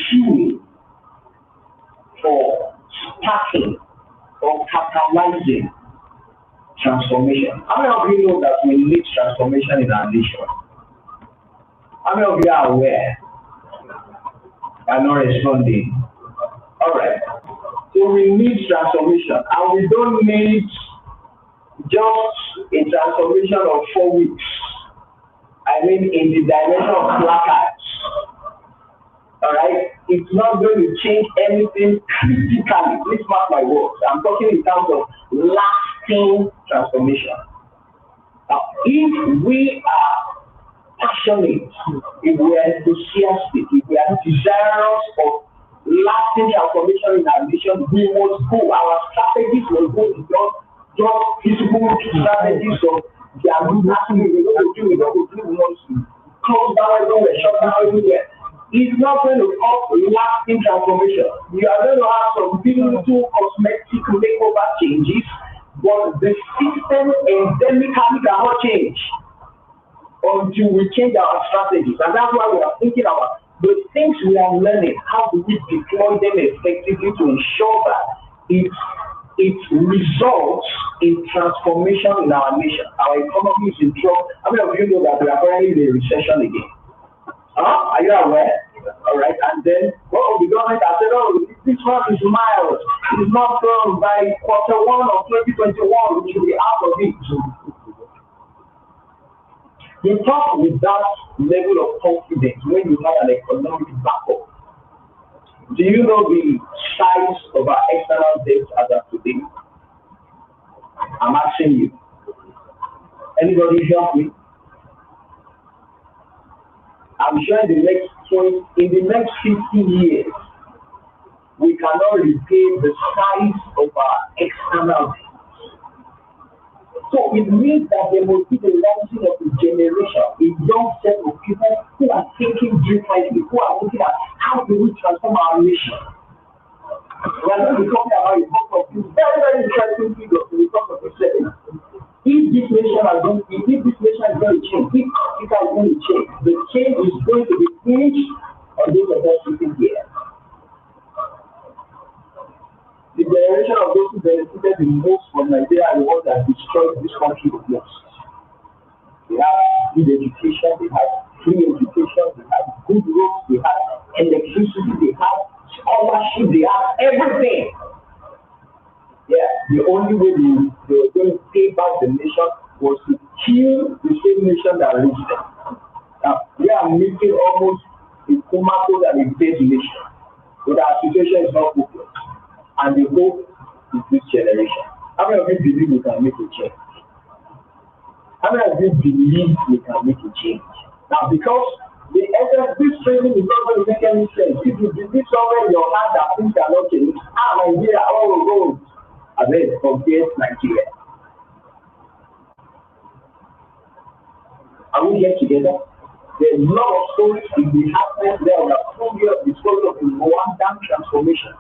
fuel for starting or catalyzing transformation. How many of you know that we need transformation in our nation? How many of you are aware? Are not responding. All right. So we need transformation, and we don't need just a transformation of 4 weeks. I mean, in the dimension of placards. All right. It's not going to change anything critically. Please mark my words. I'm talking in terms of lasting transformation. Now, if we are passionate, if we are enthusiastic, if we are desirous of lasting transformation in our nation, we must go. Our strategies will go beyond just physical strategies of they are nothing we don't do, we want to close down everywhere, shut down everywhere. It's not going to cause lasting transformation. You are going to have some beautiful cosmetic makeover changes, but the system endemically cannot change until we change our strategies. And that's why we are thinking about the things we are learning, how do we deploy them effectively to ensure that it results in transformation in our nation. Our economy is in trouble. How many of you know that we are currently in a recession again? Are you aware? All right. And then the government has said, oh, this one is mild. It is not done by Q1 of 2021. We should be out of it. You talk with that level of confidence when you have an economic backup. Do you know the size of our external debt as of today? I'm asking you. Anybody help me? I'm sure in the next 50 years, we cannot repay the size of our external debt. So it means that there must be the rising of a generation, a young set of people who are thinking differently, who are looking at how do we transform our nation. We are going to be talking about a couple of things, very, very interesting figures in the course of the second. If this nation is going to change, if Africa is going to change, the change is going to be finished on those of us sitting here. The generation of those who benefited the most from Nigeria are the ones that destroyed this country the most. They have good education, they have free education, they have good roads, they have electricity, they have scholarship, they have everything. Yeah, the only way they were going to pay back the nation was to kill the same nation that reached them. Now, we are making almost a tomato that is dead nation. But our situation is not hopeless. And the hope is this generation. How many of you believe we can make a change? How many of you believe we can make a change? Now, because the essence, this training is not going to make any sense. If you believe somewhere in your heart that things cannot change, Nigeria, oh, I mean, compare Nigeria. Are we here together? There's a lot of stories in the happenings there on the full year of the story of the Rwandan transformation.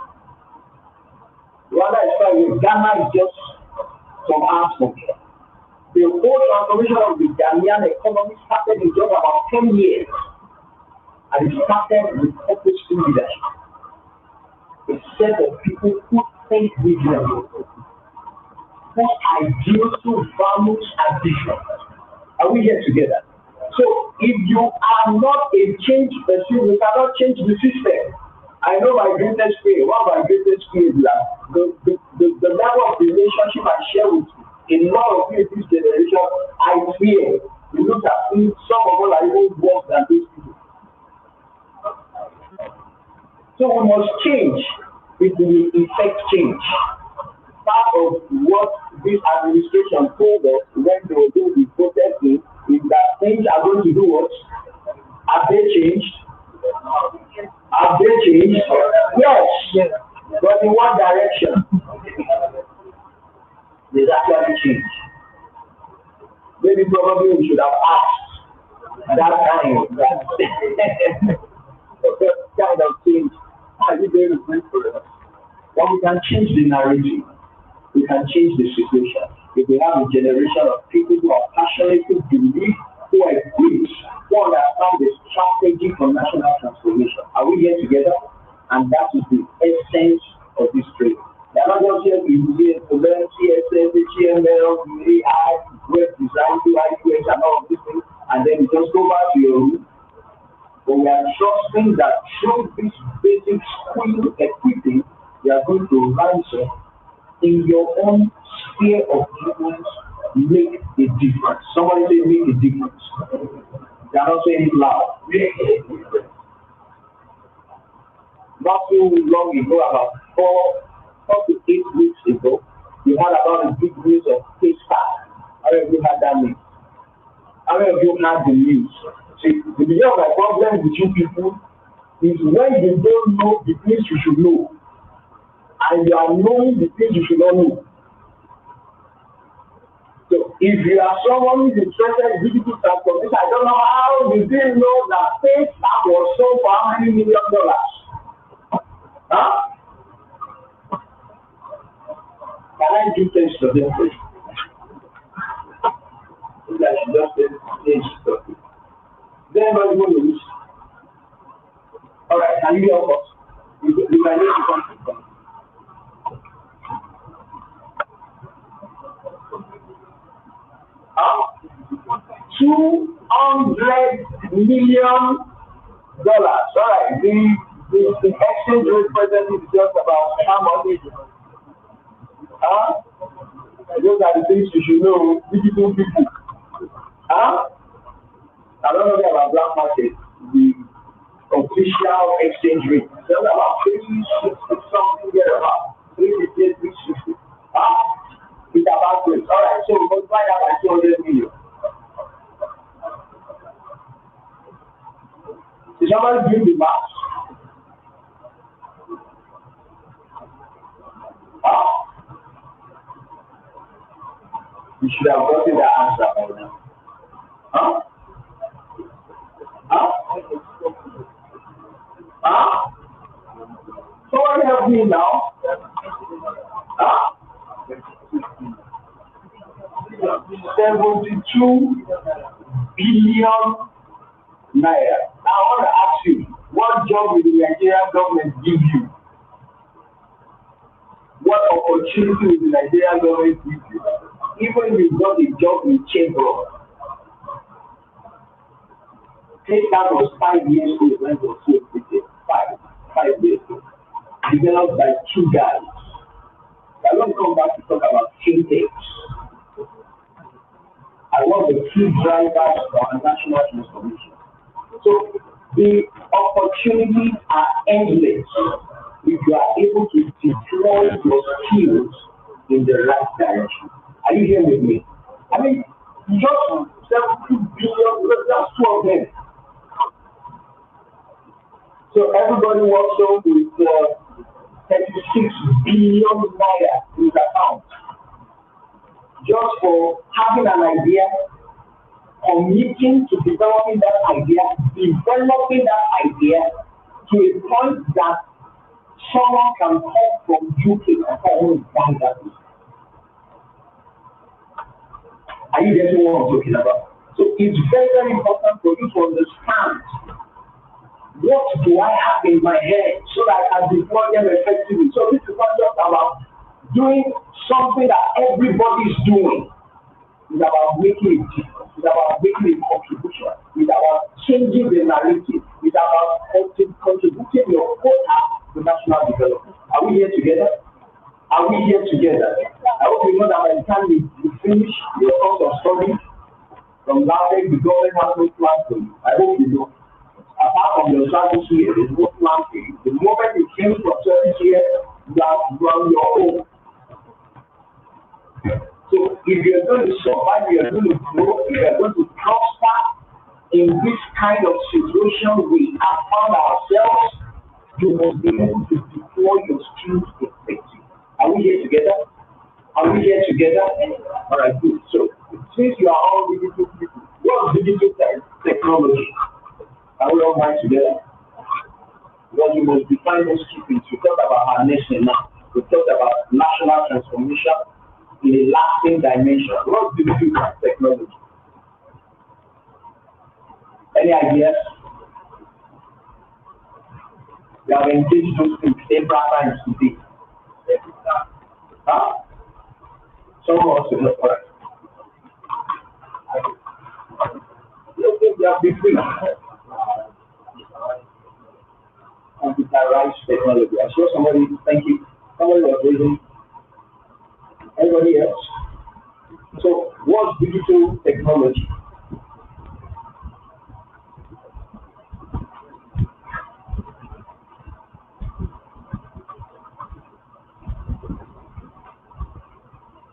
Rwanda is fine, Ghana is just some hours from here. The whole transformation of the Ghanaian economy started in just about 10 years. And it started with purposeful leadership. A set of people who think differently. What ideals, values, and vision. Are we here together? So if you are not a change person, you cannot change the system. I know my greatest fear, one of my greatest fears is that the level of relationship I share with a lot of you in this generation, I fear. You look at me, some of us are even worse than these people. So we must change if we effect change. Part of what this administration told us when they were doing the protesting is that things are going to do what? Have they changed? Have they changed? Yes. But in what direction? There's actually change. Maybe probably we should have asked that kind of change. Are you going to bring for us? But we can change the narrative. We can change the situation. If we have a generation of people who are passionate, who believe, who are equipped, who understand the strategy for national transformation. Are we here together? And that is the essence of this trade. They are not just here to learn CSS, HTML, AI, web design, UI, UX, and all of these things, and then you just go back to your room. But we are trusting that through this basic skill equipping, you are going to rise up in your own sphere of influence, make a difference. Somebody say make a difference. They are not saying it loud. Not too long ago, about 4 to 8 weeks ago, we had about a big news of Facebook. How many of you had that news? How many of you had the news? See, the beginning of my problem with you people is when you don't know the things you should know, and you are knowing the things you should not know. So, if you are someone who is interested in digital transformation, I don't know how you didn't know that Facebook was sold for how many $millions? Huh? Can I do things for them? Maybe I should just say things. Then everybody will lose. All right, can you help us? You might need to come to them. $200 million. All right, the exchange rate presently is just about how much? Those are the things you should know, digital people. I don't know about black market, the official exchange rate. That's about 360 something there about 360. It's about it. All right, so we multiply that by 200 million. Is somebody doing the math? You should have gotten the answer by now. Somebody help me now. 72 billion naira. Now I want to ask you, what job will the Nigerian government give you? What opportunity will the Nigerian government give you? Even if you got a job in chamber, take that was 5 years old when it was so created. 5 years old. Developed by 2 guys. I want to come back to talk about fintech. I want the key drivers for our national transformation. So the opportunities are endless if you are able to deploy your skills in the right direction. Are you here with me? I mean, just 70 billion, just 2 of them. So everybody works on with 36 billion naira in his account. Just for having an idea, committing to developing that idea to a point that someone can come from UK and come buy that. Are you getting what I'm talking about? So it's very, very important for you to understand what do I have in my head so that I can deploy them effectively. So this is not just about doing something that everybody is doing. It's about making a difference. It's about making a contribution. It's about changing the narrative. It's about contributing your quota to national development. Are we here together? Are we here together? I hope you know that by the time you finish your course of study from LAUTECH, the government has no plan for you. I hope you know. Apart from your service here, there's no plan for you. The moment you finish your service here, you are on your own. So if you're going to survive, you're going to grow, if you're going to prosper in this kind of situation we have found ourselves, you must be able to deploy your skills effectively. Are we here together? Are we here together? All right, good. So since you are all digital people, what is digital technology? Are we all mind together? Well, you must define those key things. We talked about our nation now. We talked about national transformation in a lasting dimension. What's digital technology? Any ideas? We have engaged those things several times today. Huh? Some of us will not correct. You think they have been free? Computerized technology. I saw somebody, thank you. Somebody was raising. Anybody else? So, what's digital technology?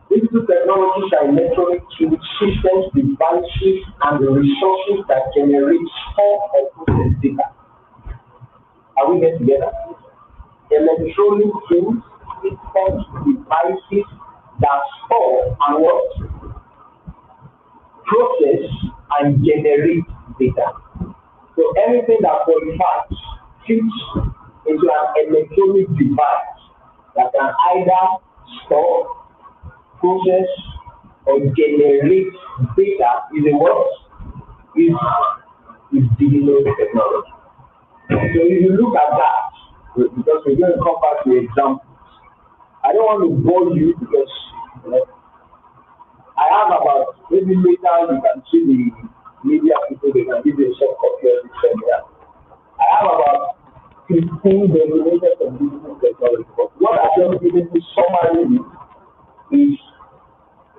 Digital technologies are electronic tools, systems, devices, and the resources that generate, store, or process data. Are we here together? Electronic tools, systems, devices that store and what? Process and generate data. So anything that qualifies fits into an electronic device that can either store, process, or generate data is a what? Is digital technology. So if you look at that, because we're going to come back to examples, I don't want to bore you because I have about, maybe later you can see the media people, they can give you a short copy of this seminar. I have about 15 definitions of digital technology. But what I just given you summary is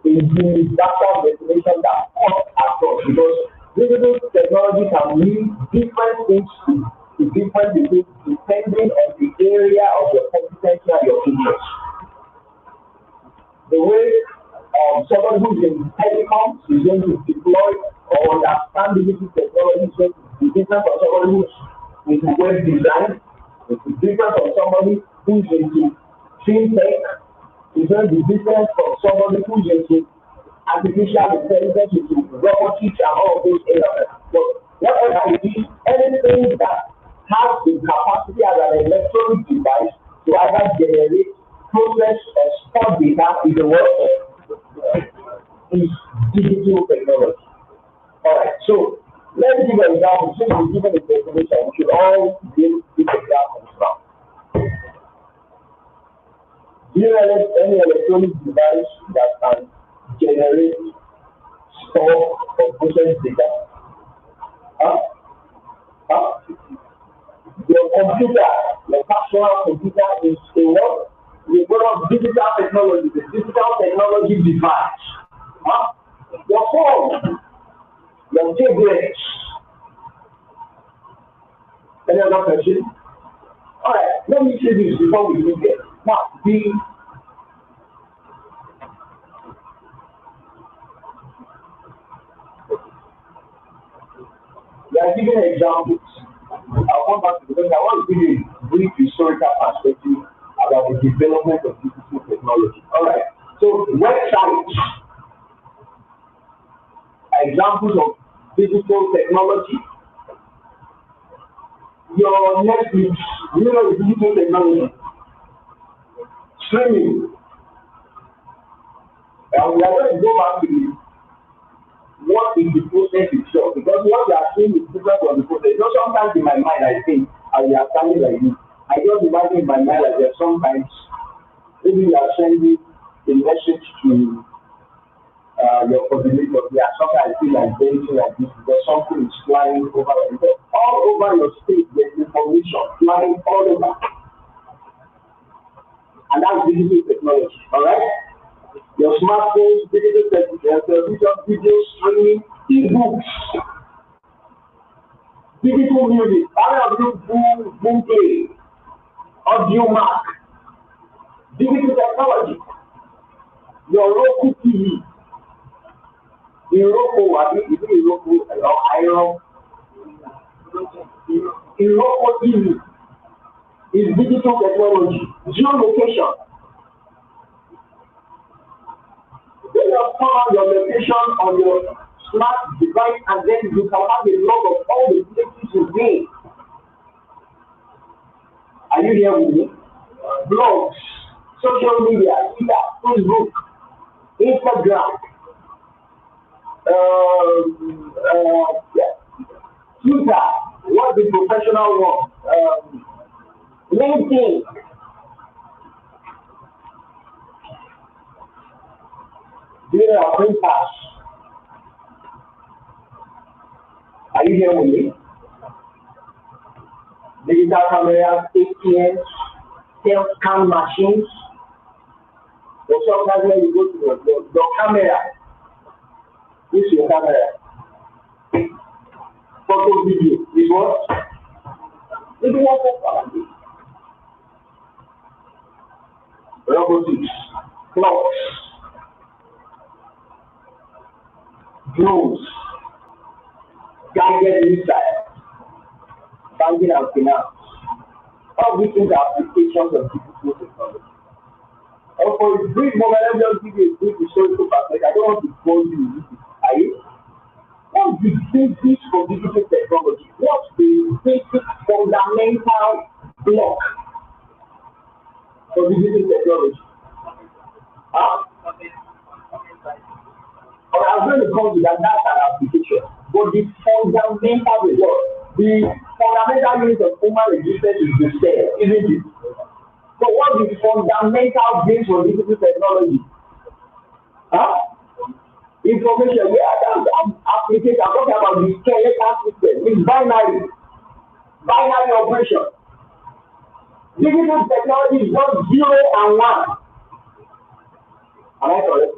a universal definition that cuts across, because digital technology can mean different things to different people depending on the area of your competency and your interest. The way someone who's in telecom is going to deploy or understand digital technology is going to be different from somebody who's into web design. It's different from somebody who's into fintech. It's going to be different from somebody who's into artificial intelligence, into robotics and all of those areas. But whatever it is, anything that has the capacity as an electronic device to either generate, process, or store data is the word is digital technology. Alright, so let's give an example. Since we're given a definition, we should all give examples now. Do you know any electronic device that can generate, store, or process data? Huh? Your computer, your personal computer is a what? We call digital technology, the digital technology device. Huh? Your phone, your tablet. Any other question? Alright, let me say this before we move there. Now, we are giving examples. I'll come back to because I want to give you a brief historical perspective about the development of digital technology. Alright, so websites are examples of digital technology. Your Netflix, you know, the digital technology. Streaming. And we are going to go back to what is the process itself, because what you are saying is different from the process. You know, sometimes in my mind I think, as we are standing like this, I just imagine in my mind like that sometimes maybe you are sending a message to your coordinator. Yeah, sometimes I feel like dancing like this because something is flying over all over your state. There's information flying all over, and that's digital technology. All right. Your smartphones, digital television, video streaming, e-books, digital music, boom play, audio mark, digital technology, your Roku TV, Iroko TV is digital technology, geolocation. You can find your location on your smart device, and then you can have a log of all the places you've been. Are you here with me? Blogs, social media, Twitter, Facebook, Instagram, Twitter, what the professional one, LinkedIn. Do you know printers? Are you here with me? Digital cameras, ATMs, self-scan machines. So sometimes when you go to your camera, this is your camera. Photo video is what? It is what? Robotics, clocks, drones, guided missiles, banking and finance. All these things are applications of digital technology. And for a brief moment, let me just give you a brief historical perspective. I don't want to bore you. Are you? What's the basics of digital technology? What's the basic fundamental block for digital technology? Huh? Or I'm going to come to that, that's an application. But the fundamental result, the fundamental unit of human existence is the cell, isn't it? So what's the fundamental base for digital technology? Huh? Information, I'm application, I'm talking about the skeletal system. It's binary operation. Digital technology is not 0 and 1. Am I correct?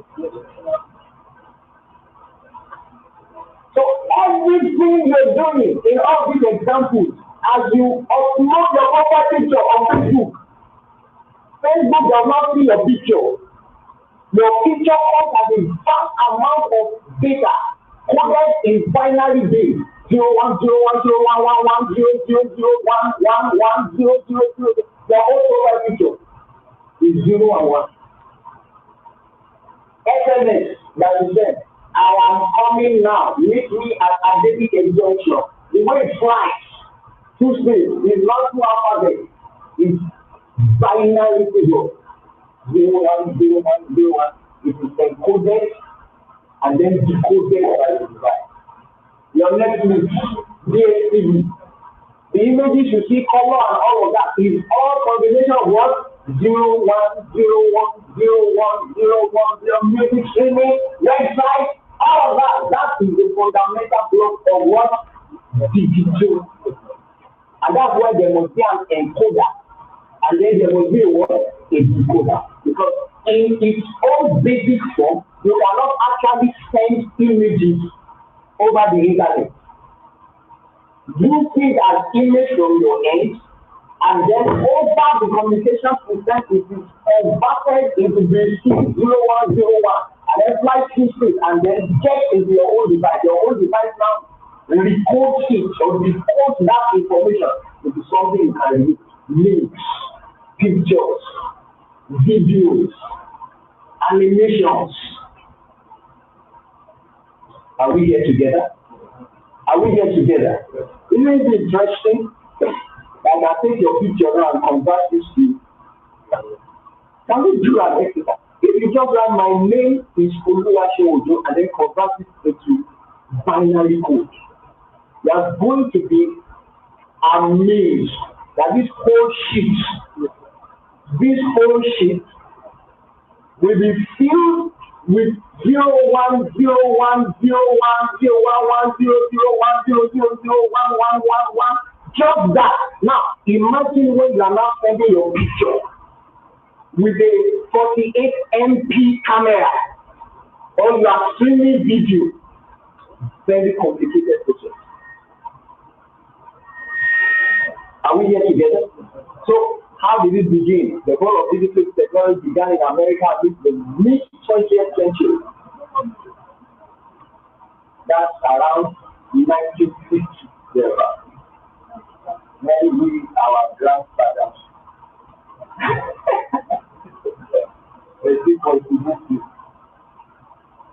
So everything you're doing in all these examples, as you upload your profile picture on Facebook, Facebook does not see your picture. Your picture comes as a vast amount of data coded in binary base 010111100011100. The whole profile picture is 0 and 1. SMS that is said, I am coming now. Meet me at Adebike Junction. The way it flies, two space, is not two alphabet. It's binary figure. 010101. It is encoded and then decoded by the device. Your Netflix, DSTV, the images you see, color and all of that is all combination of what? 01010101 music streaming, website, all of that. That is the fundamental block of what? Digital. And that's why there must be an encoder. And then there must be a what? A decoder. Because in its own basic form, you cannot actually send images over the internet. You see that image from your end, and then over the communication system, it is converted into the 0101, and then fly through space, and then get into your own device. Your own device now records it or records that information into something you can read. Links, pictures, videos, animations. Are we here together? Are we here together? Isn't it interesting that I take your picture now and convert this to? Can we do an exercise? If you just write my name is Oluwaseun and then convert it into binary code, you are going to be amazed that this whole sheet will be filled with 0101010101010101111. Just that. Now, imagine when you are now sending your picture with a 48 MP camera or you are streaming video. Very complicated process. Are we here together? So, how did it begin? The whole of digital technology began in America in the mid-20th century. That's around 1950. Many we, our grandfathers,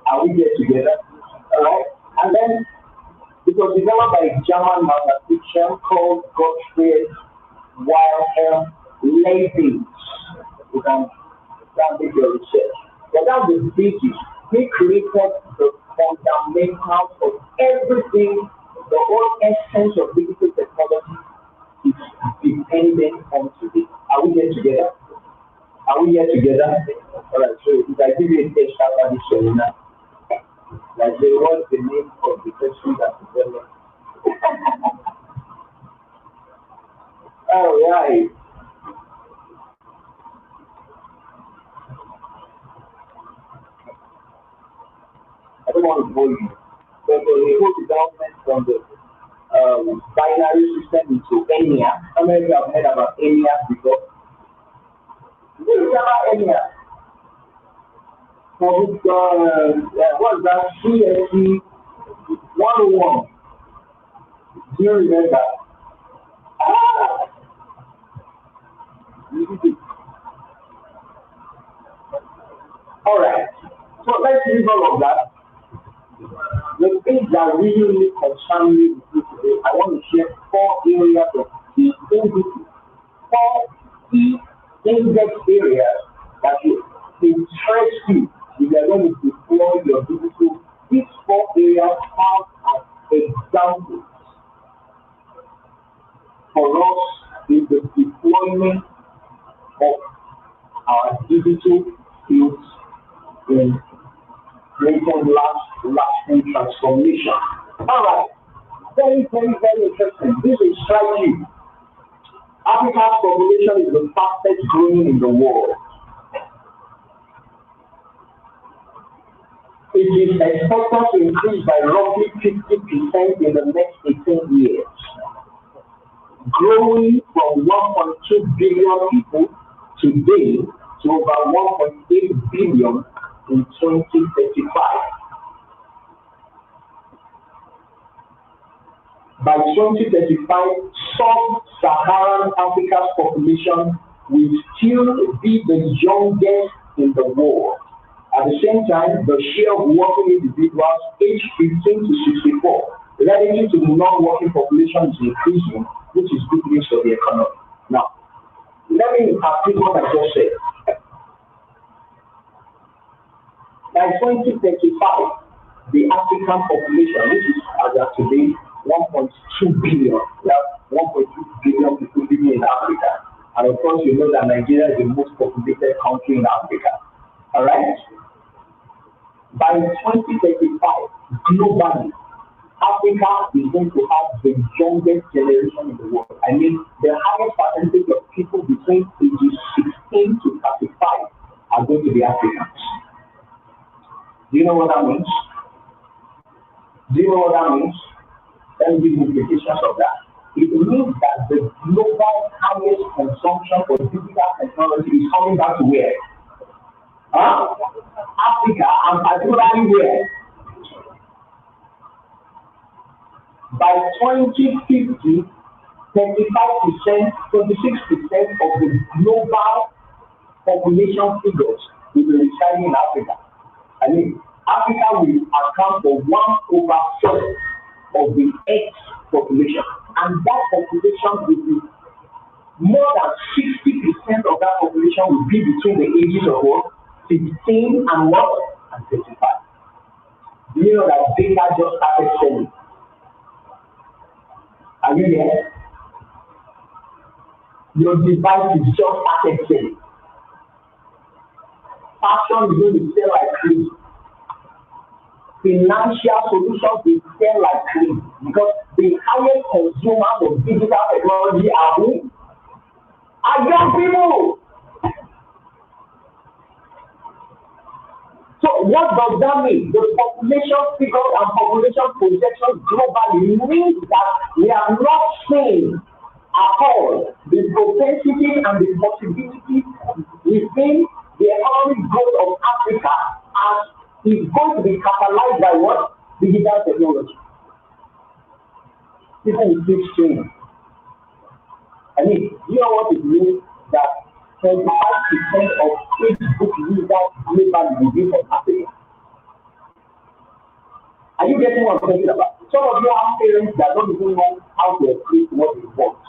are we here together? Alright? And then it was developed by a German mathematician called Gottfried Wilhelm Leibniz. You can make your research. But that's the basis. He created the fundamentals of everything, the whole essence of digital technology is dependent on today. Are we here together? Are we here together? All right. So if I give you a text after this seminar, like say, what's the name of the person that developed? All right. I don't want to bore you, but the whole development from the binary system into ENIAC. How many of you have heard about ENIAC before? You know about ENIAC? What's that? CSC 101. Do you remember? Ah! All right. So let's leave all of that. The things that really concern me with you today, I want to share 4 areas of key indexes, 4 key index areas that will interest you if you are going to deploy your digital. These 4 areas have as examples for us in the deployment of our digital skills in creating lasting transformation. All right, very, very, very interesting. This will strike you. Africa's population is the fastest growing in the world. It is expected to increase by roughly 50% in the next 18 years, growing from 1.2 billion people today to over 1.8 billion in 2035. By 2035, sub-Saharan Africa's population will still be the youngest in the world. At the same time, the share of working individuals aged 15 to 64 relative to the non-working population is increasing, which is good news for the economy. Now, let me repeat what I just said. By 2035, the African population, which is as of today 1.2 billion, we have 1.2 billion people living in Africa. And of course, you know that Nigeria is the most populated country in Africa. All right? By 2035, globally, Africa is going to have the youngest generation in the world. I mean, the highest percentage of people between ages 16 to 35 are going to be Africans. Do you know what that means? Do you know what that means? Let me give you implications of that. It means that the global highest consumption for digital technology is coming back to where? Africa, and particularly where? By 2050, 35%, 26% of the global population figures will be residing in Africa. I mean, Africa will account for 1/7 of the Earth's population, and that population will be more than 60% of that population will be between the ages of what? 15 and what? And 35. Do you know that data just started selling? Are you there? Your device is just started selling. Fashion is going to sell like crazy. Financial solutions will sell like crazy because the highest consumers of digital technology are who? Are young people. So what does that mean? The population figure and population projections globally means that we are not seeing at all the propensity and the possibility within the economic growth of Africa as is going to be catalyzed by what? Digital technology. People will keep saying. I mean, you know what it means that 25% of Facebook users globally will be from Africa. Are you getting what I'm talking about? Some of you have parents that don't even know how to explain what it wants.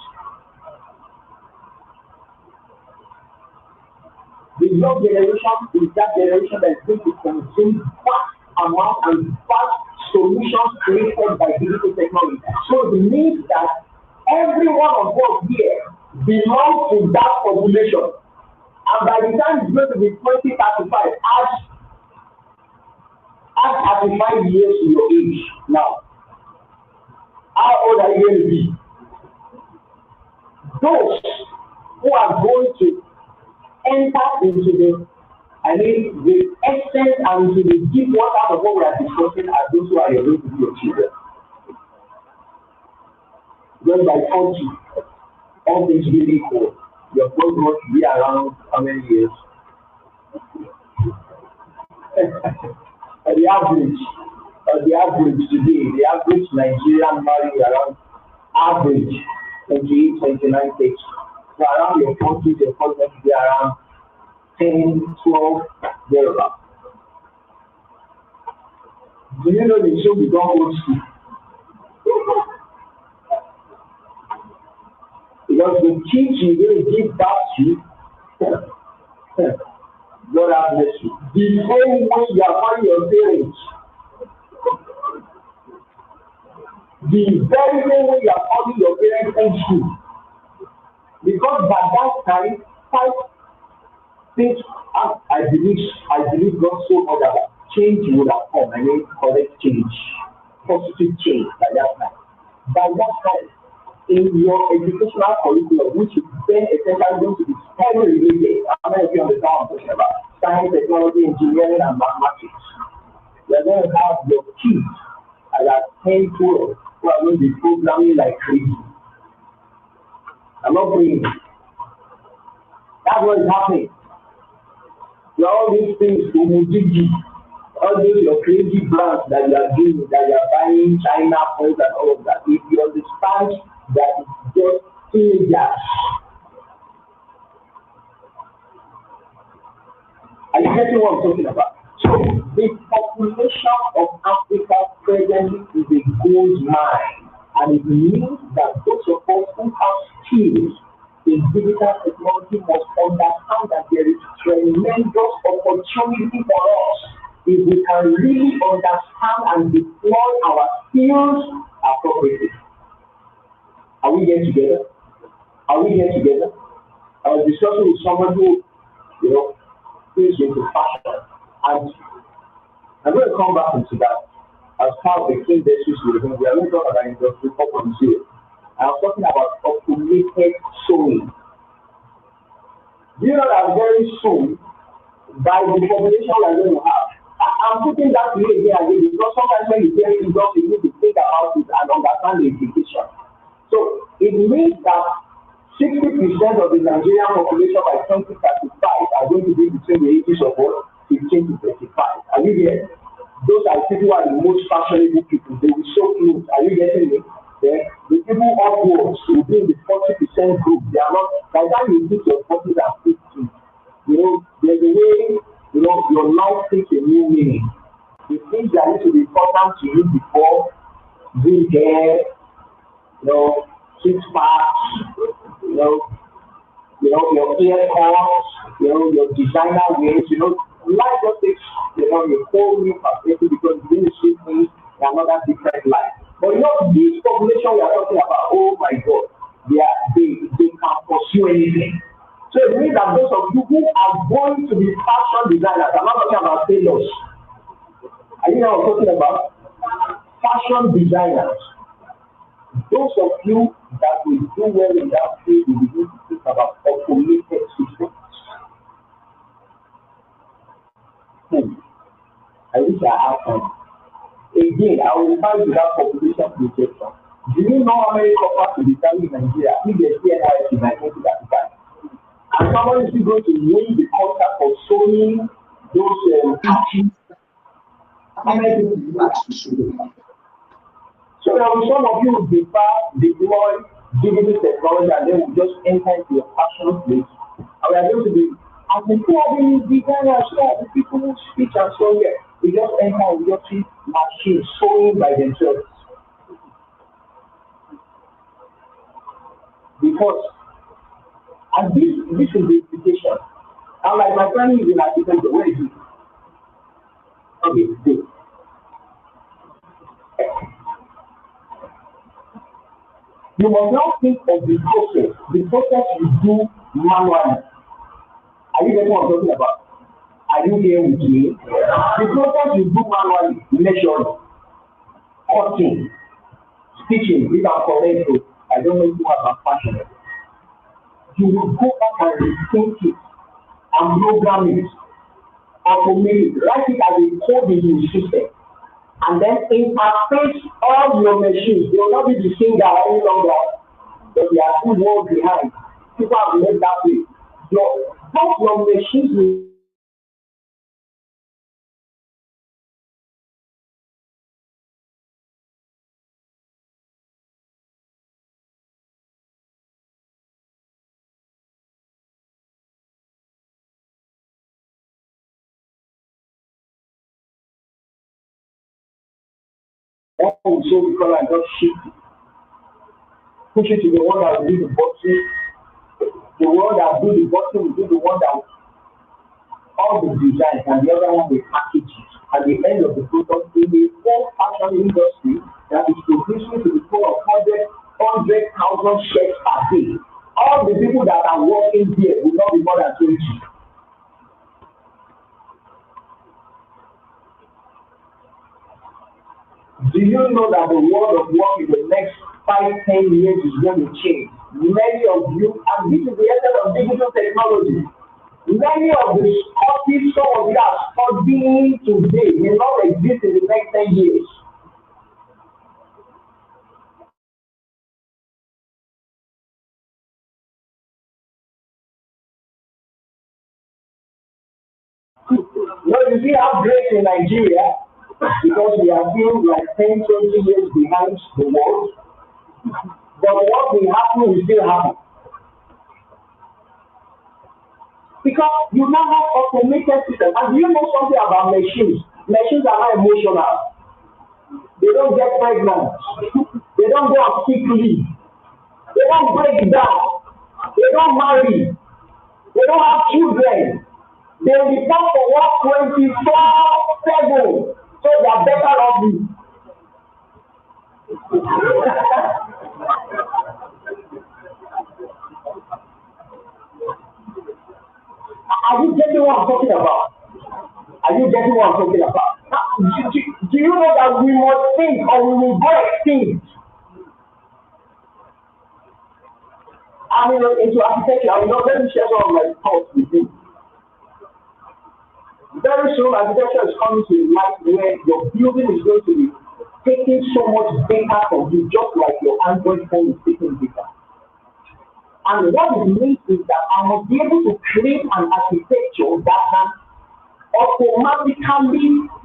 The young generation is that generation that is going to consume vast amounts and vast solutions created by digital technology. So it means that Every one of us here belongs to that population. And by the time it's going to be 2035, add 35 years to your age now. How old are you going to be? Those who are going to enter into the essence and into the deep water of what we are discussing are those who are going to be your children. Just by 40, all things being equal, your growth must be around how many years? The average today, the average Nigerian married around average 28, 29, 30. So around your 40s, your husband will be around 10, 12, thereabouts. Do you know the show become old school? Because the kids you will give back to, God have mercy. The same way you are calling your parents, the very same way you are calling your parents old school. Because by that time, 5 things I believe God so much that change would have come. I mean, correct change, positive change by that time. By that time, in your educational curriculum, which is then essentially going to be very related. I'm not sure understand what I'm talking about. Science, technology, engineering, and mathematics. You're going to have your kids at 10, 12 who are going to be programming like crazy. I'm not bringing it. That's what is happening. All these things, all those your crazy brands that you are doing, that you are buying China phones and all of that. If you understand that it's just teenagers. Are you getting what I'm talking about? So the population of Africa presently is a gold mine, and it means that those of us who have skills in digital technology must understand that there is tremendous opportunity for us if we can really understand and deploy our skills appropriately. Are we here together? Are we here together? I was discussing with someone who, is into fashion, and I'm going to come back into that as part of the key industries we are going to talk about industry 4.0. I was talking about automated sewing. Do you know that very soon, by the population we are going to have, I'm putting that to you again because sometimes when you hear it, you need to think about it and understand the implication. So it means that 60% of the Nigerian population by 2035 are going to be between the ages of 15 to 35. Are you there? Those are people who are the most fashionable people. They will sew clothes. Are you getting me? The people upwards will be in the 40% group. They are not. By the time you hit your 40s and 50s, there's a way, your life takes a new meaning. The things that used to be important to you before, good hair, six packs, your earpods, your designer ways, life just takes, your whole new perspective because you didn't see things in another different life. But this population we are talking about, oh my God, they can pursue anything. So it means that those of you who are going to be fashion designers, I'm not talking about tailors. Are you know what I'm talking about? Fashion designers. Those of you that will do well in that field, we begin to think about automated systems. I wish I had time. Again, I will refer to that population projection. Do you know how many coppers will be coming in Nigeria if they see NIS in 1935? And somebody is going to win the contract for sewing those patches. How many people do you have? So now some of you will deploy digital technology and then will just enter into a passion place. And we are going to be, as the people of the designers, the people who speak and so here, we just enter and we just see machines sewing by themselves. Because, and this is the implication. I'm like, my friend is in architecture, where is he? Okay, good. You must now think of the process you do manually. Are you getting what I'm talking about? Are you here with me? The process you do manually, measuring, cutting, stitching, these are correct. I don't know if you are passionate. You will go back and rethink it and program it, automate it, write it as a code in your system, and then interface all your machines. They will not be the same guy any longer, but they are two worlds behind. People have made that way. Both your machines will one will show the color and just shift it. Push it to the one that will do the bottom. The one that will do the bottom will do the one that will all the designs, and the other one will package it. At the end of the product, in the whole fashion industry that is producing to the tune of 100,000 shirts per day, all the people that are working there will not be more than 20. Do you know that the world of work in the next 5-10 years is going to change? Many of you, and this is the essence of digital technology. Many of the courses some of you are studying today will not exist in the next 10 years. No, you see how great in Nigeria, because we are still like 10-20 years behind the world. But what will happen will still happen. Because you now have automated systems. And do you know something about machines? Machines are not emotional. They don't get pregnant. They don't go on sick leave. They don't break down. They don't marry. They don't have children. They report for work 24/7. So they are better off you. Are you getting what I'm talking about? Are you getting what I'm talking about? Do you know that we must think or we will go extinct? I mean, into architecture, let me share some of my thoughts with you. Very soon, architecture is coming to a light where your building is going to be taking so much data from you, just like your Android phone is taking data. And what it means is that I must be able to create an architecture that can automatically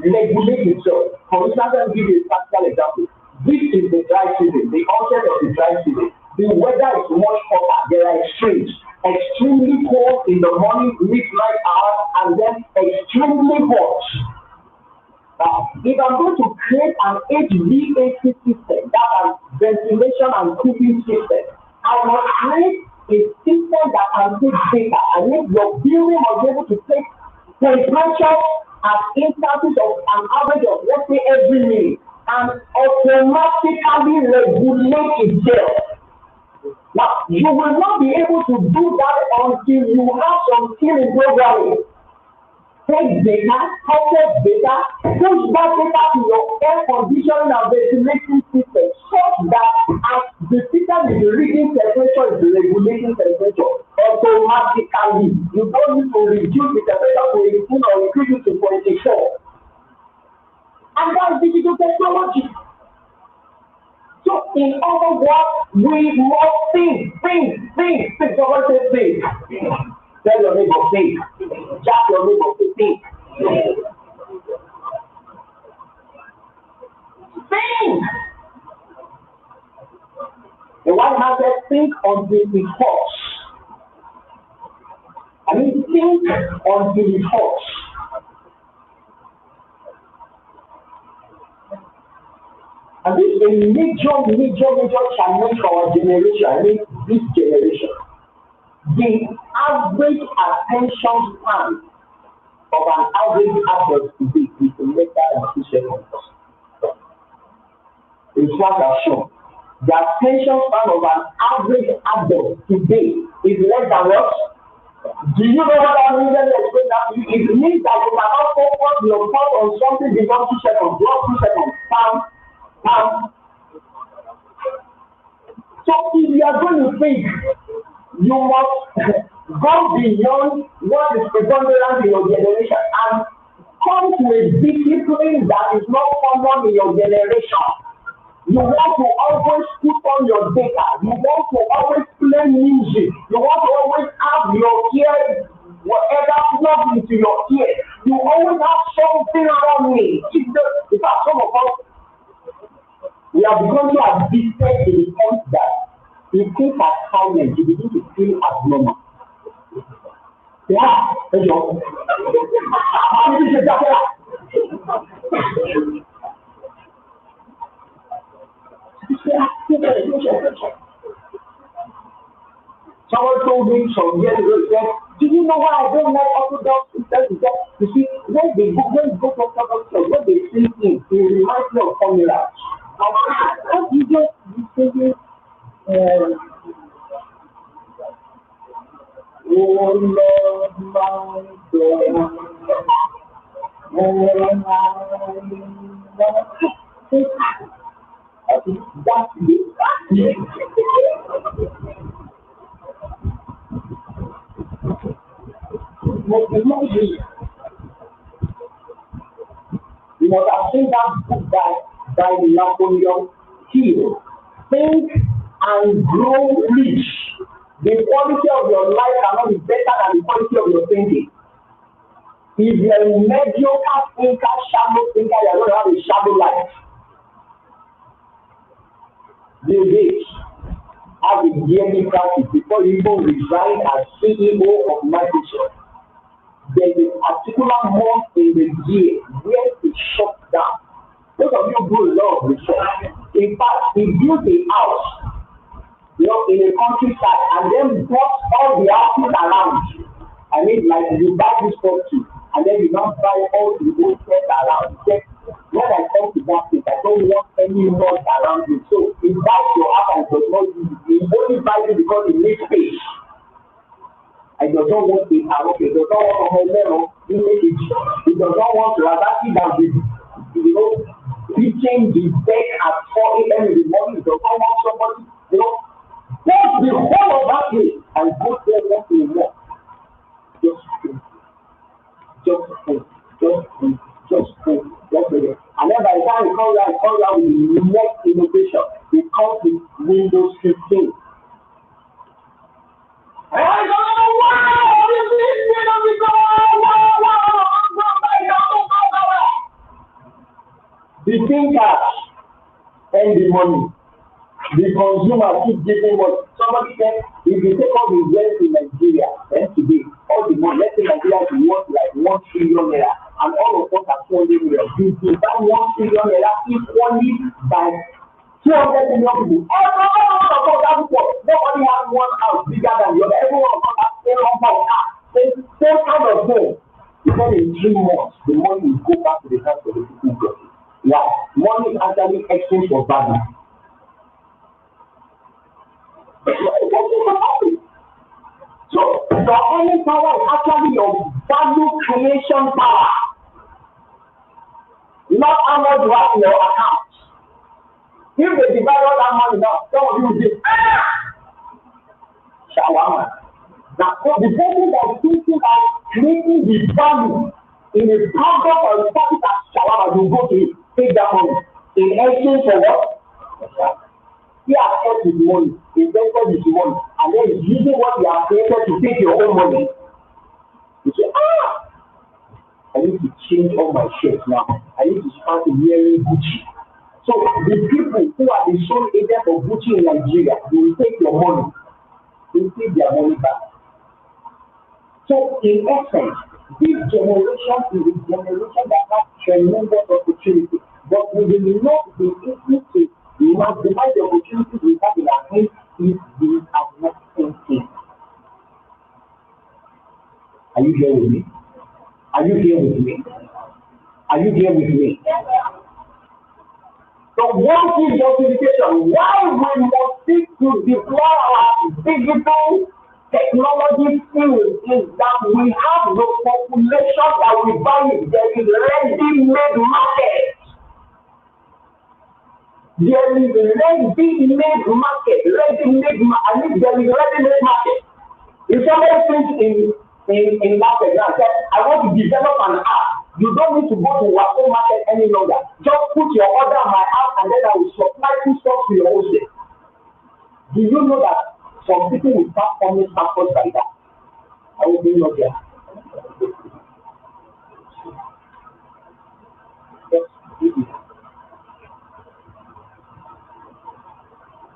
regulate itself. For instance, I'll give you a practical example. This is the dry season, the onset of the dry season. The weather is much hotter. There are extremes. Extremely cold in the morning, midnight hours, and then extremely hot. Now, if I'm going to create an HVAC system, that is ventilation and cooling system, I must create a system that can take data. I mean, your building must be able to take temperature at instances of an average of, let's say, every minute, and automatically regulate itself. Now, you will not be able to do that until you have some skill in programming. Take data, process data, push that data to your air conditioning and ventilation system such that as the system is reading temperature, is regulating temperature automatically. You don't need to reduce the temperature to 18 or increase it to 24. And that's digital technology. So in other words, we must think. Someone say think. Tell your neighbor think. Jack your neighbor say think. Think. The white man said think until it hurts. I mean think until it hurts. And this is a major challenge for our generation. I mean, this generation. The average attention span of an average adult today is less than 2 seconds. Results are shown. The attention span of an average adult today is less than what? Do you know what that means? Let me explain that to you. It means that you cannot focus your thought on something beyond 2 seconds. Just 2 seconds. Bam, bam. So if you are going to think, you must go beyond what is predominant in your generation and come to a discipline that is not common in your generation. You want to always put on your data. You want to always play music. You want to always have your ear, whatever plugged into your ear. You always have something around me. In fact, some of us, we have become so addicted to the point that if things are silent, you begin to feel abnormal. Yeah, you know. Someone told me some years ago, do you know why I don't like Orthodox Christians? You see, when they go to Orthodox church, when they sing in, it reminds me of formula. How do you just be singing, oh Lord, my God, that's it. You must have seen that book by Napoleon Hill. Think and grow rich. The quality of your life cannot be better than the quality of your thinking. If you're a mediocre thinker, shallow thinker, you're going to have a shallow life. Bill Gates has a yearly practice before you even resign as CEO of Microsoft. There is a particular month in the year where it shuts down. Those of you do a lot of research. In fact, he built a house, in a countryside, and then bought all the houses around. I mean, like you buy this property, and then you don't buy all the old stuff around. When I come to that place, I don't want any more around you. So he buys your house and does not use it. He only buys it because he needs space. I does not want it around. He does not want a level image. He does not want to have that thing that will, reaching the deck at 4 a.m. in the morning. He does not want somebody, take the whole of that place and go there once in a while. Just think. And then by the time it comes out with the next innovation, it comes with Windows 15. And I don't know why this is the thinkers and the money. The consumer keep giving what somebody said, if you take all the wealth in Nigeria, then today, all the money, let's say Nigeria is worth like 1 trillion naira, and all of us are 200 million. You divide 1 trillion naira equally by 200 million people. Nobody has one house bigger than the other. Everyone of us has same number of cars, same kind of thing. Then in 3 months, the money will go back to the hands of the people. Why? Money is actually exchange for value. So the earning power is actually your value creation power, not how much you have in your account. If they divide all that money now, some of you will say, shawarma. Now, the person that is thinking of creating the value in a product or a service that shawarma will go to take that money in exchange for what? He has kept his money, invested his money, and then he's using what he has created to take your own money. You say, I need to change all my shares now. I need to start wearing Gucci. So the people who are the sole agents of Gucci in Nigeria, they will take your money. They will take their money back. So in essence, this generation is a generation that has tremendous opportunity, but we will not be able to maximize the opportunities we have in our hands if we are not thinking. Are you here with me? Are you here with me? Are you here with me? So one key justification why we must seek to deploy our digital technology skills is that we have the population that we buy it. There is ready-made market. There is ready-made market. I mean there is ready-made market. If somebody thinks in that exam, said, I want to develop an app, you don't need to go to Waco market any longer. Just put your order on my app and then I will supply two stuff to your hostel. Do you know that some people will start forming samples like that? I will bring you there.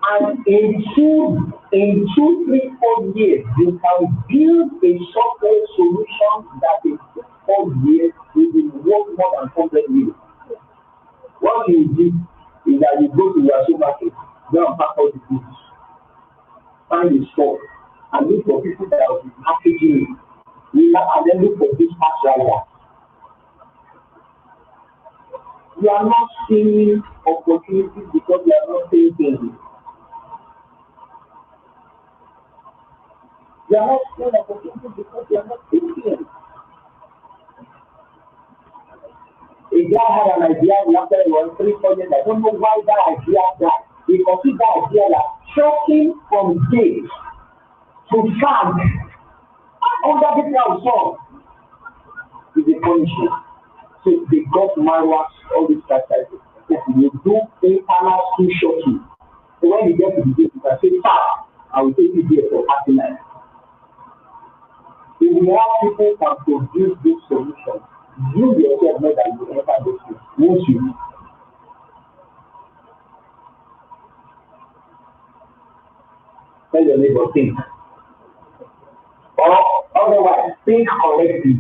And in 2, 3, 4 years, you can build a software solution that in 4 years will be worth more than 100 years. What you do is that you go to your supermarket, go and pack all the goods, find a store, and look for people that will be packaging it. And then look for dispatch rider. You are not seeing opportunities because you are not seeing things. You are not seeing opportunities because you are not seeing things. A guy had an idea after he was 3, 4 years. I don't know why that idea died. He considered that idea like shocking from gate to fag under the ground song is a punishment. So they got married all these strategies. You do internal school shocking. So when you get to the gate, you can say, fag, I will take you there for 39. If we have people can produce this solution, you yourself know that you ever do this. Won't you? Tell your neighbor think. Or otherwise think correctly.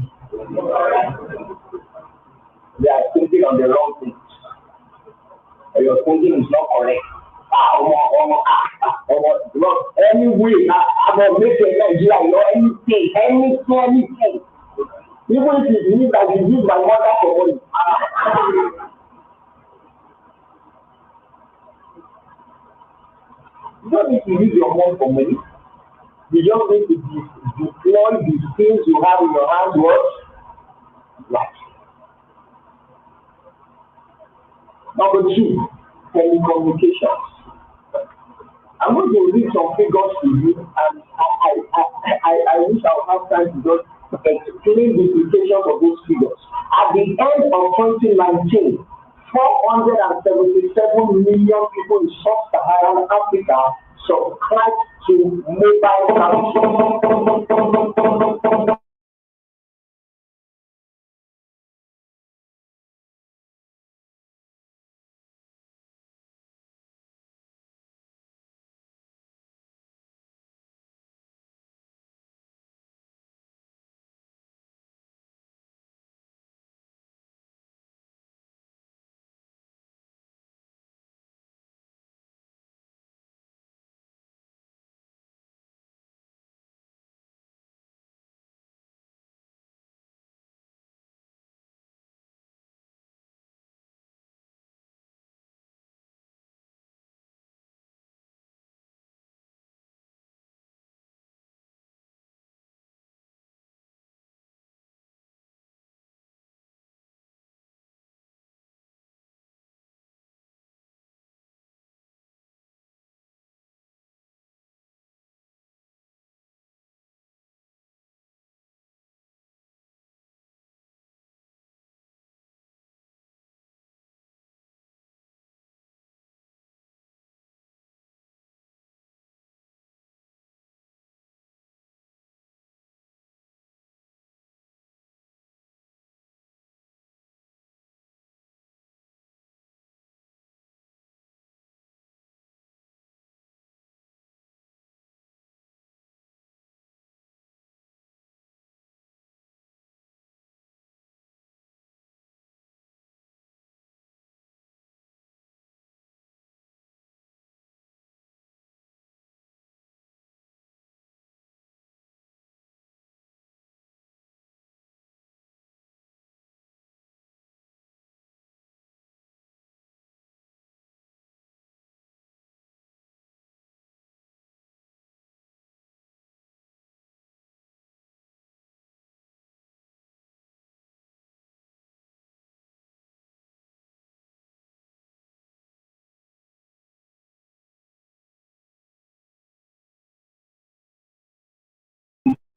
They are thinking on the wrong thing. Or your thinking is not correct. Anyway, I'm gonna make a Nigeria, anything. Even if you believe that you use my mother for money. You don't need to use your money for money. You just need to deploy the skills you have in your hands. What? Right. Number 2, telecommunications. I'm going to read some figures to you, and I wish I would have time to just explain the implications of those figures. At the end of 2019, 477 million people in sub-Saharan Africa subscribed to mobile services.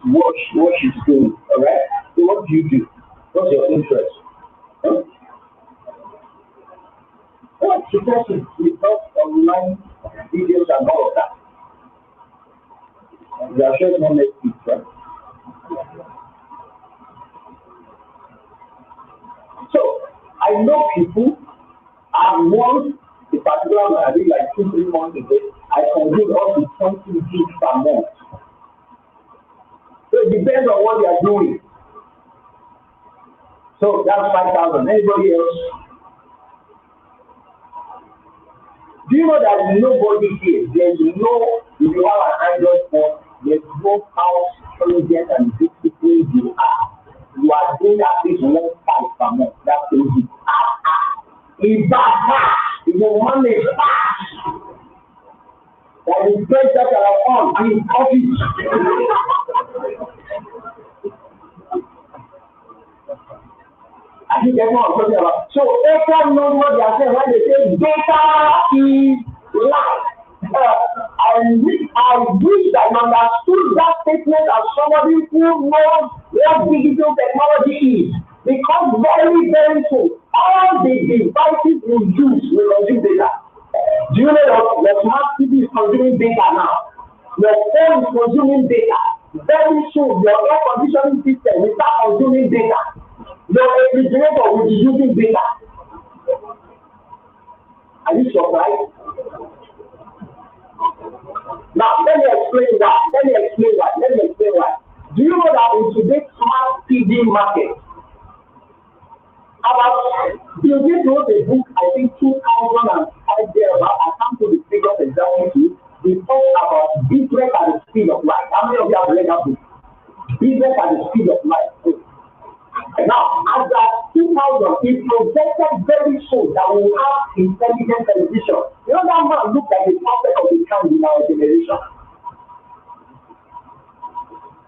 Watch is good. All right. So what do you do? What's your interest? Huh? What's the person without online videos and all of that? We are sure not make it right. So I know people have once a particular one, I think like 2, 3 months ago, I consumed up to 20 gigs per month. So it depends on what they are doing. So that's 5,000. Anybody else? Do you know that nobody here, there's no, if you have an Android phone, there's no how stringent and disciplined you are. You are doing at least 1 5 per month. That's easy. If that pass, if the money is pass, that is great that you are on, and it's office. I think that's what I'm talking about. So Airtel knows what they are saying when they say data is life. I wish that you understood that statement as somebody who knows what digital technology is. Because very, very soon, all the devices we use will consume data. Do you know your smart TV is consuming data now? Your phone is consuming data. Very soon, your air conditioning system will start consuming data. Your refrigerator will be using data. Are you surprised? Now, let me explain why. Do you know that in today's smart TV market, Bill Gates wrote a book, I think 2005 there about, I can't put the figures exactly to you. He talked about business at the speed of light. How many of you have read that book? Business at the speed of light. Now, as at 2000, it projected very soon that we will have intelligent television. You know that man looked like the prophet of the kind in our generation.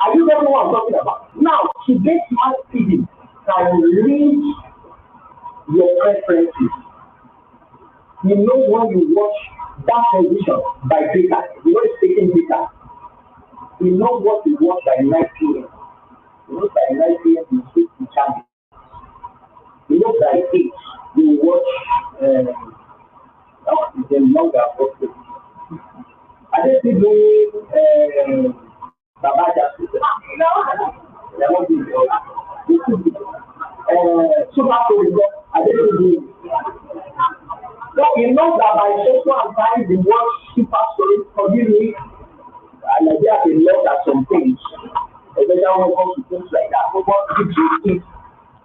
Are you getting what I'm talking about? Now, today's smart TV can read your preferences. You know when you watch that television by data, you know it's taking data. You know what you watch by 9 p.m. You know by 9 p.m. you switch to channel. You know by 8 you watch the longer podcast. I just did doing Babaja. They want to Super Tour. I just did doing. So you know that by social and time we watch Super Story. Forgive me. And I have a lot at some things. Especially when it comes to things like that. But the truth is,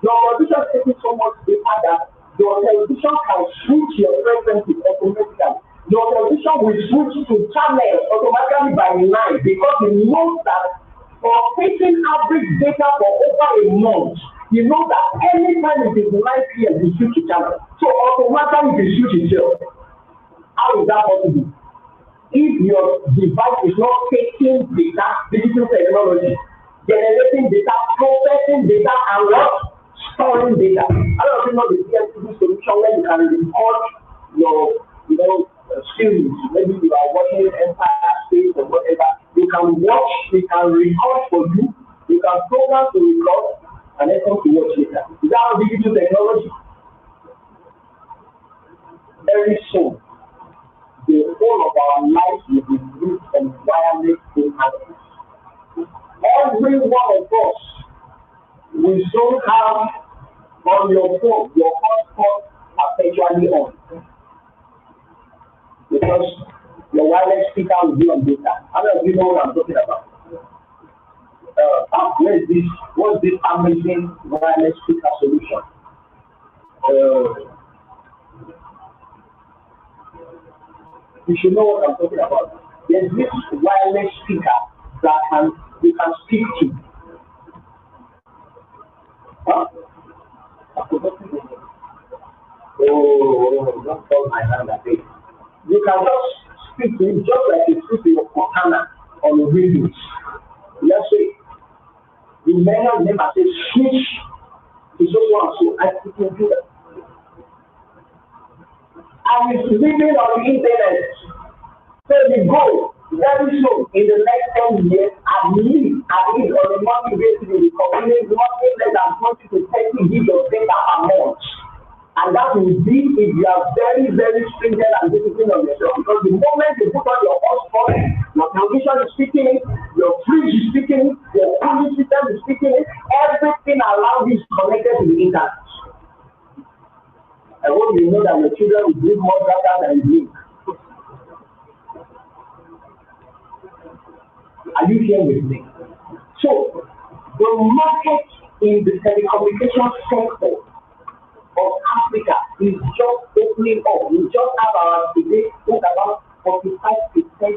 your television is taking so much data that your television can switch your preferences automatically. Your television will switch to channel automatically by 9 because it knows that for taking average data for over a month, you know that anytime it is 9 p.m. you switch to channel. So automatically it switch itself. How is that possible? If your device is not taking data, digital technology, generating data, processing data, and what? Storing data. I don't know the DSTV solution where you can record your, skills. Maybe you are watching Empire State or whatever. You can watch, you can record for you, you can program to record, and then come to watch later. Is that digital technology? Very soon, the whole of our life will be built on wireless technology. Every one of us will soon have on your phone your hotspot perpetually on. Because your wireless speaker will be on data. How many of you know what I'm talking about? What's this amazing wireless speaker solution? You should know what I'm talking about. There's this wireless speaker that you can speak to. Huh? Oh, don't call my hand at it. You can just speak to him just like you speak to your Cortana on the Windows. Let's say, you mention him and say, switch to so I can do that. And it's living on the internet. So you go, Very soon, in the next 10 years, at least on a monthly basis, we will calculate nothing less than 20 to 30 gigs of data per month. And that will be if you are very, very stringent and disciplined on yourself. Because the moment you put on your hotspot, your television is speaking it, your fridge is speaking it, your cooling system is speaking it, everything around you is connected to the internet. I hope you know that your children will drink more data than you. Are you here with me? So, the market in the telecommunication sector of Africa is just opening up. We just have our today talk about 45%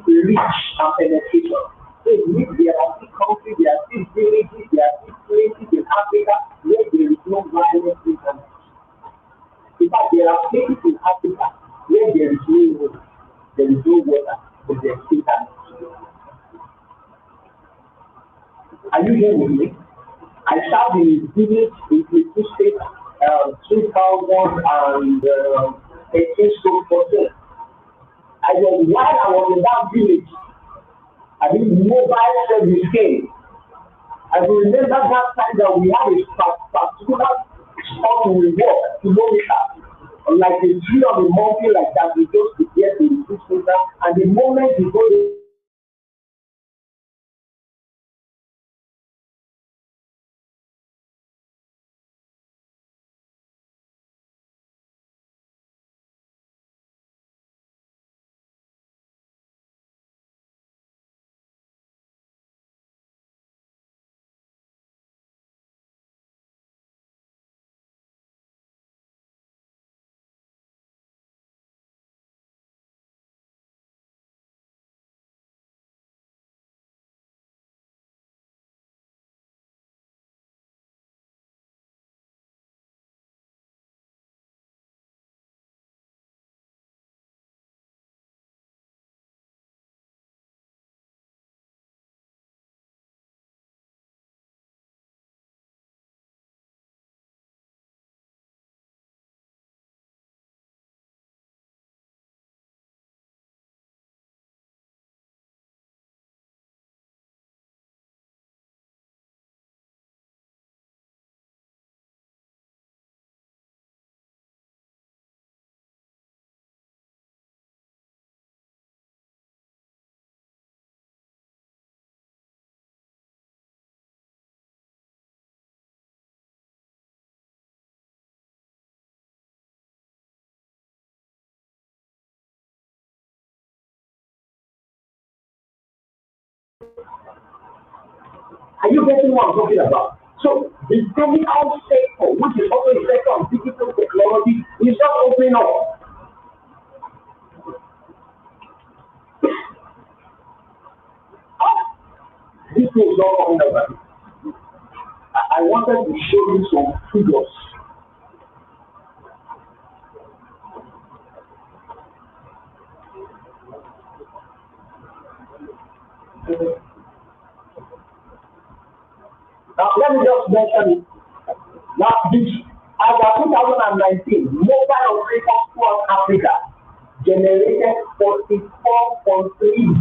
reach and penetration. So it means there are still countries, there are still villages, there are still places in Africa where there is no wireless internet. In fact, there are places in Africa where there is no road, there is no water, but there is internet. Are you here with me? I started in a village in Plateau State 2014. While I was in that village, I think mobile service came. I remember that time that we had a particular spot we walk kilometers, like a tree on a mountain like that. We just to get to the center, and the moment we go there, are you getting what I'm talking about? So the chemical sector, which is also a sector of digital technology, is just opening up. This thing is not coming up. I wanted to show you some figures. Now, let me just mention it. Now, as of 2019, mobile operators throughout Africa generated $44.3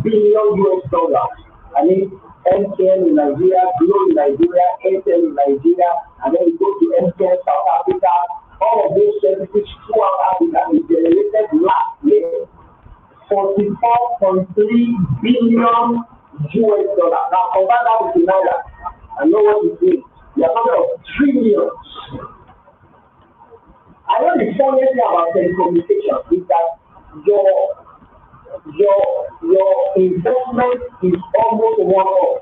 billion US. I mean, MTN in Nigeria, Glo in Nigeria, Airtel in Nigeria, and then you go to MTN South Africa. All of those services throughout Africa is generated last year $44.3 billion US. Now, convert that to Naira. I know what it means. We are talking of trillions. I know the funny thing about telecommunications is that your investment is almost one off.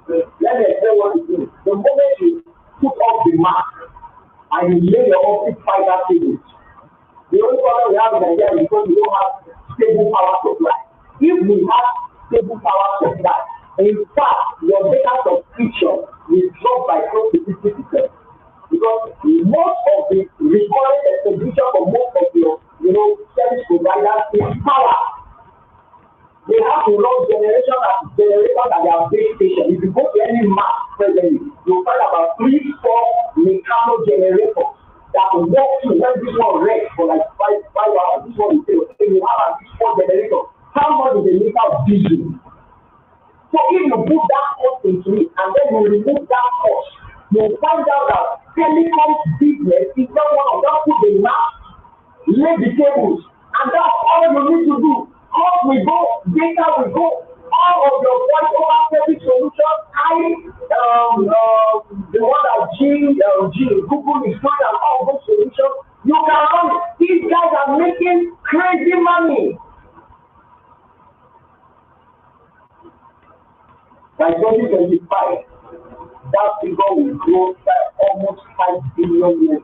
Let me explain what it means. The moment you put up the mark and you lay your optic fiber cables, the only problem we have in Nigeria is because we don't have stable power supply. If we have stable power supply, in fact, your data subscription will drop by close to 50%. Because most of the recurring expenditure for most of your service providers is power. They have to run generators at their base station. If you go to any map presently, you'll find about 3-4 Mikano generators that will walk through. When this one rests for like 5 hours, this one will say, okay, you have at least 4 generators. How much is the liter of diesel? remove that cost, you'll find out that telecom business is not one of them. Put the map, lay the tables, and that's all you need to do. Cost will go, data will go, all of your voice over service solution, the one that Google is doing and all those solutions, you can run it. These guys are making crazy money. By 2025, that figure will grow by almost 5 billion US.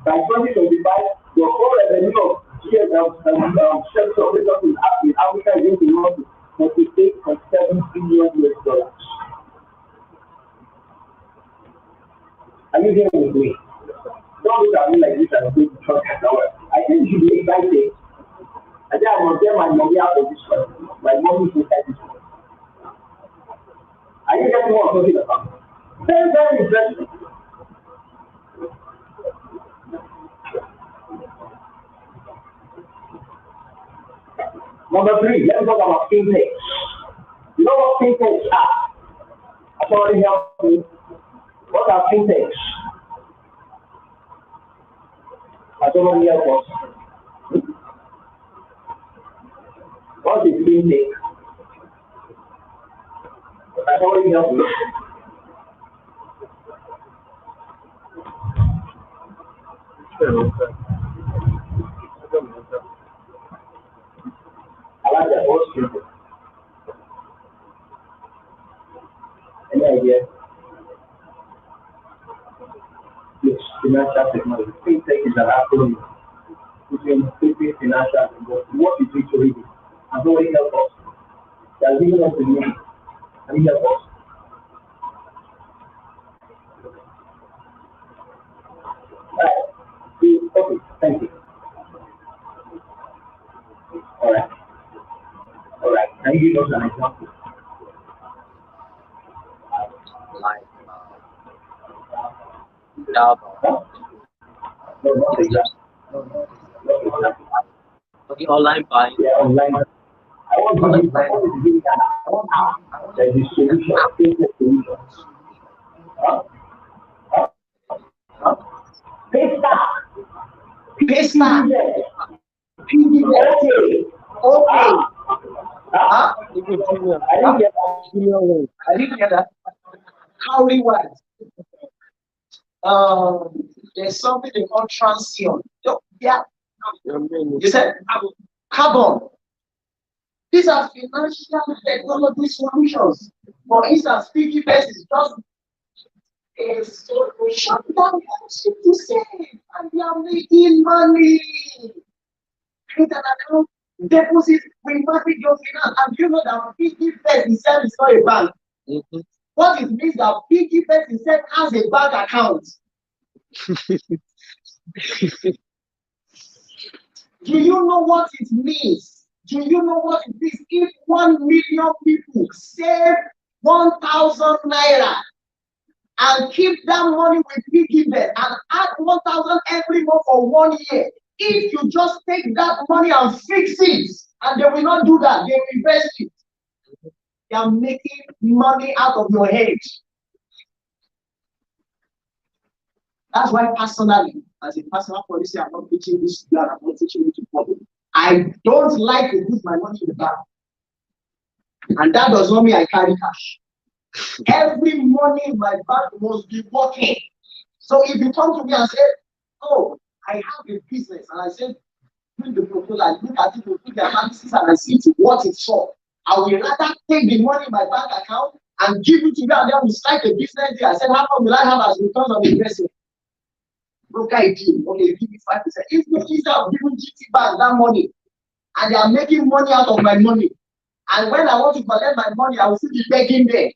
By 2025, your whole revenue of service operators in Africa is going to run to $48.7 billion US. Are you here with me? Don't look at me like this and think I think you should be excited. I think I must get my money out of this one. My money is inside this one. Are you getting what I'm talking about? Very, very interesting. Number 3, let's talk about fintech. You know what fintechs are? I've already helped you. What are fintechs? I've already helped us. What is fintech? I've already helped you. I like that whole fintech. Any idea? Yes, financial technology. Fintech is an acronym between financial and what is it really? I've already helped us. They are giving us the name. Can you help us? Right. Okay, thank you. Alright. Can you give us an example? Like huh? No, not example. Okay, online buying. Yeah, online. I want to give that. I want there is a solution, fintech solution. Paystack. Okay. I didn't get that. Cowley White. There's something they call Transion. Yeah. You said carbon. These are financial technology solutions. For instance, PiggyVest is just a solution that helps you to save, and they are making money. Create an account, deposit, we manage your finance, and you know that PiggyVest itself is not a bank. Mm-hmm. What it means that PiggyVest itself has a bank account. Do you know what it means? Do you know what it is? If 1 million people save 1,000 naira and keep that money with PiggyVest and add 1,000 every month for 1 year, if you just take that money and fix it, and they will not do that, they will invest it. They are making money out of your head. That's why personally, as a personal policy, I'm not teaching this to you, I'm not teaching you to follow. I don't like to put my money in the bank. And that does not mean I carry cash. Every money in my bank must be working. So if you come to me and say, oh, I have a business, and I say, bring the proposal, I look at it, we put the analysis, and I see what it's for, I will rather take the money in my bank account and give it to you, and then we start a business deal. I said, how much will I have as returns on investment? Broker deal, okay, give me 5%. If you instead of giving GT Bank that money, and they are making money out of my money, and when I want to collect my money, I will still be begging there.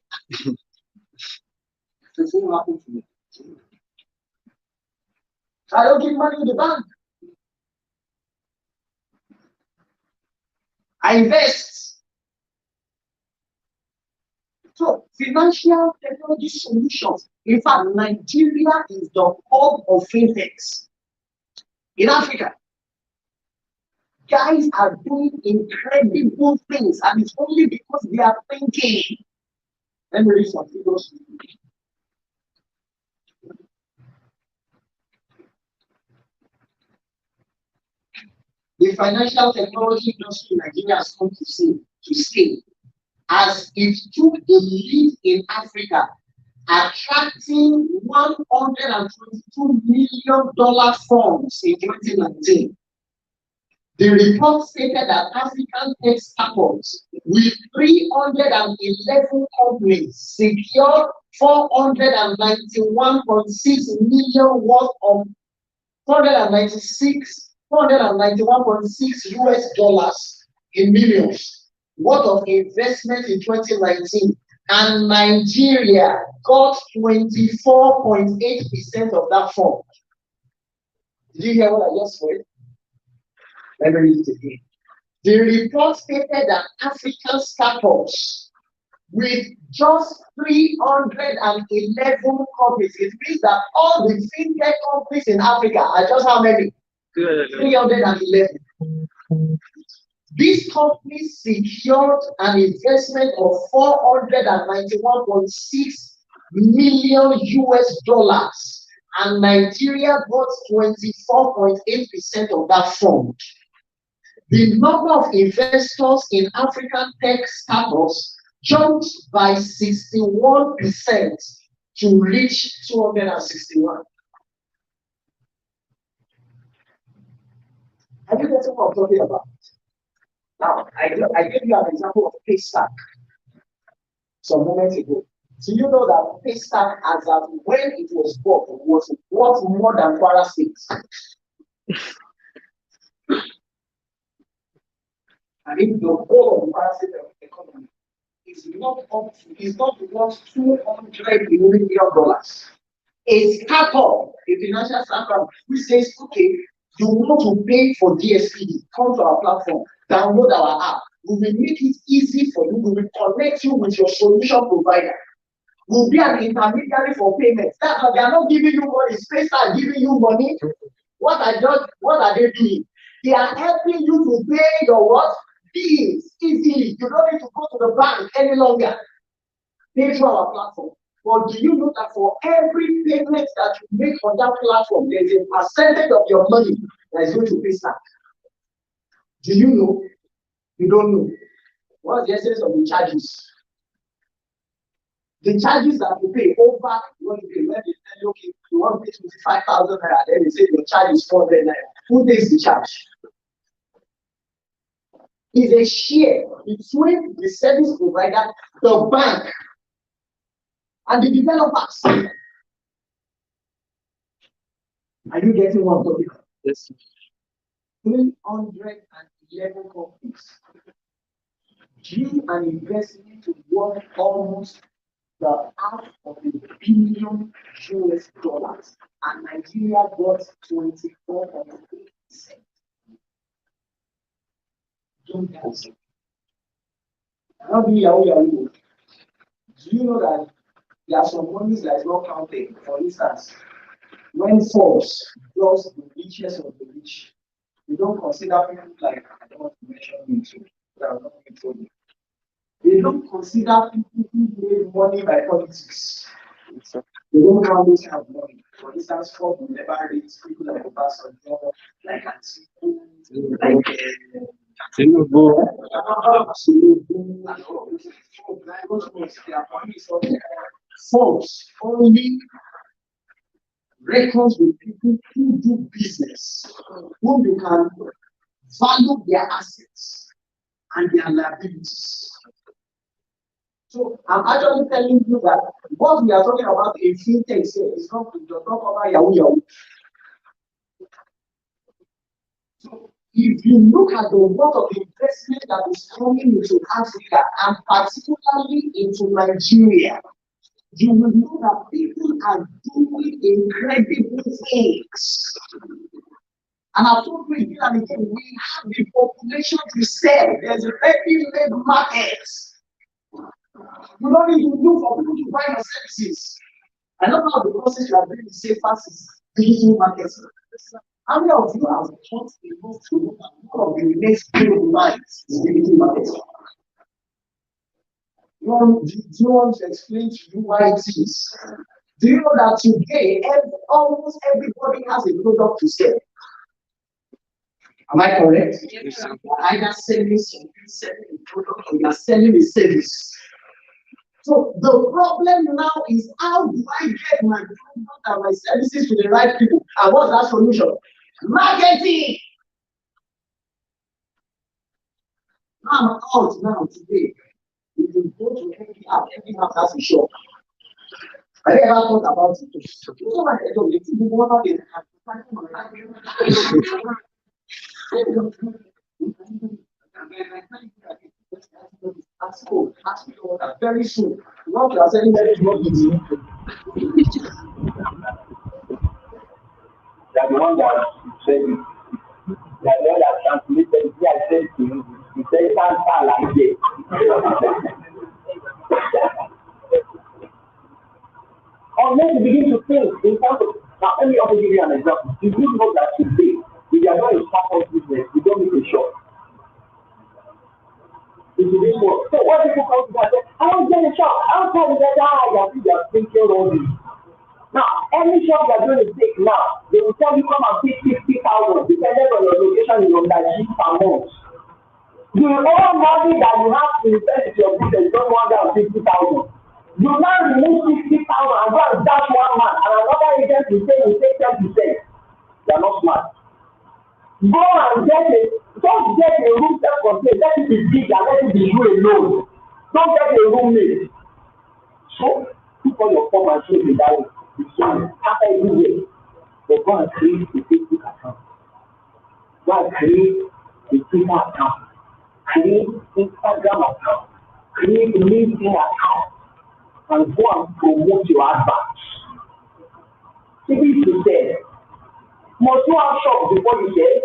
So what happened to me? So I don't give money to the bank. I invest. So financial technology solutions. In fact, Nigeria is the hub of fintechs. In Africa, guys are doing incredible things, and it's only because they are thinking. Let me read some figures. the financial technology industry in Nigeria has come to stay, as it took the lead in Africa, attracting $122 million funds in 2019. The report stated that African tech startups with 311 companies secured 491.6 million worth of 491.6 US dollars in millions worth of investment in 2019, and Nigeria got 24.8% of that fund. Did you hear what I just said? Let me read it again. The report stated that African startups with just 311 companies, it means that all the fintech companies in Africa are just how many? 311. These companies secured an investment of 491.6 million US dollars, and Nigeria got 24.8% of that fund. The number of investors in African tech startups jumped by 61% to reach 261. Have you guys what I'm talking about? Now, I gave you an example of Paystack some moments ago. So you know that Paystack, as of when it was bought, was worth more than Kwara State. And if the whole of the Kwara State economy is not worth $200 million. A startup, a financial startup, which says, okay, you want to pay for DSPD, come to our platform, download our app. We will make it easy for you. We will connect you with your solution provider. We'll be an intermediary for payments. That's why they are not giving you money. Space are giving you money. What are they doing? They are helping you to pay your what? Bills easily. You don't need to go to the bank any longer. Pay through our platform. But do you know that for every payment that you make on that platform, there's a percentage of your money that is going to Paystack? Do you know? You don't know. What's the essence of the charges? The charges that you pay over what you pay, when they tell you, okay, you want to pay 25,000 naira, then they say your charge is 400 naira. Who takes the charge? Is a share between the service provider, the bank, and the developers. Are you getting what I'm talking about? Yes. 311 companies due an investment to worth almost the half of $1 billion US, and Nigeria got 24.8%. Don't guys. How do you do you know that there are some monies that is not counted? For instance, when Forbes does the richest of the rich, you don't consider people like, I don't want to mention me too, but I'm not going to you. They don't consider people who made money by politics. They don't count this kind of money. For instance, Forbes will never rate people like Obasanjo, like Atiku, like Forbes only records with people who do business, whom you can value their assets and their liabilities. So I'm actually telling you that what we are talking about in fintech here is not to talk about Yahoo. So if you look at the amount of investment that is coming into Africa and particularly into Nigeria, you will know that people are doing incredible things. And I've told you again and again, we have the population to sell. There's a ready-made market. You don't need to look for people to buy your services. I don't know how the process you are doing the safe as digital markets. How many of you have thought enough to look at one of the next big lines in digital markets? Do you want to explain to you why it is? Do you know that today almost everybody has a product to sell? I Am I correct? Yes, sir. You are either selling something, selling a product, or you are selling a service. So the problem now is, how do I get my product and my services to the right people? And what's that solution? Marketing. Now I'm out now today. If you go to every app has a shop. I never thought about it. So what I do, if you go about it, very soon. What you are saying very easy. That the one that said it. That the one that translated it, I said to him, he said, "Can't like it." Unless you begin to think in terms of, now let me also give you an example. If you know that today, if you are not a startup business, you don't need a shop. It's this world. So when people come to that, say, I want to get a shop. I want to tell you that they are thinking all this. Now, any shop you are going to take now, they will tell you come and pay 50,000, depending on your location in your Nigeria per month. The whole money that you have to invest in your business is not 150,000. You now remove 60,000 and go and dash one man, and another agent will say you take 10%. They are not smart. Go and just get a room self-contained. Let it be big and let it be you alone. Don't get a roommate. So, put all your form and show me that way. It's after everywhere. But go and create a Facebook account. Go and create a Twitter account. Create Instagram account. Create LinkedIn account. And go and promote your advert. Simply to say, must you have shops before you sell?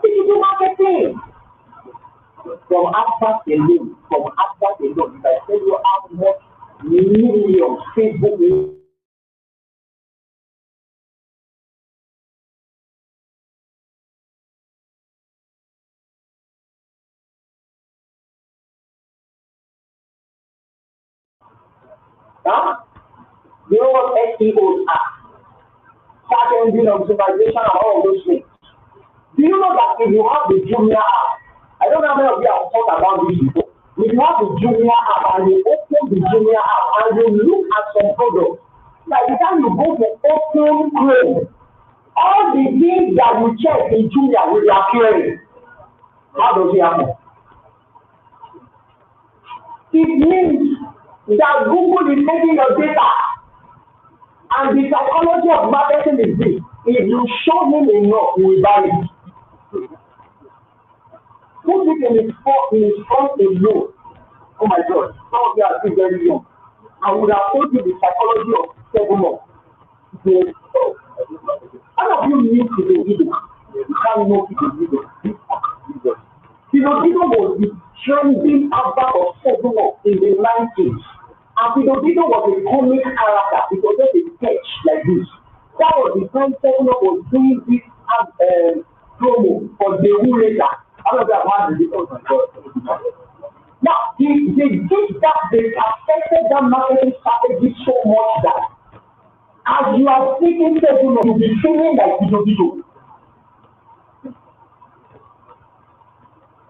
This is marketing. From advert alone, if I tell you how much millions Facebook you know what SEOs are? Search engine optimization and all of those things. Do you know that if you have the Jumia app, I don't know how many of you have thought about this before. If you have the Jumia app and you open the Jumia app and you look at some products, by the time you go to open Chrome, all the things that you check in Jumia will be appearing. How does it happen? It means that Google is taking your data, and the psychology of marketing is this: if you show him enough, he will buy it. Put it in his front alone. Oh my God, some of you are still very young. I would have told you the psychology of 7 months. All of you need to be video. You can't know to be video. Video was the trending advert of 7 months in the 90s. And Fido was a comic character. It was just a sketch like this. That was the time 7 was doing this promo for the who later. All of that had the difference. Now, they did that, they affected that marketing strategy so much that as you are speaking to you'll be feeling like Fido.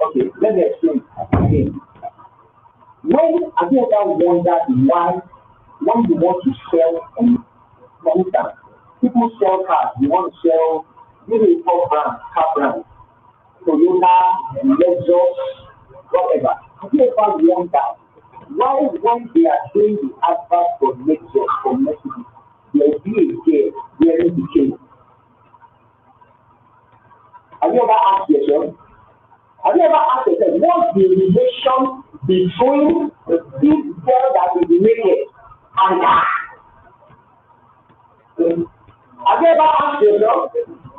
Okay, let me explain again. When have you ever wondered why when you want to sell, for instance, people sell cars, you want to sell maybe car brand, Toyota, Lexus, whatever. Have you ever wondered why when they are doing the advert for Lexus, for Mercedes, there be a day wearing the chain? Have you ever asked yourself? Have you ever asked yourself what's the relation between this girl that is naked and that? Have you ever asked yourself?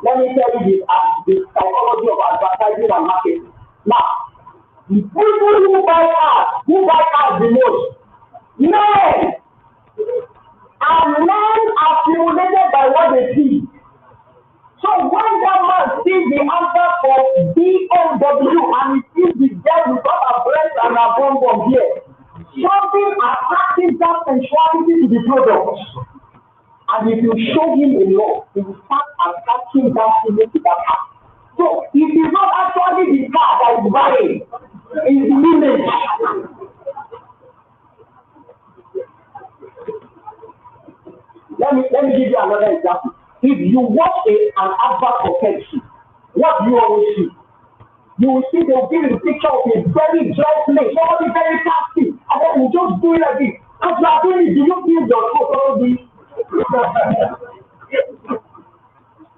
Let me tell you the psychology of advertising and marketing. Now, the people who buy cars the most, men, and men are stimulated by what they see. So when that man sees the answer for BMW and he sees the girl without a breast and a bum here, something attracting that sensuality to the product. And if you show him a law, he will start attaching that feeling to that car. So it is not actually the car that is buying, it's the image. Let me give you another example. If you watch an advert for Pepsi, what do you always see? You will see they'll give you a picture of a very dry place, somebody very tasty, and then you just do it like this. As you are doing it, do you feel your throat already?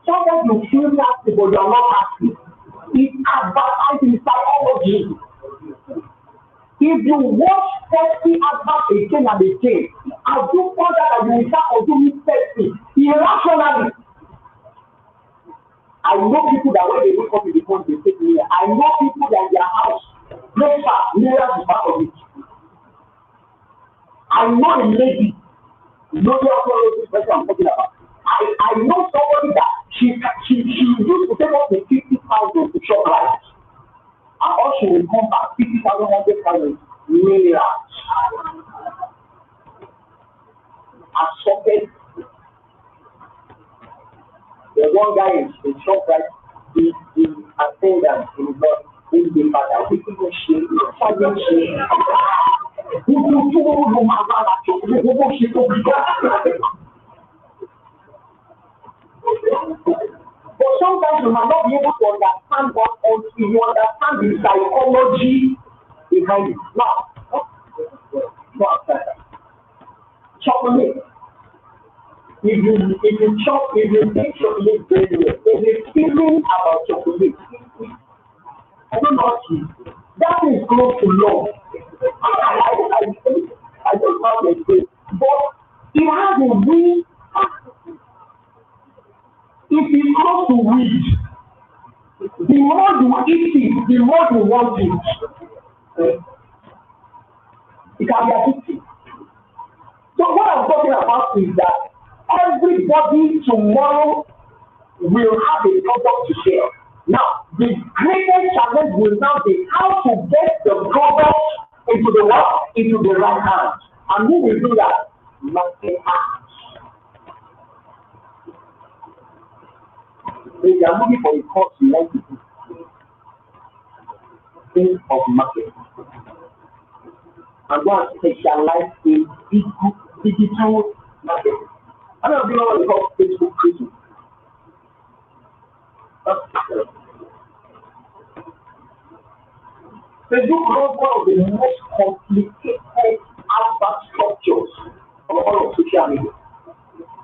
Sometimes you feel nasty, but you are not happy. It's advertising psychology. If you watch Pepsi advert again and again, as you wonder that you will start consuming Pepsi irrationally. I know people that when they wake up in the morning, they take me. I know people that in their house, breakfast, mirrors is part of it. I know a lady, nobody also knows this person I'm talking about. I know somebody that she used to take up to 50,000 to shop rice. And all she will come back 50,000, 100,000 million. Assorted. The one guy in shop rice, the attendant in the back, we people share, but sometimes you might not be able to understand that until you understand the psychology behind it. Now, chocolate. If you take chocolate very well, there's a feeling about chocolate. I don't know what to. That is close to love. I don't know how to explain, but it has a way. If it's close to weed, the more you eat it, the more you want it. It can be addictive. So what I'm talking about is that everybody tomorrow will have a product to share. Now, the greatest challenge will now be how to get the product into the what? Into the right hands. And who will do that? Marketing. If you are looking for a course you want to do, think of marketing. And go and specialize in digital marketing. I don't know what we call Facebook Christmas. Facebook is one of the most complicated advert structures of all of social media.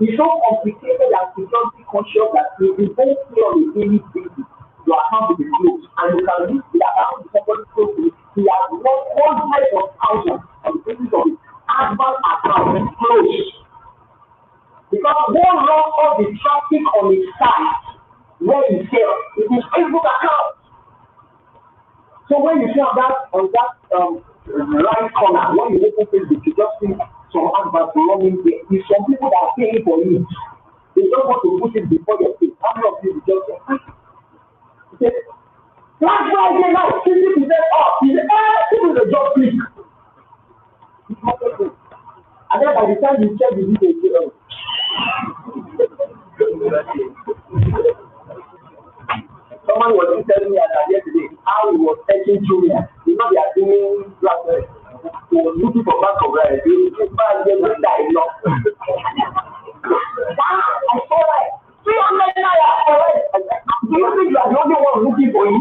It's so complicated and security conscious that you don't play on a daily basis. Your account will be closed, and you can use the account to somebody close to it. He has lost hundreds of thousands on the basis of his advert account closed. Because one lost all the traffic on his site where he sells with his Facebook account. So when you see on that right corner, when you open Facebook, you just see some adverts running there. There's some people that are paying for it. They don't want to put it before your face. How many of you just say, Black Friday now, 50% off. He said, this is a job click. And then by the time you check the video, someone was telling me that yesterday how he was taking Jumia. You know they are doing Black Friday. He was looking for back of rice. He was buying them die enough. I saw that 300 naira for rice. Do you think you are the only one looking for it?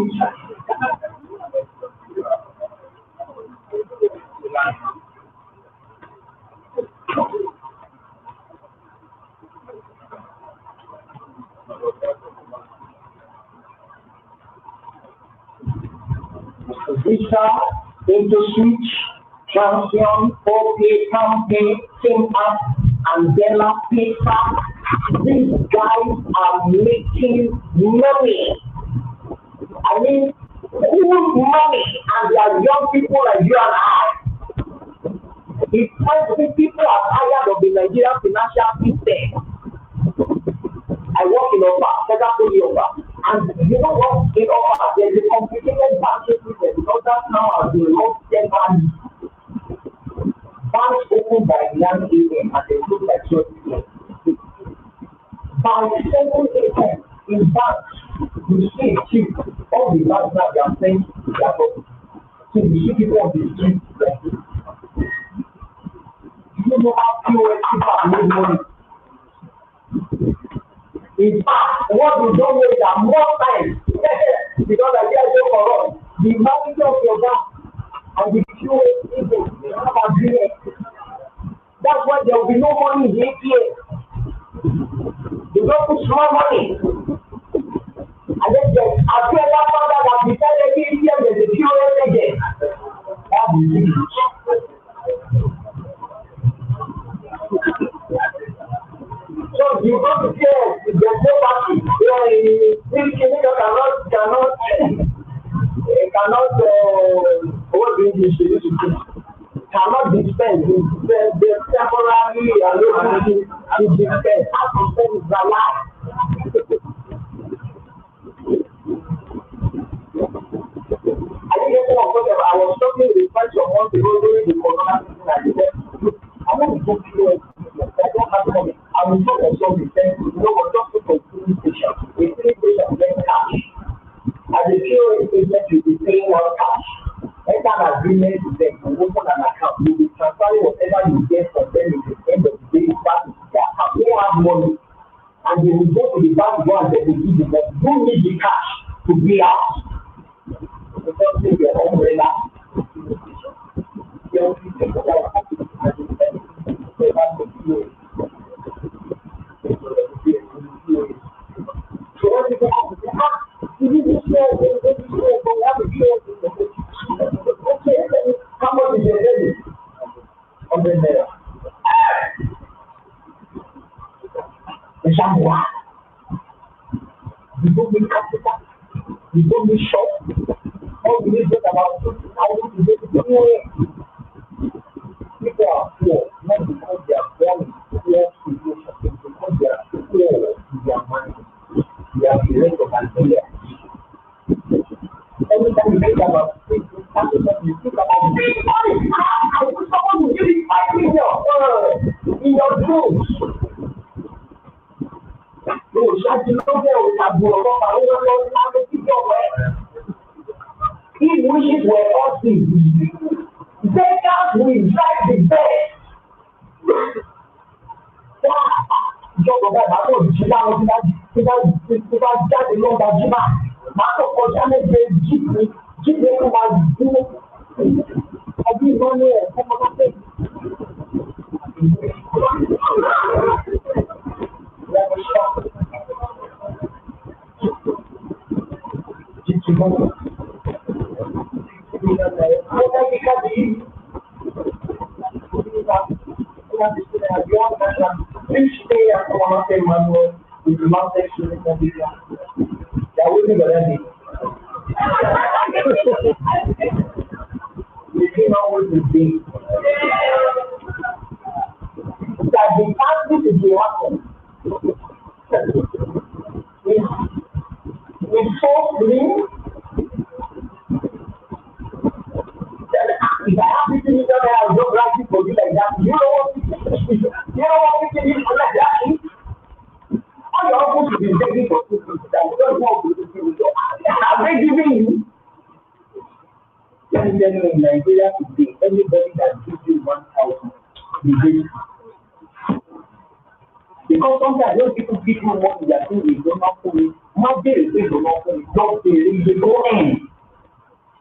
Visa, InterSwitch, Transsion, OPay, Campaign, SimApp, and Della PayPal. These guys are making money. I mean, cool money, and they are young people like you and I. It's when people are tired of the Nigerian financial system. I work in Oba, and you know what? In Oba, there's a complicated banking system because that's now has been lost 10 banks. Banks opened by the young Indian and they look like 20 years. By 7 a.m. in banks, you see a queue. All the banks now they are saying they are open. So you see people on the street like this. You know how POS people make money. In fact, what we don't know is that more times, because I get you for us, the manager of your bank and the POS people have agreement. That's why there will be no money in the ATM. They don't put small money. And then I feel that found out that beside every ATM there's a POS agent. That's huge. So you go to POS, there's no battery. This what do you do? Cannot dispense the temporary allocation to dispense. How to spend is the life. I think that's what I was talking with friends some months ago during the corona season. I said, I want to go POS. I don't have money. I will talk of something. You know what? Just look for a filling station. A filling station gets cash. As a POS agent, you'll be paying one cash. Enter an agreement with them to open an account. You'll be transferring whatever you get from them at the end of the day back into their account. They have money and they will go to the bank and they will give you money. You don't need the cash to be out. Because they are umbrella. They will be taken out of the so when people have to say, you need to share, you need to share, but we have to share. Okay, how much is your ready? 100 naira. Example, you don't need capital, you don't need shop. All you need is about 50,000 to get it. People are poor, not because they are born in poor situations, because they are poor in their mind. They are the rest of Nigeria. Anytime you think about it, you think about it. I wish someone would give you 5 million in your dreams. No, Shadi Lobe or Tabu or he wishes were all things. Beggars will drive the best. Ìjọba ọba ìbá tó jí láwọn tí bá jáde lọ́gbà jíbà máa tó kọjá méje jíde tó máa dúró ọdún ìgbà ní ẹ̀ ọmọ lọ́pẹ́. Each day I come out manual with the mountain shooting and the they are waiting for them. We came out with the thing. That the family is the happen. We so clean. If I have 50 million, I will not like it for you like that. You know what? You know what? 50 million like that. All your uncles will be begging for 2 people that you don't want to do. Are they giving you? Let me tell you, in Nigeria today, anybody that gives you 1,000, you get it. Because sometimes those people give you money that they don't know for it. Not very big, not very, they don't end.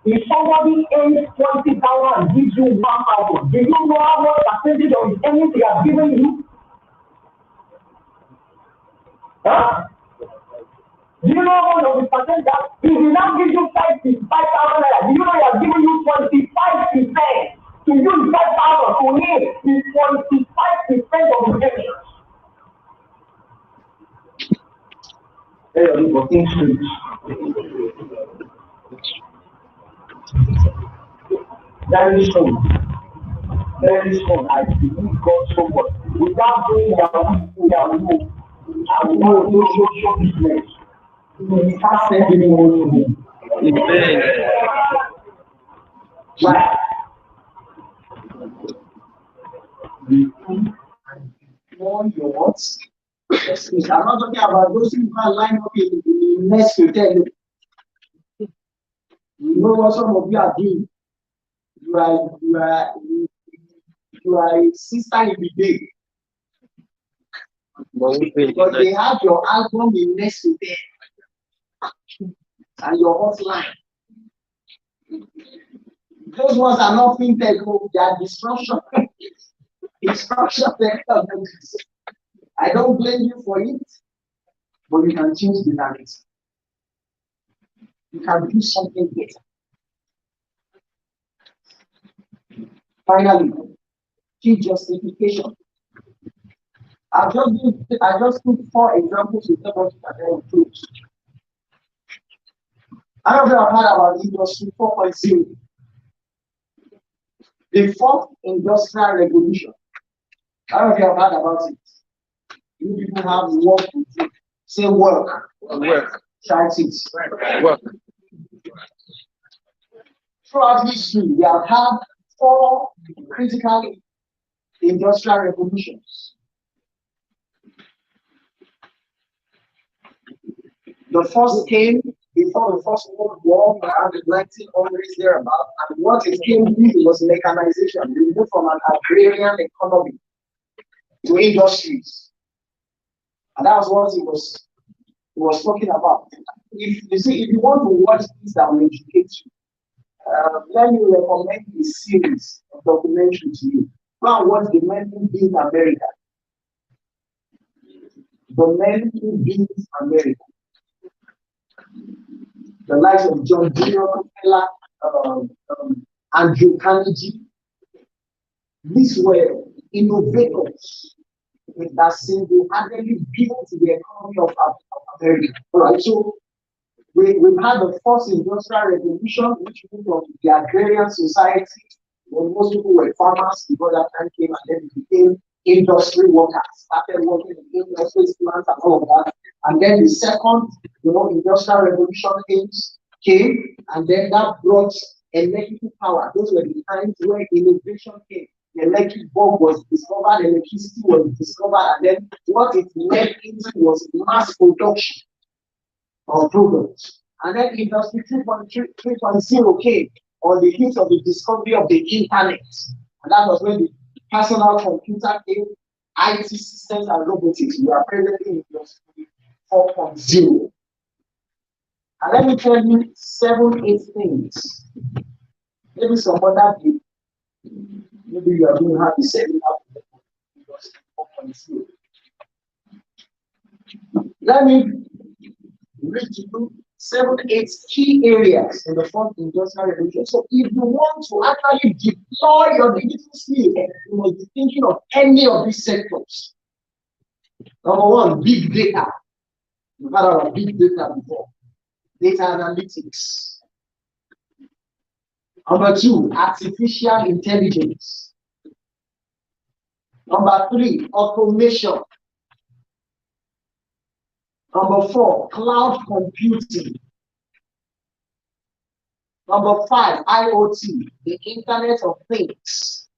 If somebody earns 20,000 and gives you 1,000, do you know how much percentage of his earnings they have given you? Huh? Do you know how much of his percentage that if he now gives you 5,000 naira, do you know he has given you 25%? To use 5,000 to him is 25% of his earnings. Very soon, I believe God so much. Without doing Yahoo, I will not do social business. You can't send any money to me. Right. You want your what? Excuse, I'm not talking about those who are lined up in the next hotel. You know what some of you are doing. You are a sister in the day. But they have your album in next hotel and your hotline. Those ones are not fintech, they are disruption. Disruption technologies. I don't blame you for it, but you can change the narrative. You can do something better. Finally, key justification. I just took 4 examples to tell us that they are true. I don't know if I've heard about Industry 4.0. The fourth industrial revolution. I don't know if you have heard about it. You people have work to do. Say work. Work. Shout it. Work. Throughout history, we have had 4 critical industrial revolutions. The first came before the First World War around the 1900s thereabout, and what it came with was mechanization. We moved from an agrarian economy to industries. And that was what he was talking about. If you want to watch this that will educate you, let me recommend a series of documentary to you. Go and watch The Men Who Built America. The Men Who Built America. The likes of John D. Rockefeller, Andrew Carnegie. These were innovators that single-handedly built the economy of America. All right, so we've had the first industrial revolution, which moved from the agrarian society, where most people were farmers before that time came, and then it became industry workers, started working in industry plants and all of that. And then the second, industrial revolution came, and then that brought electrical power. Those were the times where innovation came. The electric bulb was discovered, electricity was discovered, and then what it led into was mass production of products. And then Industry 3.0 came on the heels of the discovery of the internet. And that was when the personal computer came, IT systems and robotics. We are presently in Industry 4.0. And let me tell you 7, 8 things. Maybe some other people. Maybe you are going to have the setting up Industry 4.0. Let me read to you 7, 8 key areas in the fourth industrial revolution. So if you want to actually deploy your digital skills, you must be thinking of any of these sectors. Number 1, big data. You've heard about big data before. Data analytics. Number 2, artificial intelligence. Number 3, automation. Number 4, cloud computing. Number 5, IoT, the Internet of Things.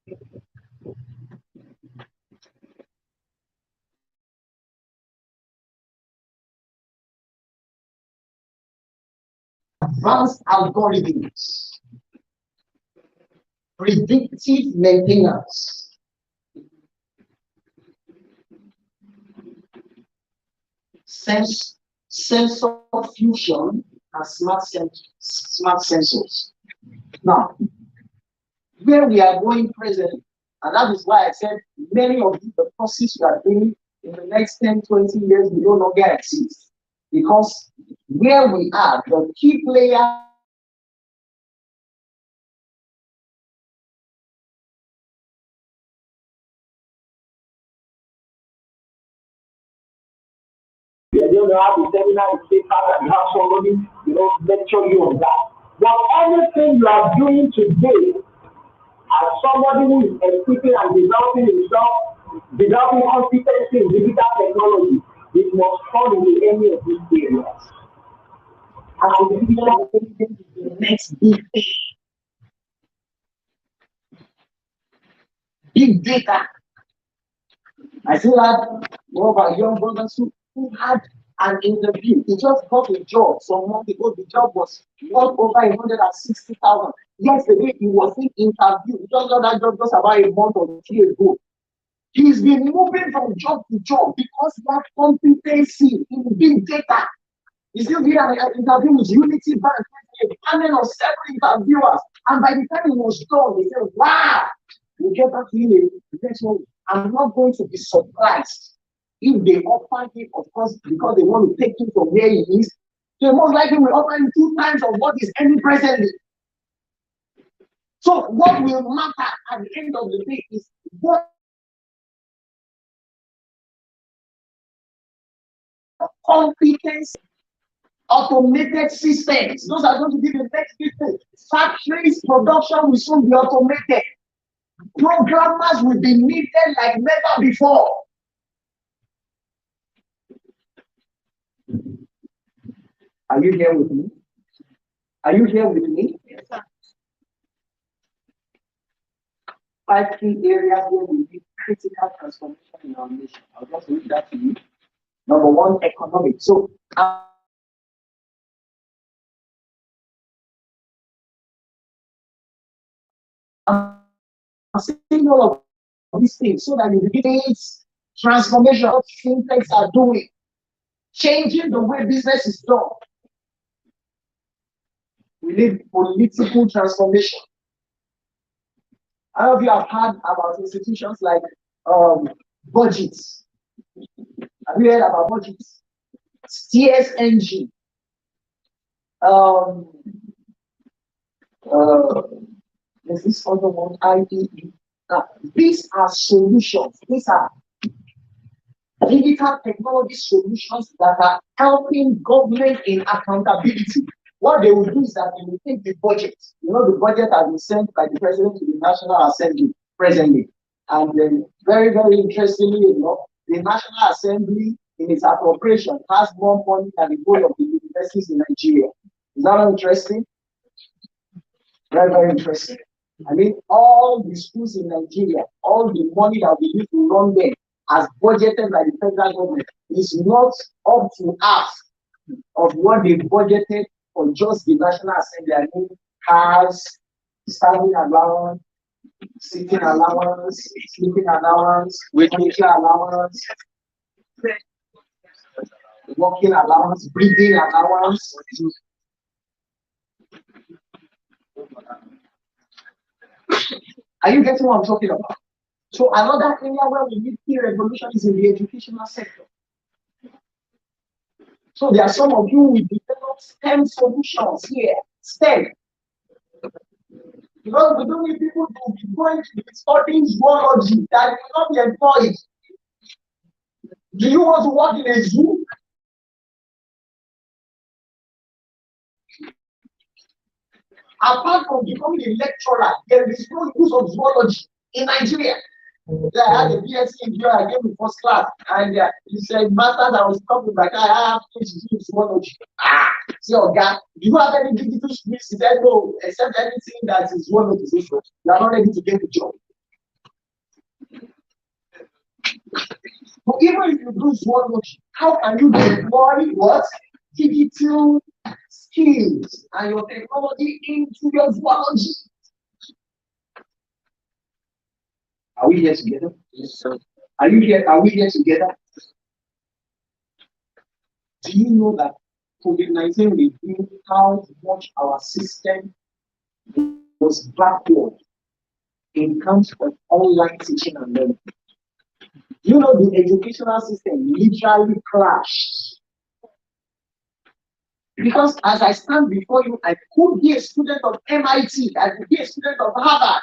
Advanced algorithms. Predictive maintenance. Sensor fusion and smart sensors. Now, where we are going presently, and that is why I said many of the processes we are doing in the next 10, 20 years will no longer exist. Because where we are, the key player you have the seminar in paper and you have somebody, lecture you on that. But anything you are doing today, as somebody who is equipping and developing competency in digital technology, it must fall into any of these areas. And the next big thing. Big data. I say that One of our young brothers who had an interview. He just got a job some months ago. The job was worth over 160,000. Yesterday, he was in interview. He just got that job just about a month or two ago. He's been moving from job to job because he has competency in big data. He still did an interview with Unity Bank, a panel of 7 interviewers. And by the time he was done, they said, wow, we'll get back to you. I'm not going to be surprised if they offer him, of course, because they want to take him from where he is. They most likely will offer him 2 times of what is earning presently. So what will matter at the end of the day is what competence, automated systems. Those are going to be the next big thing. Factories, production will soon be automated. Programmers will be needed like never before. Are you here with me? Are you here with me? Yes, sir. 5 key areas where we need critical transformation in our nation. I'll just read that to you. Number 1, economic. So, I'm saying all of these things so that you begin transformation of fintechs are doing, changing the way business is done. We need political transformation. All of you have heard about institutions like budgets. Have you heard about budgets? TSNG. There's this other one, IEE. These are solutions. These are digital technology solutions that are helping government in accountability. What they will do is that they will take the budget. You know, the budget has been sent by the president to the National Assembly presently. And then, very, very interestingly, you know, the National Assembly in its appropriation has more money than the whole of the universities in Nigeria. Is that not interesting? Very, very interesting. I mean, all the schools in Nigeria, all the money that we need to run them as budgeted by the federal government is not up to half of what they budgeted for just the National Assembly. I mean, cars, standing allowance, sitting allowance, sleeping allowance, furniture allowance, walking allowance, breathing allowance. Are you getting what I'm talking about? So another area where we need key revolution is in the educational sector. So there are some of you who develop STEM solutions here. STEM. Because we don't need people to be going to be studying zoology that will not be employed. Do you want to work in a zoo? Apart from becoming a lecturer, there is no use of zoology in Nigeria. I had a BSc in Geology, I came in first class, and he said, Master, I was talking like I have PhD in zoology. See, okay, do you have any digital skills? He said, no, except anything that is zoology. You are not ready to get the job. But even if you do zoology, how can you deploy what? Digital skills and your technology into your zoology? Are we here together? Yes, sir. Are you here? Are we here together? Do you know that COVID-19 revealed how much our system was backward in terms of online teaching and learning? You know, the educational system literally crashed. Because as I stand before you, I could be a student of MIT, I could be a student of Harvard.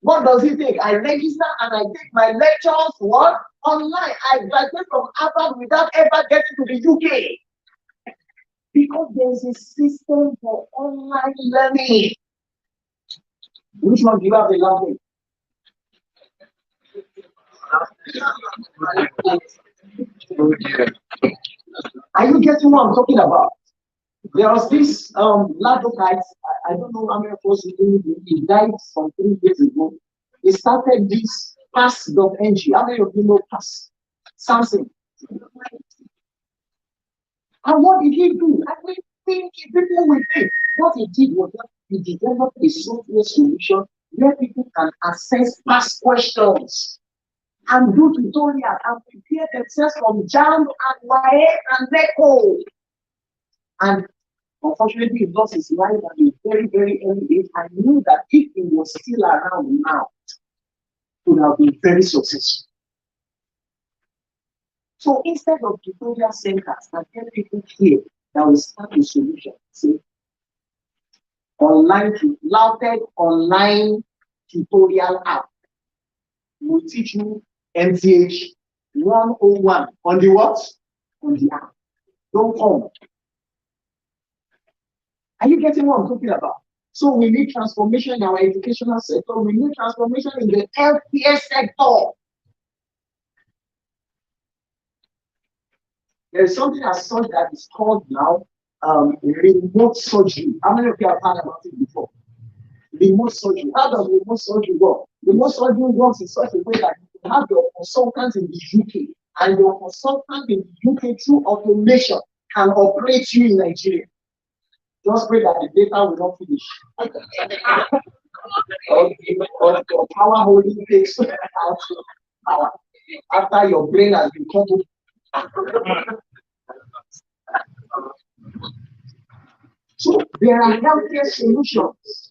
What does it take? I register and I take my lectures what? Online. I graduate from Harvard without ever getting to the UK. Because there is a system for online learning. Which one do you have a language? Are you getting what I'm talking about? There was this Ladokite, I don't know how many of us he died some 3 years ago. He started this Pass.ng. How many of you know Pass? Samson. And what did he do? I think people will think what he did was that he developed a software solution where people can access past questions and do tutorials and prepare themselves from JAMB and WAEC and NECO. And unfortunately, he lost his life at a very, very early age. I knew that if he was still around now, he would have been very successful. So instead of tutorial centers and tell people here that we start a solution, say Lautech online tutorial app will teach you MTH 101 on the what? On the app. Don't come. Are you getting what I'm talking about? So we need transformation in our educational sector. We need transformation in the healthcare sector. There is something as such that is called now remote surgery. How many of you have heard about it before? Remote surgery. How does remote surgery work? Remote surgery works in such a way that you have your consultant in the UK, and your consultant in the UK through automation can operate you in Nigeria. Just pray that the data will not finish. or power holding takes out power after your brain has been coupled. So there are healthcare solutions.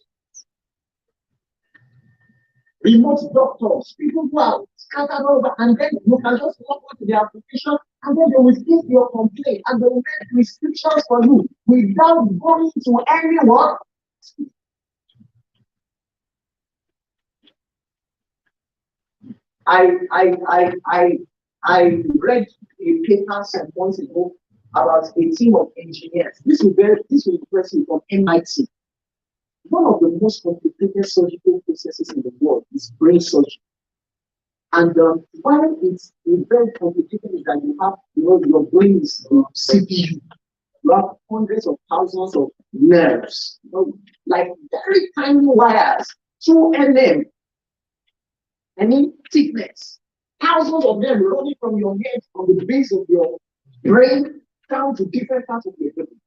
Remote doctors, people who are scattered over, and then you can just log on to the application, and then they will take your complaint and they will make prescriptions for you without going to anyone. I read a paper some months ago about a team of engineers. This will impress you, from MIT. One of the most complicated surgical processes in the world is brain surgery. And why it's very complicated is that you have, your brain is CPU. You have hundreds of thousands of nerves, like very tiny wires, 2 mm, thickness. Thousands of them running from your head, from the base of your brain down to different parts of your body.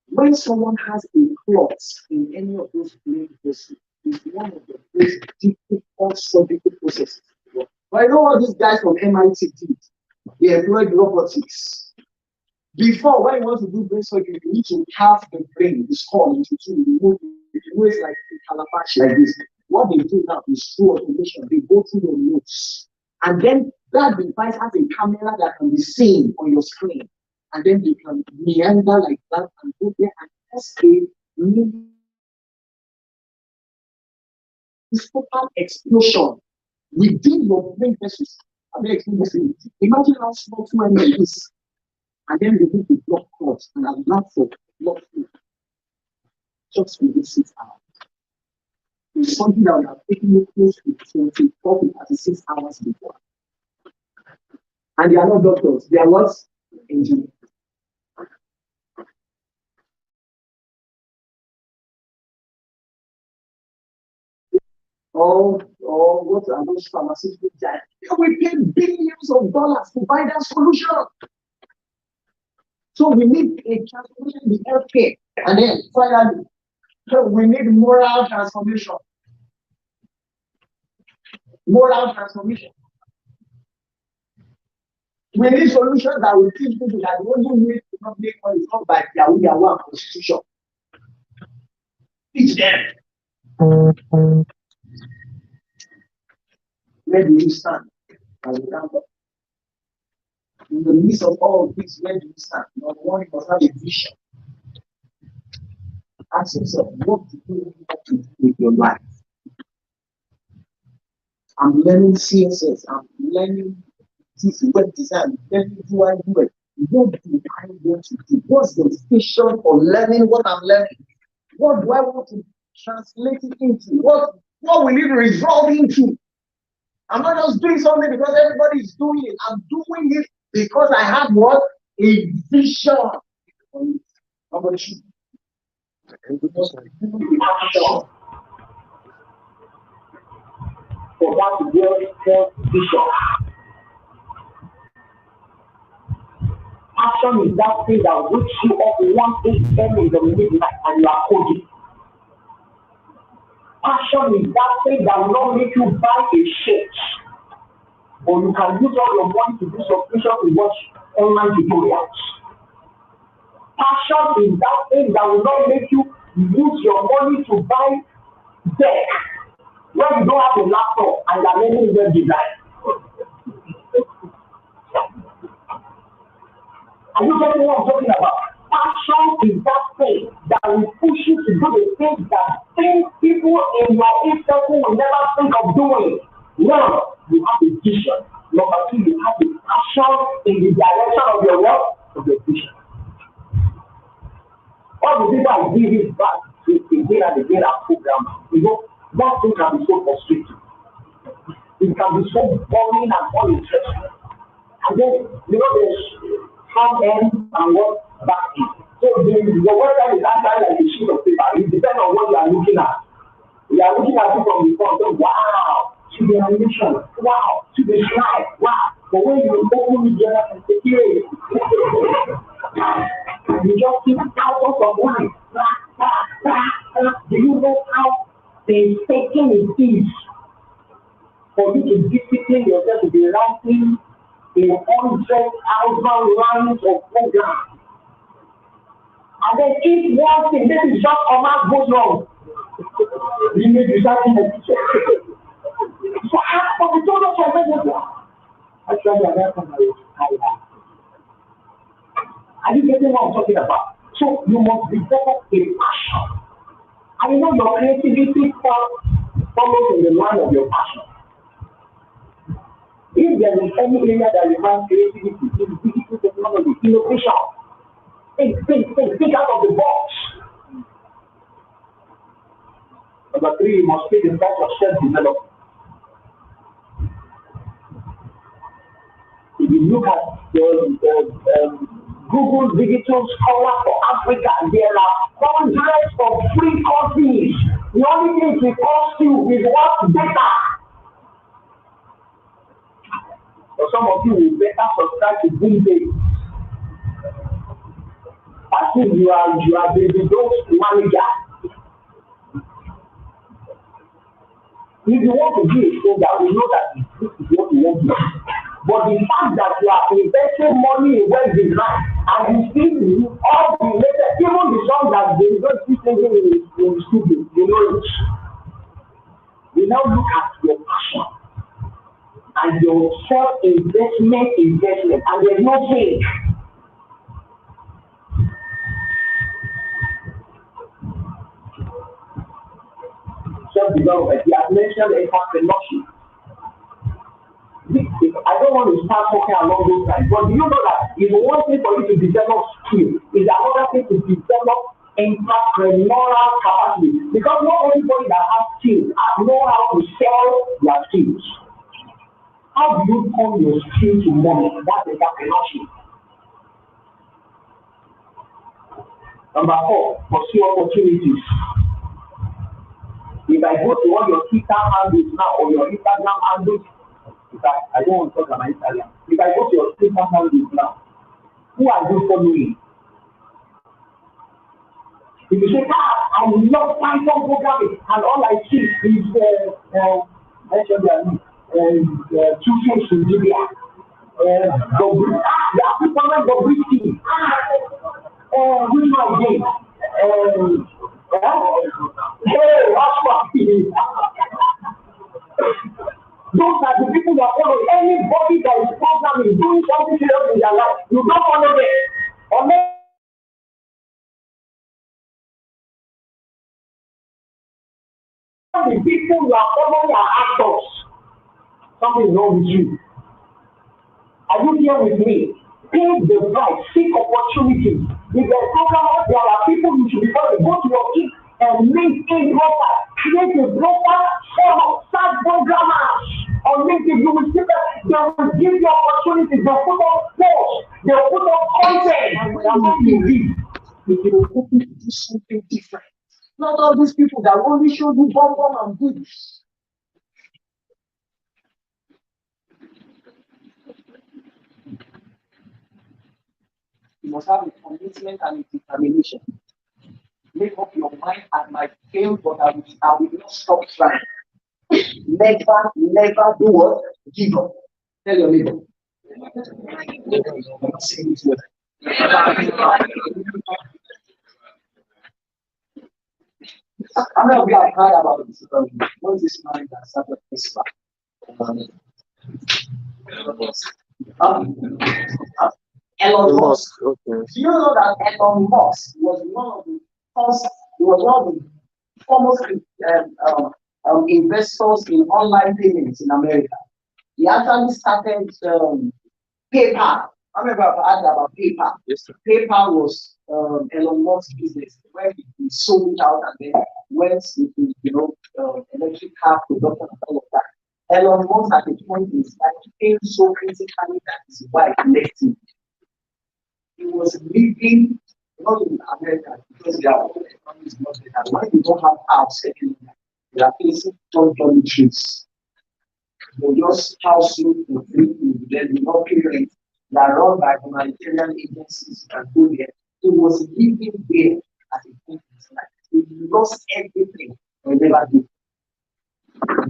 When someone has a clot in any of those brain vessels, it's one of the most difficult surgical processes. But I know what these guys from MIT did. They employed robotics. Before, when you want to do brain surgery, you need to carve the brain, the skull into two. It's like a calabash like this. What they do now is through automation. They go through your notes. And then that device has a camera that can be seen on your screen. And then you can meander like that and go there and test a total explosion within your brain vessels. Imagine how small 2 mm is. And then you need to block clots and allow for block flow just within 6 hours. It's something that would have taken you close to 24 to 36 hours before. And they are not doctors, they are what? Engineers. Or what are those pharmaceutical giants? We pay billions of dollars to buy that solution. So we need a transformation in the healthcare. And then finally, we need moral transformation. Moral transformation. We need solutions that will teach people that the only way to not make money is not by Yahoo and constitution. Teach them. Where do you stand as a camper? In the midst of all of this, where do you stand? Number one, you must have a vision. Ask yourself, what do you want to do with your life? I'm learning CSS, I'm learning web design, learning UI UX. What do I want to do? What's the vision for learning what I'm learning? What do I want to translate it into? What will it resolve into? I'm not just doing something because everybody is doing it. I'm doing it because I have what? A vision. How about you? For that world vision. Passion is that thing that wakes you up 1 a.m. in the midnight and you are coding. Passion is that thing that will not make you buy a shirt. Or you can use all your money to do subscription to watch online tutorials. Passion is that thing that will not make you use your money to buy deck when you don't have a laptop and you are learning web design. Are you getting what I'm talking about? Passion is that thing that will push you to do the things that people in your inner circle will never think of doing. One, you have a vision. Number two, you have the passion in the direction of your work, of your vision. All the people I give it back again and again at program, that thing can be so frustrating. It can be so boring and uninteresting. And then, there's front end and what back end. So the website is actually like a sheet of paper. It depends on what you are looking at. You are looking at it from the front, so wow, to the animation, wow, to the slide, wow. But when you open it together and say, hey, you just see thousands of lines. Do you know how painstaking it is for you to discipline yourself to be writing 100,000 lines of program? And then if one thing, this is just command goes wrong, you may be starting a teacher. So after the total transformation, actually, I don't know how. Are you getting what I'm talking about? So you must develop a passion. And your creativity follows in the line of your passion. If there is any area that you have creativity, in digital technology, innovation, think out of the box. Number three, you must take the type of self-development. If you look at the Google Digital Scholar for Africa, there are hundreds of free courses. The only thing it costs you is what data. For some of you, will better subscribe to Boomday. I think you are the Dose manager. If you want to be a soldier, we know that this is what you want to do. But the fact that you are investing money in web design and you see all the latest, even the songs that they don't see singing in the studio, it. You now look at your passion and your self-investment, and there's no change. Self-development, you have mentioned entrepreneurship. I don't want to start talking along those lines, but do you know that it's one thing for you to develop skill, is another thing to develop entrepreneurial capacity. Because not everybody that has skills know how to sell their skills. How do you turn your skill to money? That's entrepreneurship. Number four, pursue opportunities. If I go to all your Twitter handles now or your Instagram handles, I don't want to talk about Instagram. If I go to your Twitter handles now, who are you following? If you say, I love Python programming, and all I see is two things in Libya. The African Bobrisky. Which one again? Those are the people that follow. Anybody that is programming, doing something serious in their life, you don't follow them. Unless the people you are following are actors, something is wrong with you. Are you here with me? Pay the price, seek opportunities. If there's program, there are people you should be following. Go to your team and LinkedIn profile. Create a profile for start programmers on LinkedIn. You will see that they will give you opportunities. They'll put up posts. They'll put up content. And when you read, you will open to do something different. Not all these people that only show you bomb and goods. must have a commitment and a determination. Make up your mind, I might fail, but I will not stop trying. Never do what? Give up. Tell your neighbor. I'm not going to cry about this. What's this man that started this Elon Musk. Okay. Do you know that Elon Musk was one of the first, he was one of the foremost investors in online payments in America? He actually started PayPal. I remember I've heard about PayPal. Yes, PayPal was Elon Musk's business where he sold it out and then went into electric car production and all of that. Elon Musk at the point in his life became so critically that his wife left him. He was living not in America because their economy is not better. When you don't have house anymore, they are facing dormitories. They just house you for free, then you not pay rent. They are run by humanitarian agencies and go there. He was living there at a point in his life. He lost everything and never did.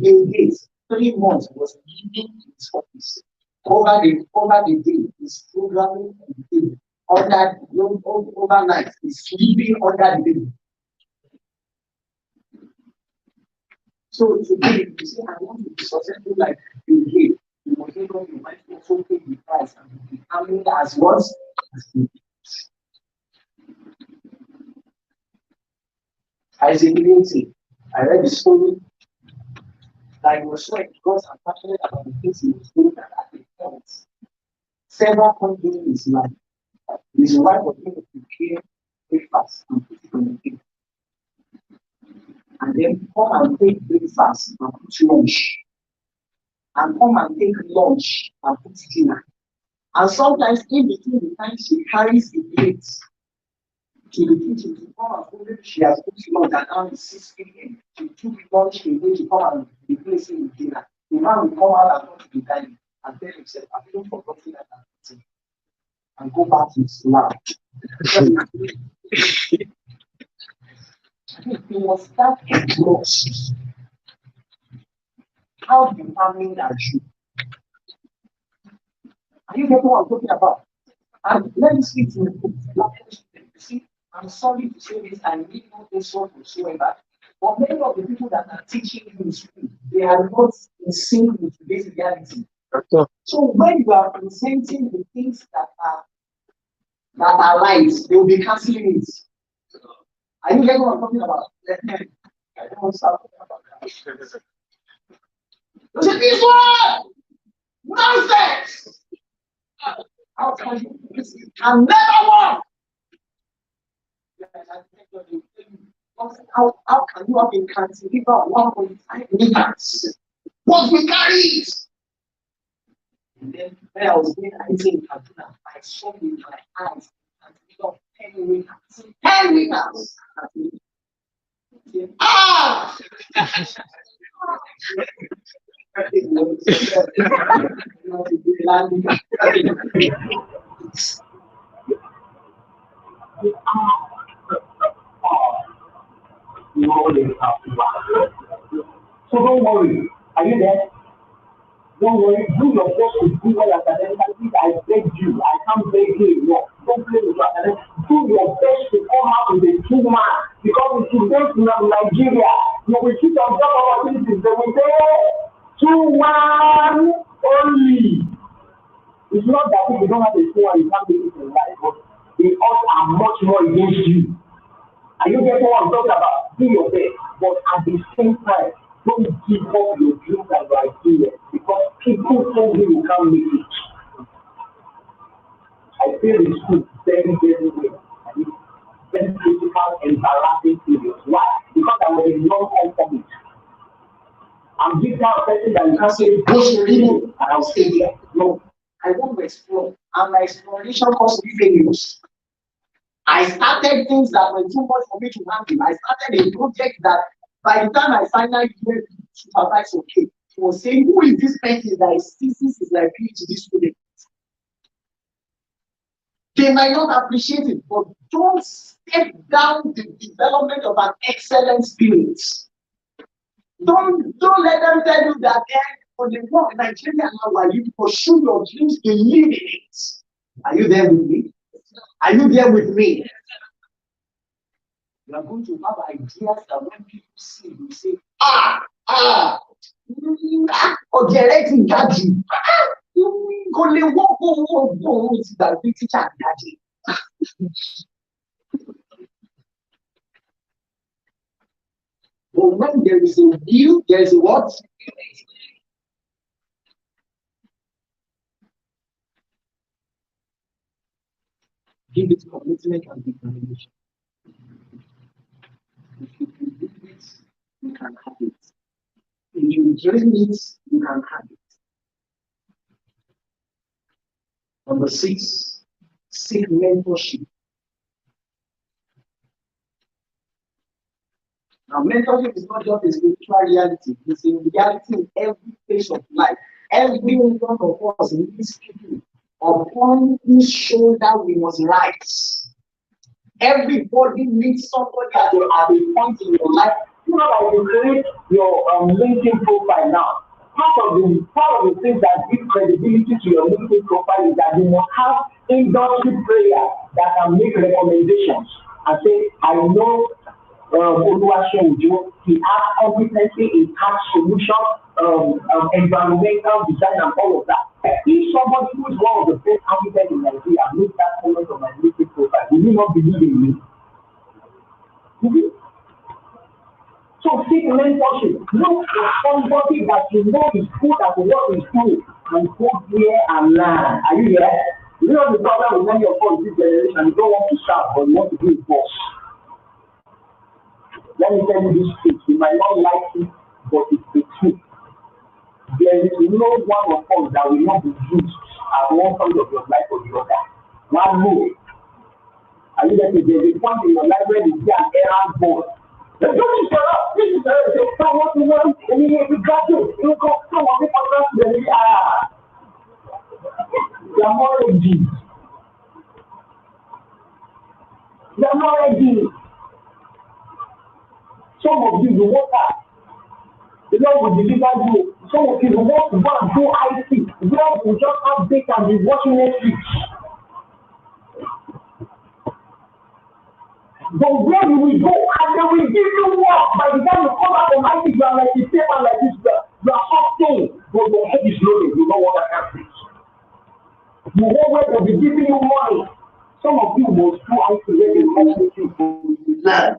In days, 3 months was living in his office. Over the day, he's programming and thing. Overnight, he's sleeping under the bed. So today, you say, I want to be successful like you did. You must make up your mind to also pay the price and be determined as what? As you. Isaac Newton, I read the story that he was so because I'm passionate about the things he was doing at the point. Several points during his life, his wife was able to prepare breakfast and put it on the table. And then come and take breakfast and put lunch. And come and take lunch and put dinner. And sometimes in between the time she carries the plates to the kitchen to come and maybe she has put lunch and now it's 6 p.m. She took lunch away to come and replace it with dinner. The man will come out and go to the dining and tell himself, I've even forgotten that I'm eating. And go back to his lab. He was that exhausted. How determined are you? Are you getting what I'm talking about? And let me speak to you. See, I'm sorry to say this, I really not insult whatsoever. But many of the people that are teaching you in school, they are not in sync with today's reality. So when you are presenting the things that are right, they will be canceling it. Are you getting what I'm talking about? I don't want to start talking about that. You say, this one! Nonsense! How can you this can never work? How can you have been cantilever 1.5 meters? What we carry it? And then when I was doing IT in Kaduna, I saw with my eyes cantilever 10 meters. 10 meters! Ah! So don't worry. Are you there? Don't worry. Do your best to do well academically. I beg you. I can't beg you enough. Don't play with your academics. Do your best to come out with a 2-man. Because if you go to Nigeria, you will see some job opportunities. They will say 2-1 only. It's not that if you don't have a 2-1, you can't make it in life. But the odds are much more against you. Are you getting what I'm talking about? Do your best. But at the same time, don't give up your dreams and your ideas because people told you you can't make it. I feel in school very, very well. And it's very critical, embarrassing period. Why? Because I was a non-conformist. I'm this kind of person that you can't say, go to reading, and I'll stay there. No, I want to explore. And my exploration caused me failures. I started things that were too much for me to handle. I started a project that by the time I finally gave supervise okay, he was saying, who is this person that his thesis is like PhD student? The They might not appreciate it, but don't step down the development of an excellent spirit. Don't let them tell you that for the work Nigeria now, are you pursue your dreams, believe in it. Are you there with me? Are you there with me? You are going to have ideas that when people see you say, directing daddy. You go walk with that big teacher daddy. But when there is a will, there is a what? Give it commitment and determination. If you believe it, you can have it. If you dream it, you can have it. Number 6, seek mentorship. Now, mentorship is not just a spiritual reality, it's a reality in every phase of life. Every one of us needs people upon whose shoulder we must rise. Everybody needs somebody at a point in your life. You know, like you create your LinkedIn profile now. Part of the things that give credibility to your LinkedIn profile is that you must have industry players that can make recommendations and say, I know Oluwaseun, he has competency in tax solution, environmental design, and all of that. If somebody who is one of the best competent in Nigeria makes that comment on my LinkedIn profile, will you not believe in me? So seek mentorship. Look for somebody that you know is good at what he's doing and go there and learn. Are you here? You know the problem with many of us this generation, you don't want to serve, but you want to be a boss. Let me tell you this truth. You might not like it, but it's the truth. There is no one of us that will not be used at one point of your life or the other. One move. Are you getting there? There's a point in your life where you see an errand boy. This is someone who wants to be graduate. You go, someone who wants to be you are not ready. You are not ready. Some of you work hard. The Lord will deliver you. Some of you want to go and do IT. God will just update and be watching Netflix. But where will we go? And they will give you work. By the time you come back from IT, you are like this paper like this. You are something, but your head is loaded. You know what I can preach. You know where they'll be giving you money. Some of you must do IT where they help you to learn.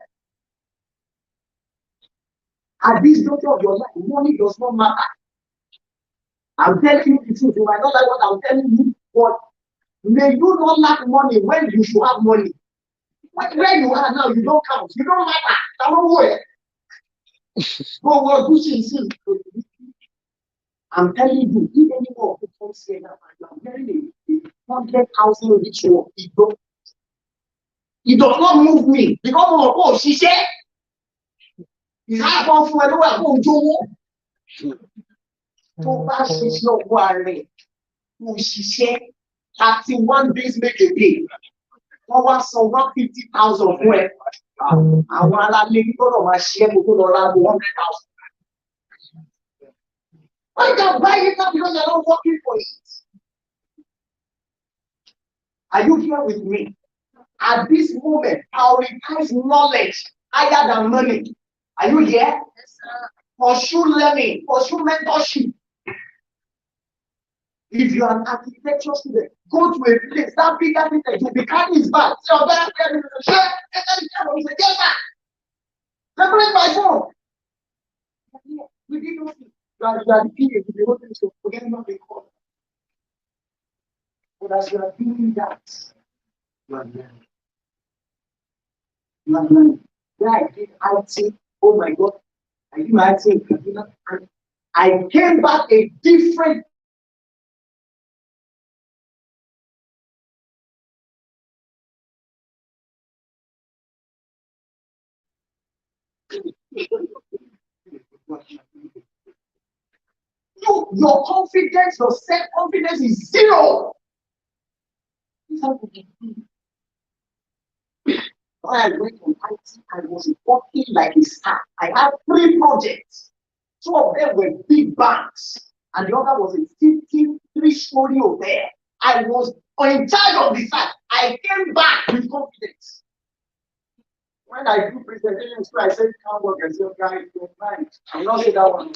At this juncture of your life, money does not matter. I'm telling you the truth. You might not like what I'm telling you, but may you not lack money when you should have money. Where you are now, you don't count. You don't matter. I don't know where. I'm telling you, if any more people say that I'm getting a 100,000 rich one, it does not move me because she said. It's hard for a little to pass this no worry. Who she said 31 days make a day. Over some 150,000 where I want to leave go to my share to go around 100,000. I can buy it now because I'm not working for it. Are you here with me? At this moment, prioritize knowledge higher than money. Are you here? Yes, sir. Pursue learning, pursue mentorship. If you are an architecture student, go to a place, that big architect will be carrying his bag. So yes, sir. Separate my phone. We didn't know you are the PA, you don't think so. Forget about the call. But as you are doing that, you are learning. You are learning. Where I did IT, oh my God. I did my IT in Kaduna, and I came back a different. Your confidence, your self-confidence is zero. This is how we can do. When I went on IT, I was working like a star. I had 3 projects. 2 of them were big banks, and the other was a 53-story hotel. I was in charge of the site. I came back with confidence. When I do presentations, I said, "Come work," and say, "Guys, you're fine." I will not say that one.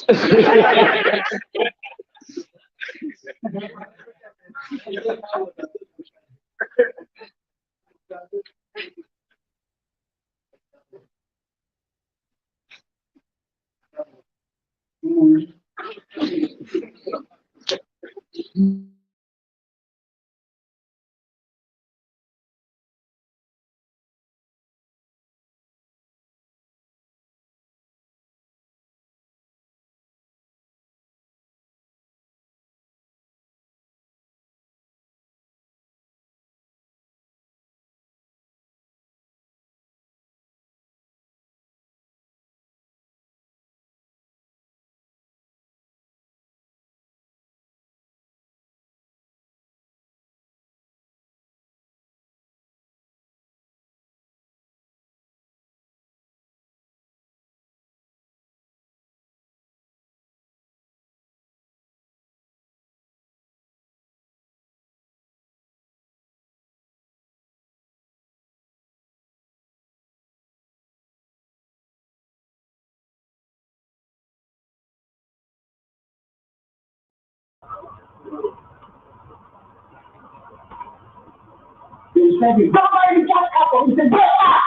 They said, "Somebody just come and say, get back."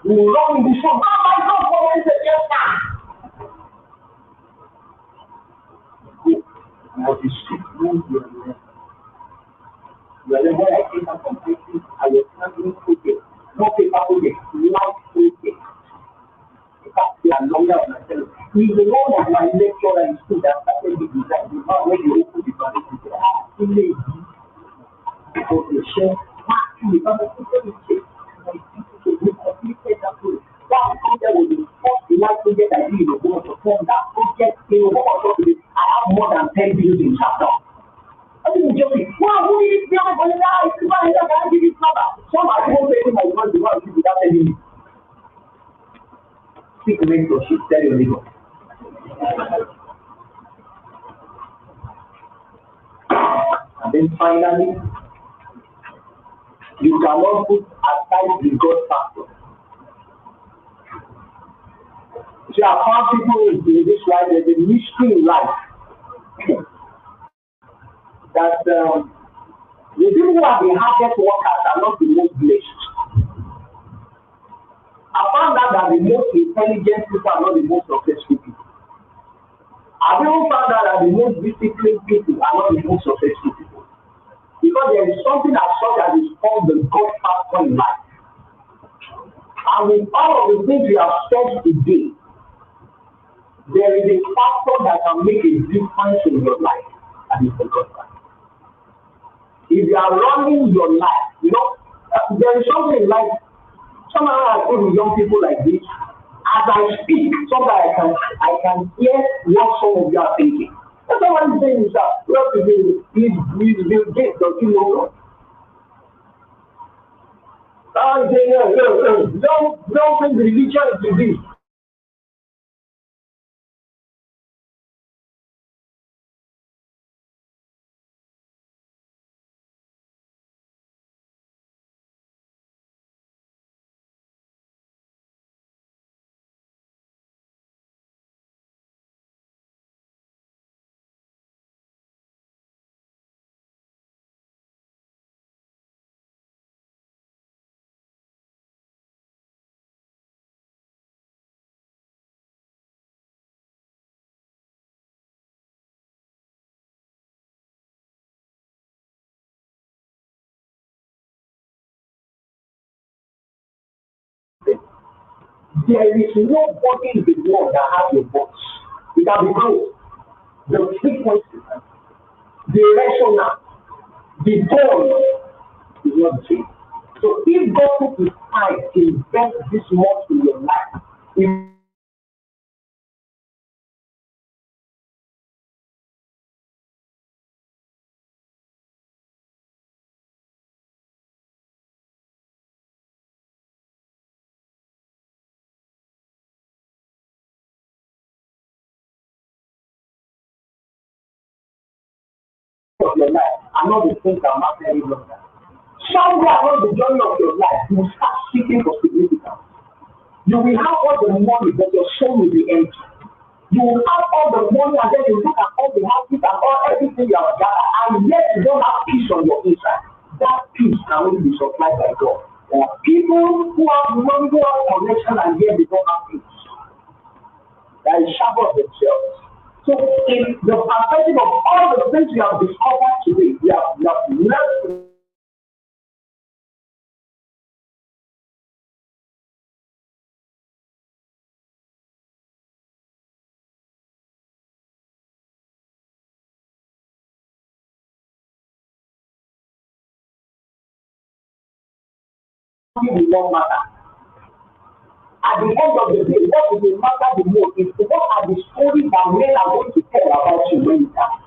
We will run in the shop. Somebody come and say, get back. What is it? When I came back from practice, I was handling projects, not paper projects, life projects. In fact, they are longer on myself. He's the one of my lecturer in school that started the design. The man when you open the foundation, he said, because they share factory, but the system is changed. So we completed that project. That project was the first life project I did in the world. From that project, in the world, I have more than 10 buildings chapter. I think just wow, who is the other one? I can't give you number. Some are even saying my God, the one without telling me. Speak mentorship, tell your neighbor. And then finally, you cannot put aside the God factor. See, I found people in this life, there's a mystery in life. That the people who are the hardest workers are not the most blessed. I found out that the most intelligent people are not the most successful people. I've even found out that the most disciplined people are not the most successful people. Because there is something as such as is called the God factor in life. And with all of the things we have said today, there is a factor that can make a difference in your life, and it's the God factor. If you are running your life, there is something in life. Somehow I feel with young people like this. As I speak, sometimes I can hear what some of you are thinking. That's what I'm saying is that what to do is Bill Gates, does he know God? I'm saying, don't bring religion to this. There is nobody in the world that has your voice. It can be close. The frequency, the resonance, the tone is not the same. So if God put his time to invest this much in your life, if of your life are not the things that matter any longer. Somewhere along the journey of your life, you will start seeking for significance. You will have all the money, but your soul will be empty. You will have all the money, and then you look at all the houses and all everything you have gathered, and yet you don't have peace on your inside. That peace can only be supplied by God. There are people who have money, who have connection, and yet they don't have peace. That is shadow of themselves. So, in the perspective of all the things we have discovered today, we have learned. Will not matter. At the end of the day, what will matter the most is what are the stories that men are going to tell about you when you die.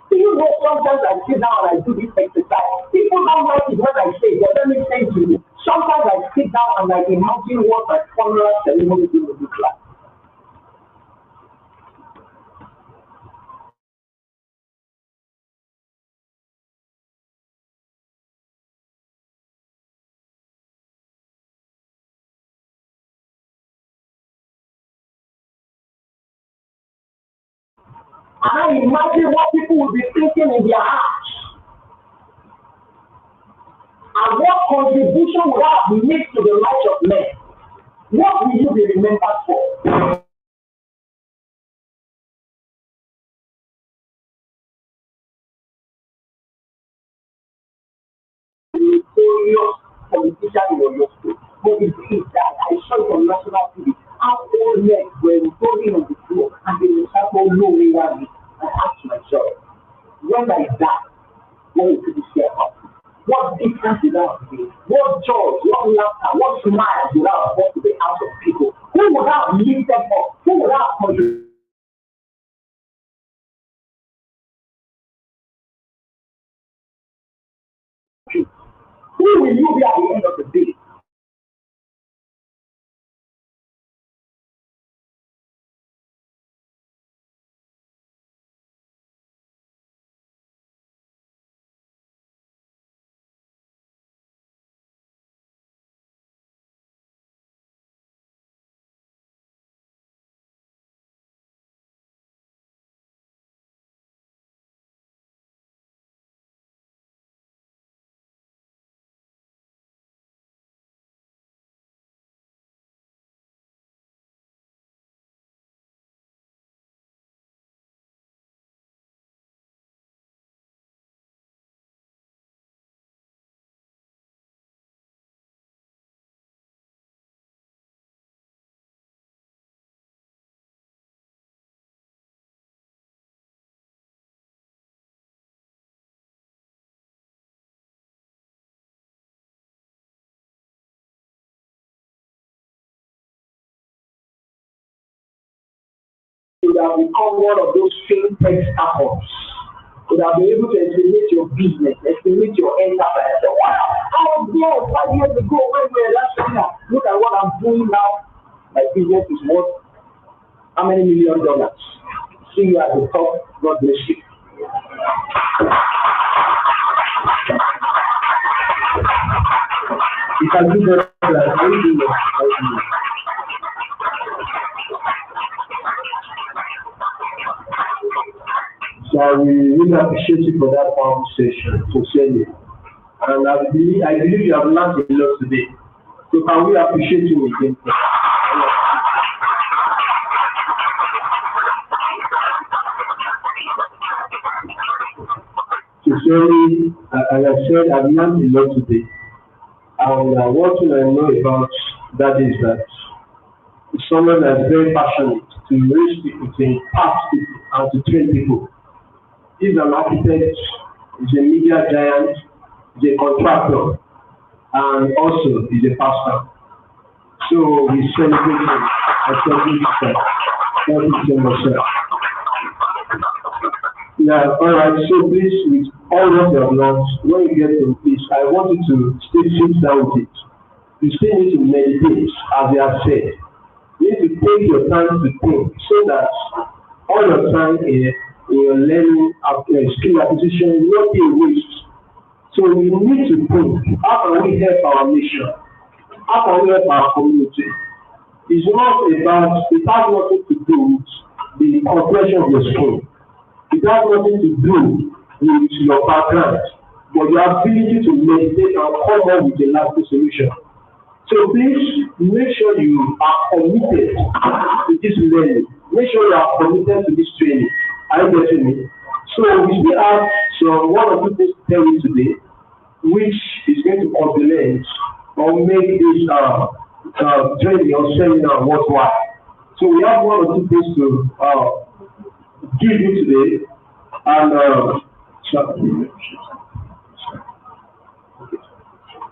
Do you know sometimes I sit down and I do this exercise? People don't like it when I say, but let me say to you, sometimes I sit down and I imagine what my funeral ceremony will look like. And I imagine what people will be thinking in their hearts. And what contribution will have made to the lives of men? What will you be remembered for? Notorious politician in your state. But the thing is that I saw it on national TV. How old men were rolling on the floor and they will start rolling around me. I asked myself, when I die, what will people say about me? What difference will that be? What joy, what laughter, what smiles will that brought to the house of people? Who would have lifted up? Who would have contributed? Who will you be at the end of the day? Would have become one of those fintech startups. Would have been able to estimate your business, estimate your enterprise. Say, wow, I was there 5 years ago when we were last year. Look at what I'm doing now. My business is worth how many $millions? See you at the top. God bless you. You can do that. So we really appreciate you for that conversation, sincerely. And I believe you have learned a lot today. So can we appreciate you again? Sincerely, as I said, I've learned a lot today. And one thing I know about that is that someone that's very passionate to raise people, to impact people, and to train people. He's an architect, he's a media giant, he's a contractor, and also he's a pastor. So we celebrate him. I celebrate him. Thank you so much, sir. Yeah, all right. So please, with all what you have learned, when you get to this, I want you to sit down with it. You still need to meditate, as they have said. You need to take your time to think, so that all your time is in your learning skill acquisition will not be a waste. So we need to think, how can we help our nation? How can we help our community? It's not about, it has nothing to do with the complexion of your skin. It has nothing to do with your background, but your ability to meditate and come up with a lasting solution. So please make sure you are committed to this learning. Make sure you are committed to this training. Are you getting me? So we still have some one or two things to tell you today, which is going to complement or make this training or seminar worthwhile. So we have one or two things to give you today, and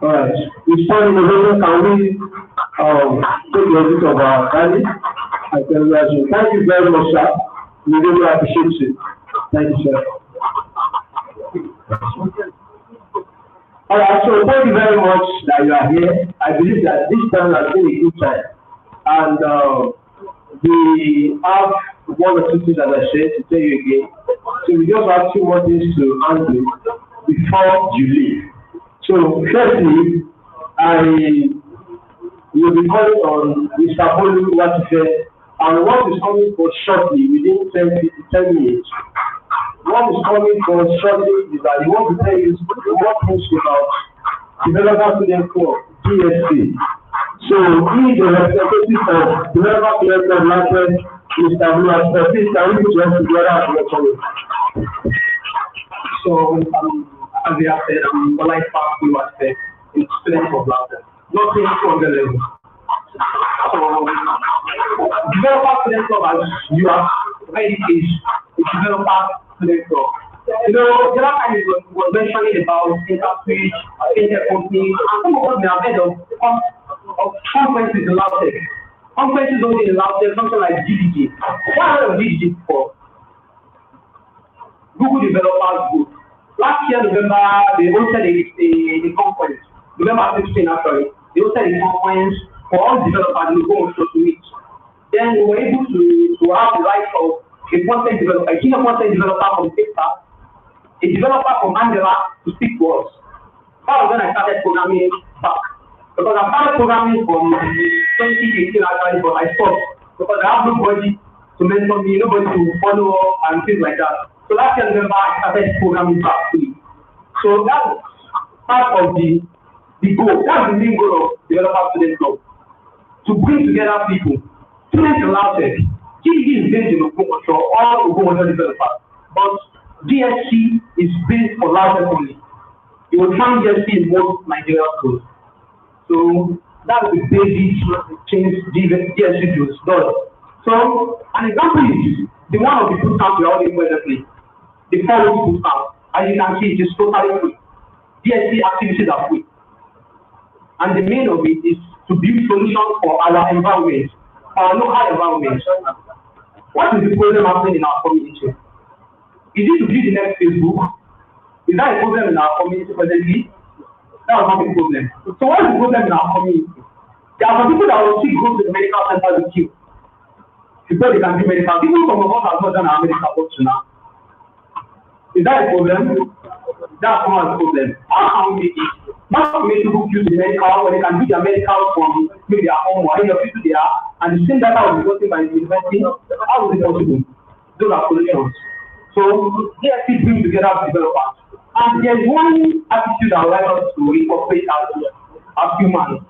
all right. We start innovation. Can we take a bit of our time? Thank you very much, sir. We really appreciate it. Thank you, sir. All right. So thank you very much that you are here. I believe that this time has been a good time, and we have one or two things that I said to tell you again. So we just have 2 more things to handle before you leave. So firstly, I will be calling on Mr. Bolu Watife, and what is coming for shortly within 10 minutes. What is coming for shortly is that he wants to tell you what things about Developer Student Club, DSC. So he is the representative of Developer Student Club, Mr. Bolu Watife. Please can we put them together and work on it? So as we have said, I'm polite past Bolu Watife in student of laughter. Nothing from the level. So Developer Student Club, as you have already is Developer Student Club. You know, the other time was mentioning about interface, fintech companies, and some of us may have heard of conferences in LAUTECH. Conferences only in LAUTECH, something like GDG. What heard of GDG before? Google Developers Group. Last year, November, they hosted a conference. November 16, actually. They hosted a conference for all developers in the Go to meet. Then we were able to have the right of a content developer, a senior content developer from TikTok, a developer from Angela to speak to us. That was when I started programming back. Because I started programming from 2018 actually, but I stopped. Because I have nobody to mentor me, nobody to follow up and things like that. So last year, November, I started programming back fully. So that's part of the goal. That's the main goal of Developer Student Club. To bring together people. Students in LAUTECH. GDG is based in Ogbomosho, all Ogbomosho developers. But DSC is based for LAUTECH only. You will find DSC in most Nigerian schools. So that's the basic change DSC does. So an example is the one of the boot camp we are all in presently. The 4 weeks boot camp. As you can see, it is totally free. DSC activities are free. And the main of it is to build solutions for our environment, our local environment. What is the problem happening in our community? Is it to build the next Facebook? Is that a problem in our community presently? That was not a problem. So what is the problem in our community? There are some people that will still go to the medical center with you before they can do medical. People from above have not done our medical work to now. Is that a problem? That's not a problem. How can we make it? Not many people use the medical when they can do their medical from maybe their home or any of people there, and the same data will be gotten by the university. How is it possible? Those are solutions. So DSC brings together developers. And there's one attitude I would like us to incorporate as humans,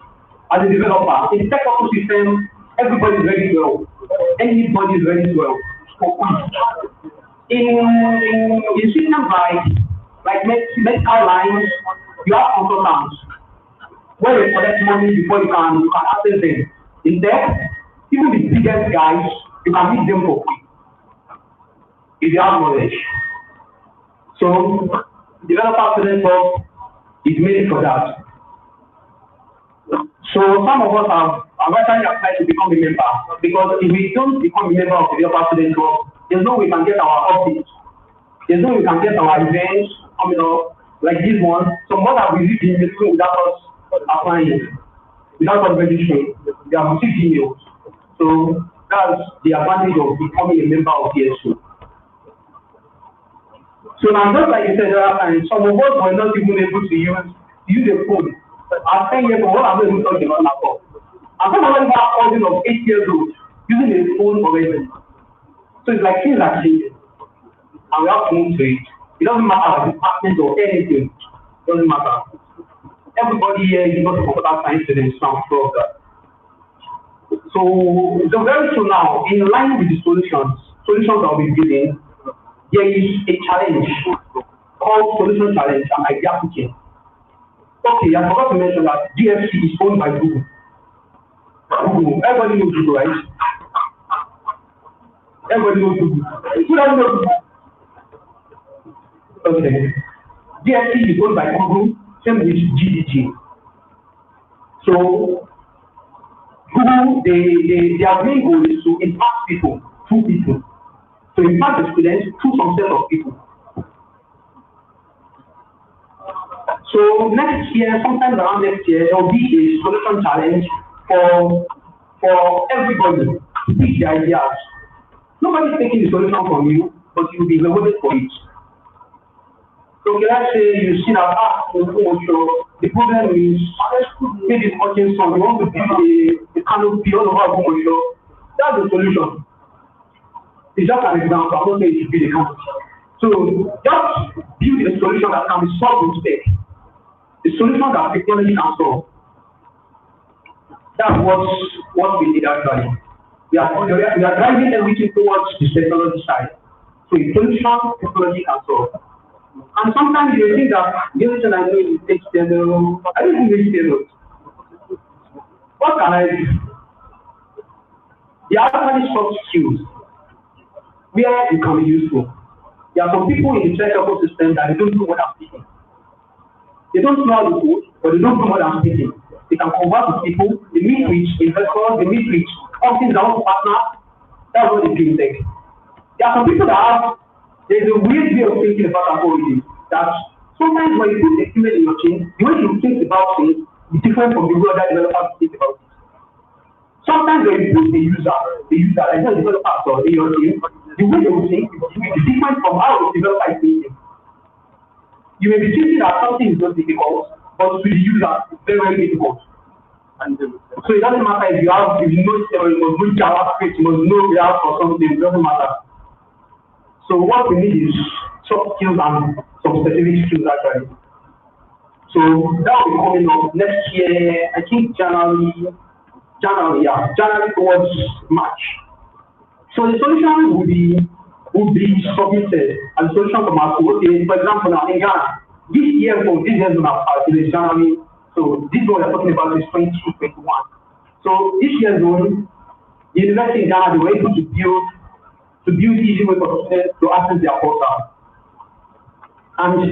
as a developer. In tech ecosystem, everybody is ready to help. Anybody is ready to help. In systems like medical lines, you have consultants where you collect money before you can access them. In tech, even the biggest guys, you can meet them for free if you have knowledge. So Developer Student Club is made for that. So some of us have actually applied to become a member, because if we don't become a member of the Developer Student Club, there's no way we can get our updates. There's no way we can get our events coming up like this one. Some more have received emails without us applying, without us registering. They have received emails. So that's the advantage of becoming a member of DSC. So now, just like you said the other time, some of us were not even able to use a phone. At 10 years old, what have they even talking about laptop? And some of them have children of 8 years old using a phone already. So it's like things are changing. And we have to move to it. It doesn't matter the department or anything. It doesn't matter. Everybody here is not a computer science student, so I'm sure of that. So very soon now, in line with the solutions that we'll be building, there is a challenge called Solution Challenge and Idea Picking. Okay, I forgot to mention that GFC is owned by Google. Everybody knows Google, right? Everybody knows Google. Who doesn't know Google? Okay. GFC is owned by Google, same with GDG. So Google, their main goal is to impact people, through people. To impact the students through some set of people. So next year, sometime around next year, there will be a solution challenge for everybody to pick the ideas. Nobody's taking the solution from you, but you'll be rewarded for it. So okay, let's say you see that the problem is maybe it's watching some, you want to build a canopy all over Ogumosho. That's the solution. It's just an example. I'm not saying it should be the canopy. So just build a solution that can be solved with tech. The solution that technology can solve. That's what we need actually. We are driving everything towards the technology side. So a solution technology can solve. And sometimes you think that the only thing I know is HTML. I don't even HTML. What can I do? There are actually soft skills where you can be useful. There are some people in the tech ecosystem that they don't know what I'm speaking. They don't know how to code, but they don't know what I'm speaking. They can converse with people, they meet with investors, they meet with companies that want to partner. That's what they do in tech. There are some people that have, there's a weird way of thinking about algorithm that sometimes when you put a human in your team, the way you think about things is different from the way other developers think about it. Sometimes when you put the user, like the developer or in your team, the way they will think is different from how the developer is thinking. You may be thinking that something is not difficult, but to the user, it's very, very difficult. And so it doesn't matter if you know JavaScript, you must know React or something, it doesn't matter. So what we need is soft skills and some specific skills actually. So that will be coming up next year, I think January towards March. So the solution will be submitted as a solution from our school. Okay, for example, now in Ghana, this year on is January. So this one we're talking about is 2021. So this year's one, the university in Ghana, they were able to build easy way for students to access their portal. And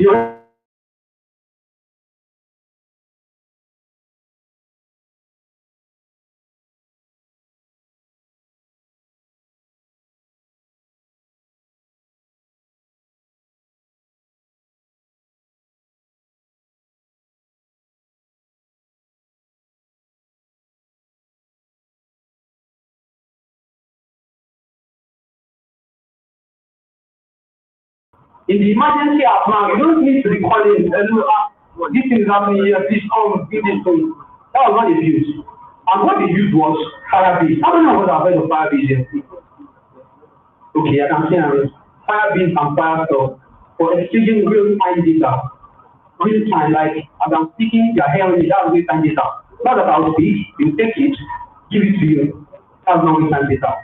in the emergency app now, you don't need to be calling, this thing is happening here, please come, do this thing. That was not the use. And what they used was Firebase. I don't know what I've heard of Firebase yet. Okay, I can say Firebase and Firestore for exchanging real-time data. Real time, like as I'm speaking, you're hearing it, that's real-time data. Not that I'll speak, you take it, give it to you. That's not real-time data.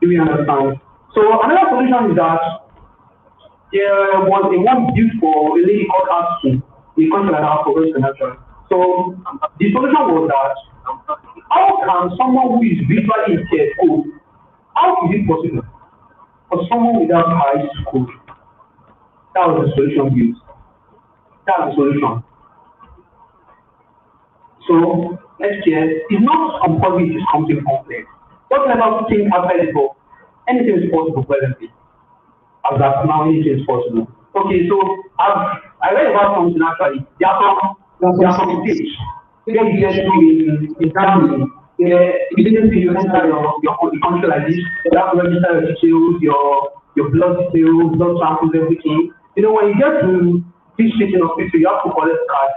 Do you understand? So another solution is that there was a one built for a lady called Ashley, the country that has progressed financially. So the solution was that how can someone who is visually impaired code? How is it possible for someone without eyes to code? That was the solution built. That's the solution. So next year is not compulsory, it is something complex. Whatever thing outside the box, anything is possible presently. As that now, anything is possible. Okay, so I read about something actually. There are some states where you get to in Germany. Immediately you enter your country like this, you have to register your details, your blood details, blood samples, everything. You know, when you get to this teaching hospital, you have to collect card.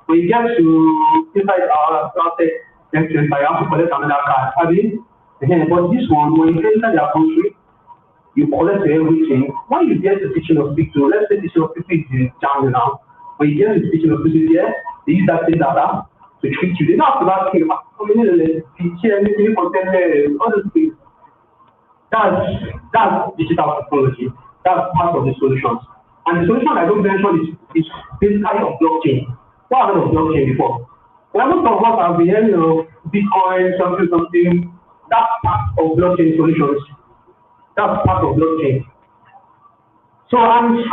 When you get to inside our center, you have to collect another card. I mean, but this one, when you enter their country, you collect everything. When you get to teaching hospital, let's say teaching hospital is in Germany now. When you get to teaching hospital here, they use that same data to treat you. They don't have to ask you, how many anything, content, all those things. That's digital technology. That's part of the solutions. And the solution I don't mention is basically of blockchain. What have heard of blockchain before? Well, most of us have been hearing of Bitcoin, something. That's part of blockchain solutions. That's part of blockchain. So and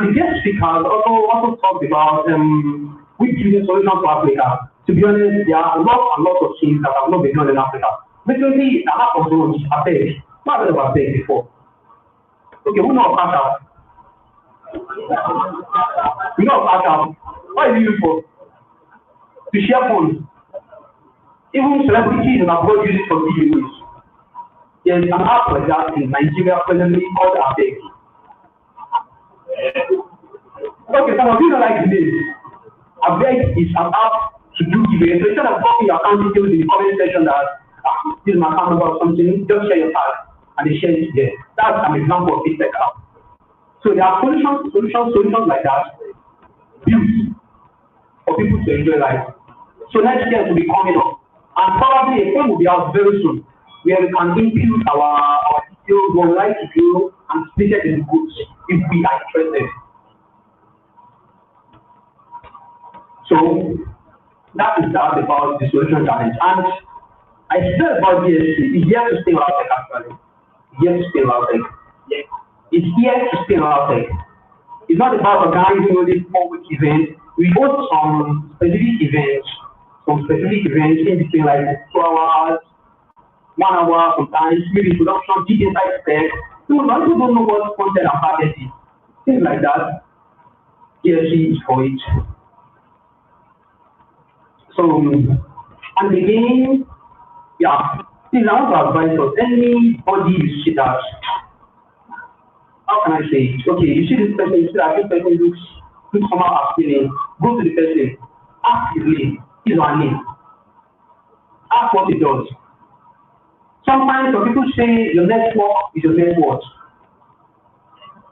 the guest speakers also talked about which business solutions for Africa. To be honest, there are a lot of things that have not been done in Africa. Basically, the half of those are big. What have I said before? Okay, who knows about that? You know about that? What is it used for? To share phones. Even celebrities in abroad use it for video use. There's an app like that in Nigeria presently called Apec. Okay, some of you don't like the name. Apec is an app to do giveaway. So instead of copying your account details in the comment section that this is my account number or something, just share your card and they share it there. That's an example of this tech app. So there are solutions like that built for people to enjoy life. So next year will be coming up. And probably a phone will be out very soon where we can input our details, what we like to do, and split it in groups if we are interested. So that is that about the solution challenge. And I said about DSC, it's here to stay in our tech actually. It's here to stay in our tech. Yeah. It's here to stay in our tech. It's not about organizing only 4-week events. We host some specific events in between like 2 hours, 1 hour, sometimes maybe production, DJ type spec. So a lot of people don't know what content and target is. Things like that. DSC is for it. So, and again, yeah, please I want to advise us, anybody you see that, how can I say it? Okay, you see this person, you see that this person looks somehow appealing, go to the person, ask his name, his or her name, ask what he does. Sometimes some people say your network is your net worth.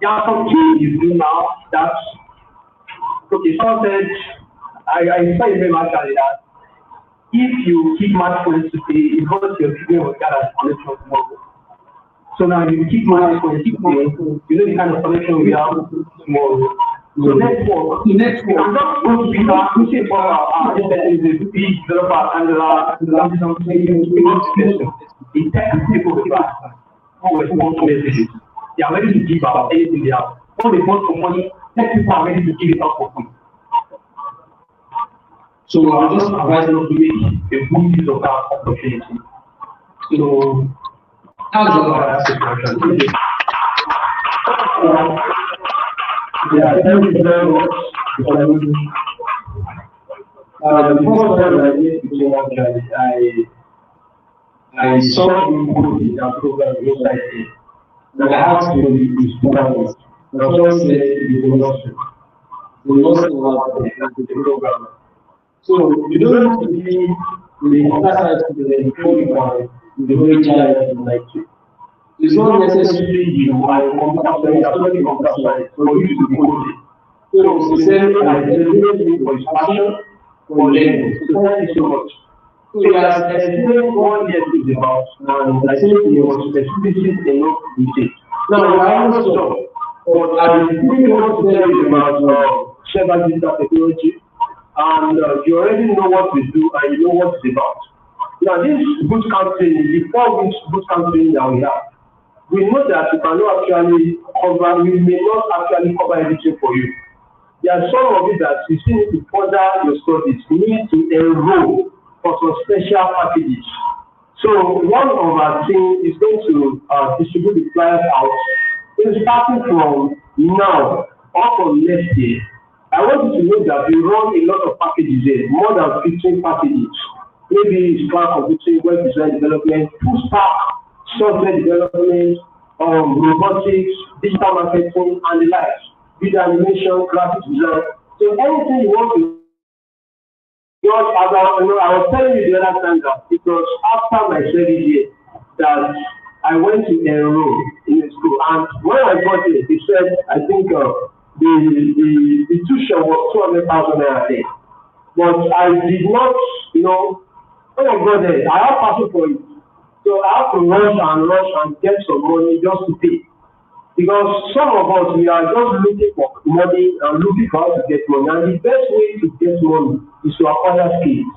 There are some things you do now that, okay, someone said, I saw a very much that if you keep match points today, it goes to your children will gather connection tomorrow. So now you keep match points today, you know the kind of connection we have tomorrow. So network. You can just go to people who say, this person is a big developer and something. The tech people with that who respond to messages. They are ready to give out anything they have. When they want for money, tech people are ready to give it up for free. So I'm just advising us to make a good use of that opportunity. So that's what I ask the question. Yeah, thank you very much. Before I get to change, I saw input in our program inside here. And I asked the students, the first said the philosophy. The program. So you don't have to be the other side to the program, the very challenge like you. It's not necessarily you are computer science for you to be coding. So sincerely, I celebrate you for his passion for learning. So thank you so much. So he has explained what DSC is about, and I think he was explicit enough to say. Now, I also stop, but I really want to tell you about Sheva Digital Technology, and you already know what we do and you know what it's about. Now, this bootcamp training, the 4 weeks bootcamp training that we have, we know that we cannot actually cover, we may not actually cover everything for you. There are some of it that you still need to further your studies. You need to enroll for some special packages. So one of our team is going to distribute the flyers out. It's starting from now up on next year. I want you to know that we run a lot of packages here, more than 15 packages. Maybe it's cloud computing, web design development, full stack software development, robotics, digital marketing, and the likes, video animation, graphic design. So anything you want to. Because I was telling you the other time that it was after my study year that I went to enroll in a school, and when I got there, they said I think the tuition was 200,000 naira a day, but I did not, when I got there, I have passion for it, so I have to rush and get some money just to pay. Because some of us, we are just looking for money and looking for how to get money. And the best way to get money is to acquire skills.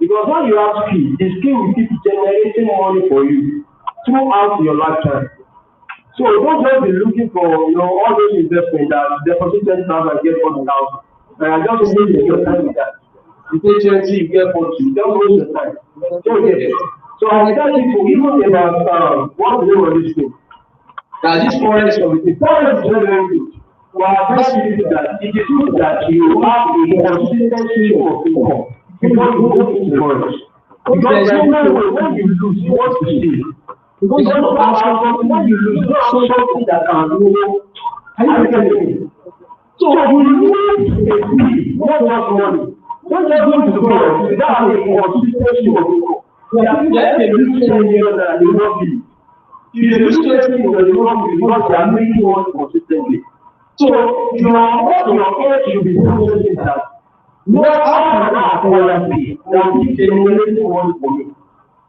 Because when you have skills, the skill will keep generating money for you throughout your lifetime. So don't just be looking for all those investments that deposit 10,000 and get 40,000. And I just waste your time with that. You pay 20, you get 40. Just waste your time. So I tell people, even about what to do on this thing. That this forest committee, forest is very, very good. But I best believe that it is good that you have a consistent stream of income before you go into the forest. Because when you lose, you want to steal. Because when you lose, you have something that can go. Are you getting me? So you need a fee, not just money. Don't just go to the forest without having a consistent stream of income. There are people that lose 10 million that they won't be. If you lose 20 million, you won't be because they are making money consistently. So what your head should be focusing that what how can I acquire fee that will keep generating money for me.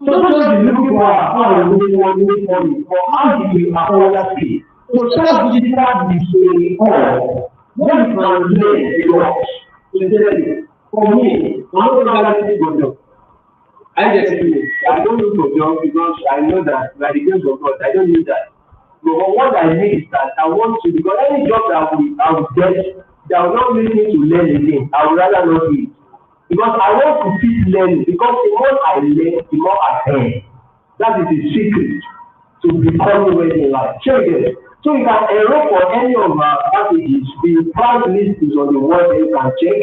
So don't just be looking for how you make money, but how do you acquire fee? So self digital is a call. What you can learn a lot. Sincerely, for me, I'm not going to go job. I don't look for job because I know that by the grace of God, I don't need that. But what I need is that I want to, because any job that I will get, that will not make me to learn again. I would rather not do it. Because I want to keep learning. Because the more I learn, the more I earn. That is the secret to becoming ready in life. Check it. So you can enroll for any of our packages. The price list is on the website, you can check,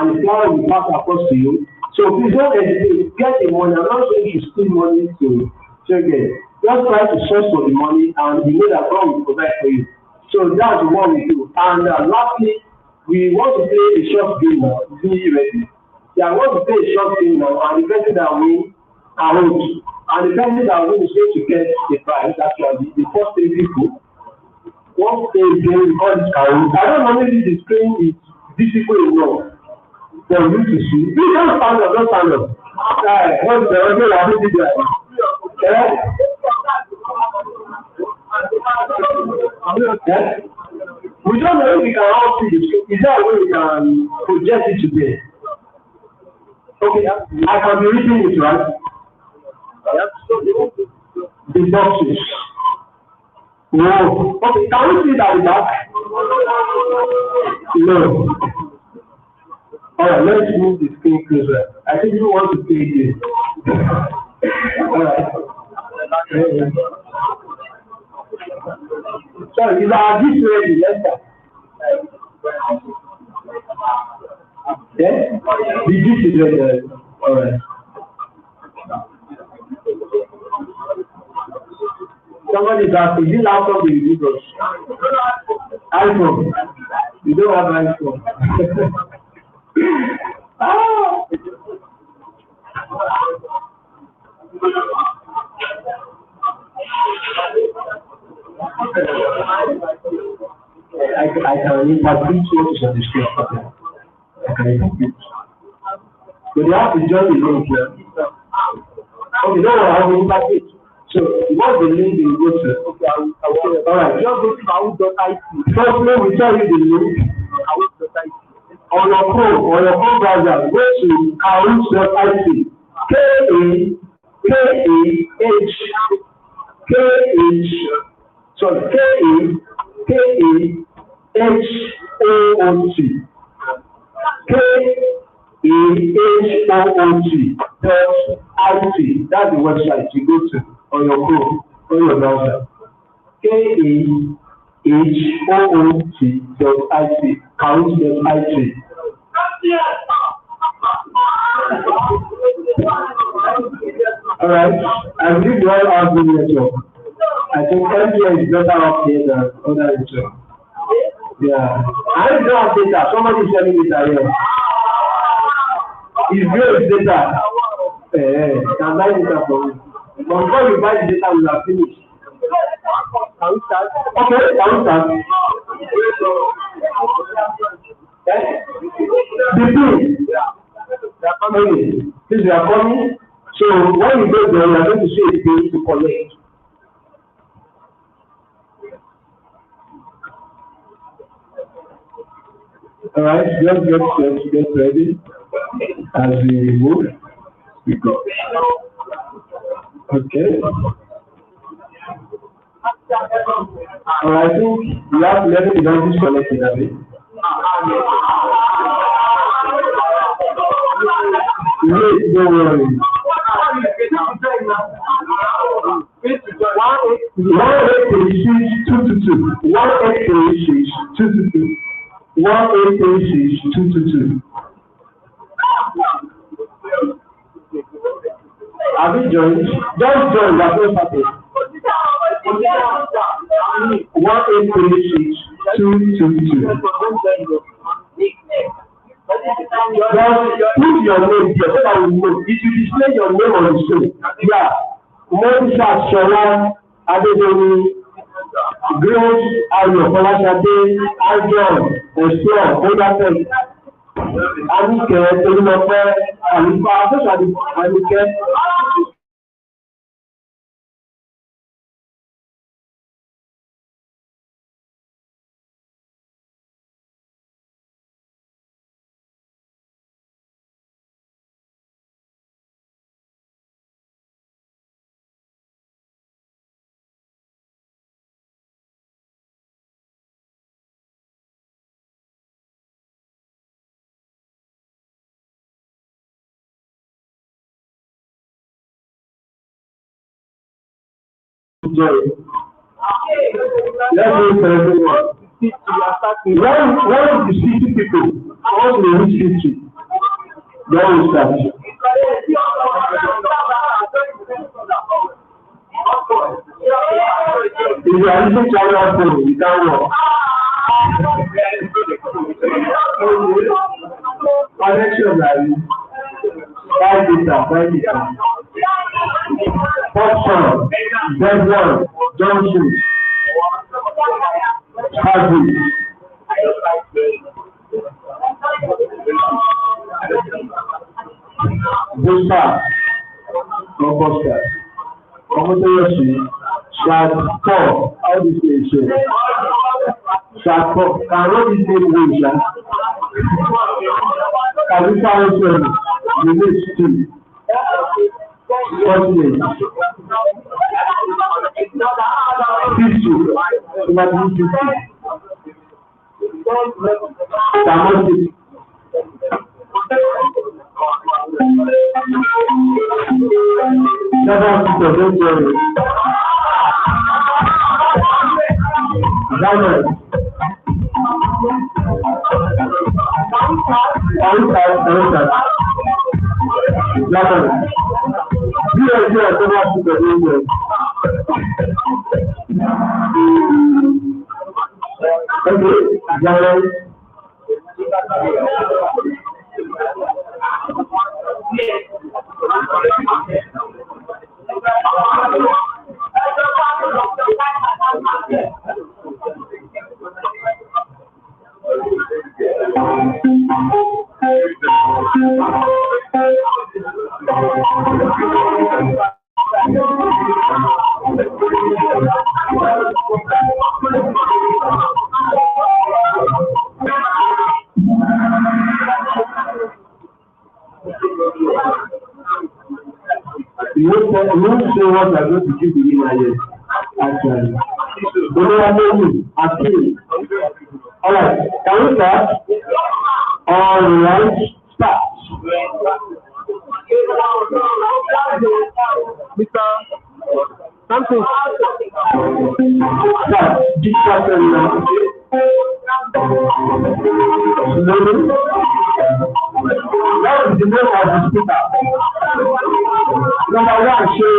and the flyer will pass across to you. So please don't hesitate, get the money. I'm not saying you steal money to check it. Just try to source for the money and you know that God will provide for you. So that's what we do. And lastly, we want to play a short game now. Be ready. Yeah, I want to play a short game now, and the person that wins are host. And the person that wins is going to get the prize. Actually, the first 3 people. Once they game, we call it Kahoot. I don't know, maybe the screen is difficult enough for you to see. You don't stand up, don't stand up. What's the other one? We don't know if we can all see the screen. Is there a way we can project it today? Okay, I can be reading it, right? The boxes. Wow. Okay, can we see that in back? No. Alright, let's move the screen closer. I think you want to play this. Alright. Sorry, is our gift ready? Let's start. Yeah? The gift is ready. Alright. Somebody is asking, is it laptop the users? iPhone. You don't have iPhone. Ah! I can interpret what is on the screen. I can interpret. But you have to join the link here. Okay, don't worry, I will interpret. So, what's the link you go to? Okay, I will. Alright, just go to kahoot.it. First, let me tell you the link. Kahoot.it. On your phone browser, go to kahoot.it. K-A-H-O-O-T. K-A-H-O-O-T.IT. That's the website you go to on your phone, on your browser. K-A-H-O-O-T.IT. Kahoot.it. Alright, I believe you all have the network. I think MTN is better off here than other network. Yeah. I don't have data. Somebody is selling data here. It's great data. Can buy data for me. But before you buy the data, we have finished. Can we start? Okay, can we start? The thing, since we are coming, so when you go there, you are going to see a page to collect. Alright, just get ready as we move. We go. Okay. Alright, I think we have 11 devices connected, have we? Wait, don't worry. 1836-222. Have you joined? Just join, that's what's happening. 1836-222. Just put your name here so that we know. If you display your name on the screen, yeah. Mọ́tíṣà Ṣọlá Adédọ́yìn Grace Ayọ̀ Fọláṣadé Adrian Ẹ̀ṣọ́ Ọ̀dàfẹ́ Àníkẹ́ Olúmọpẹ́ Àlùfáà Àfẹ́sàdé Àníkẹ́. Let's go for everyone. One of the 60 people, all the reach 50. Then we start. If you are using China phone, you can't work. Connection, buy data. Popcorn, Bedrock, Johnson, Harvey. Busta, Robusta, Commodore, Shad Paul, how do you say so? Shad Paul, can I run this name with you? Can we tell us the next two? You say what I'm going to give the winner actually. Alright, can we start? Alright, start. Something. Start. Discussion now. That is the name of the speaker. Number one, show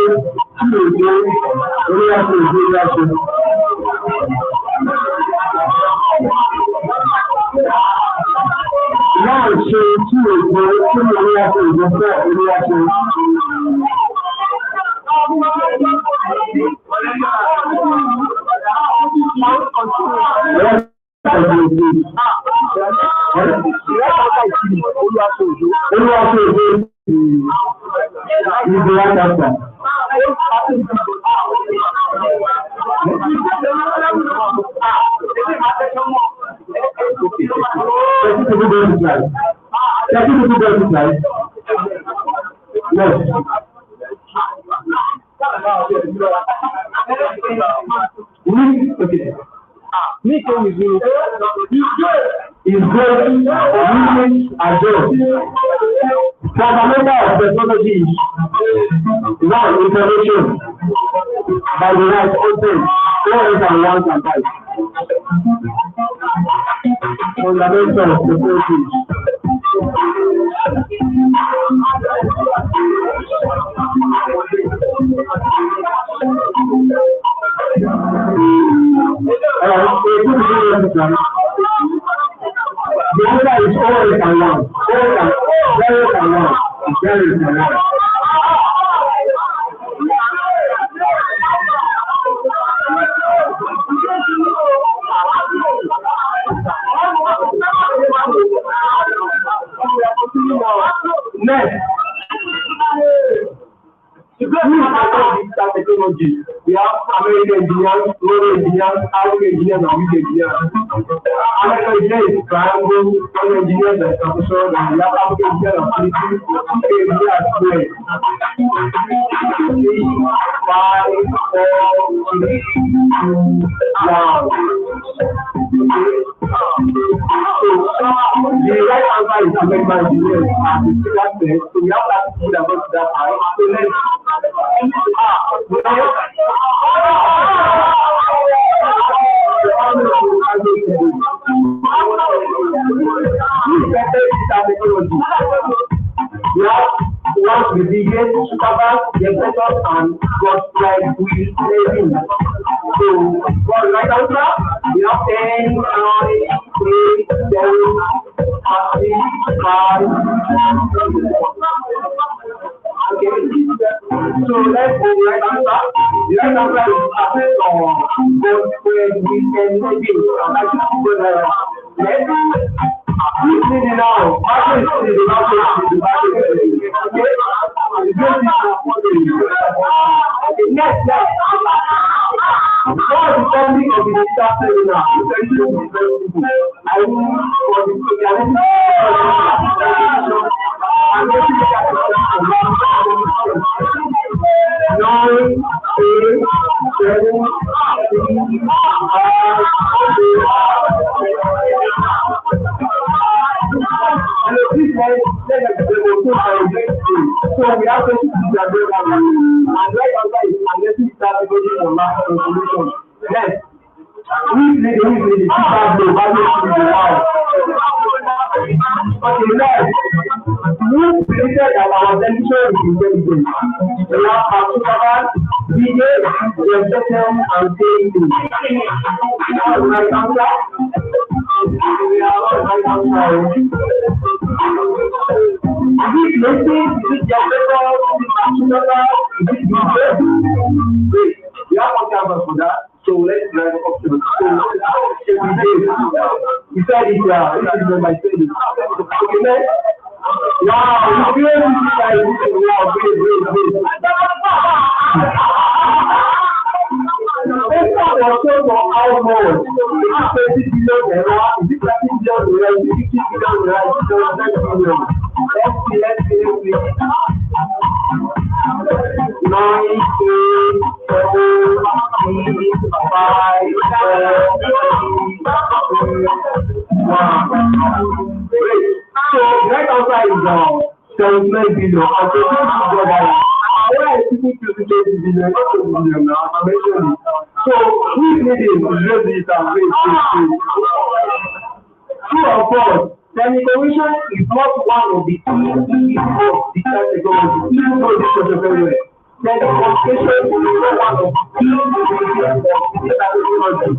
then the communication is one of the key ingredients of technology.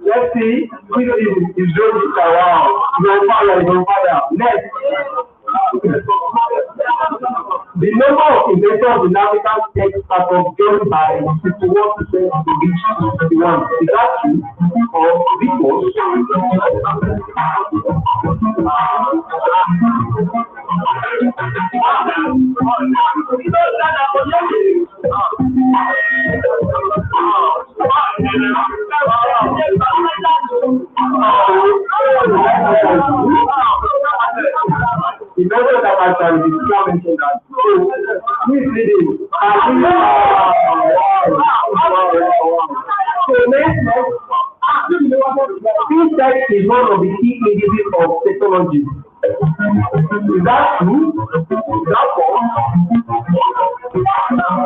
Let's see which is doing it around. Your father. Next. The number of investors in African tech startups grown by 51% to reach 61. Is that true? Or because? The number that I can be mentioned that please read it. So next, fintech is one of the key ingredients of technology. Is that true? Is that false?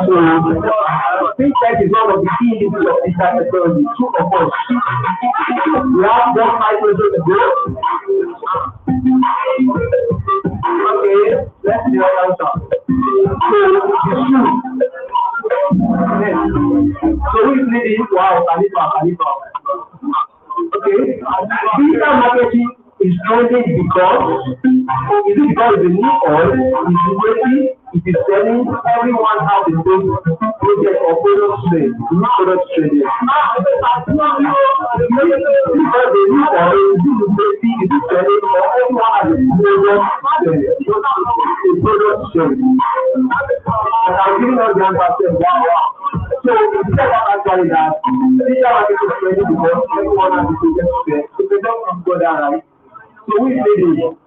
So fintech is one of the key ingredients of digital technology. True or false? We have just 5 minutes to go. Okay, let's see what answer. So it's true. So who is leading? Wow, Khalifa. Okay, digital marketing is trending because it's a new oil, it's innovative, it is selling, everyone has a good project or product trade, not product trading. Because the new oil is innovative, it is selling, or everyone has a product trade. And I'm giving us the answer. So it's not actually that digital marketing is trending because everyone has a project trade. So they don't go down right. So we did it. We did it.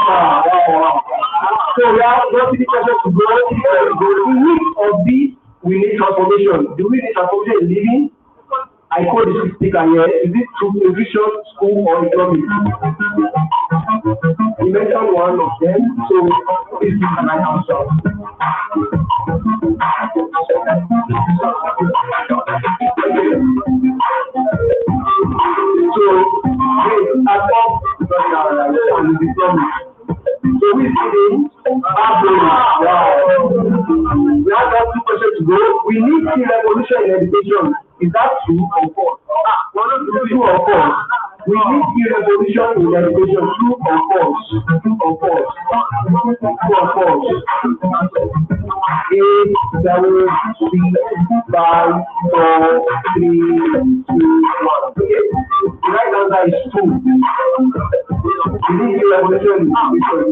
Wow. So we have just the question to go. In which of these we need transformation? Do we need transformation in living? I call this speaker here. Is it through nutrition, school, or economics? You mentioned one of them, so this is my answer. So I thought so we see we have got 2 questions to go. We need a revolution in education. Is that true or false? True or false? We need a revolution in education. True or false? True or false? True or false? 8, 7, 6, 5, 4, 3, 2, 1. Okay. The right answer is true. We need a revolution in education.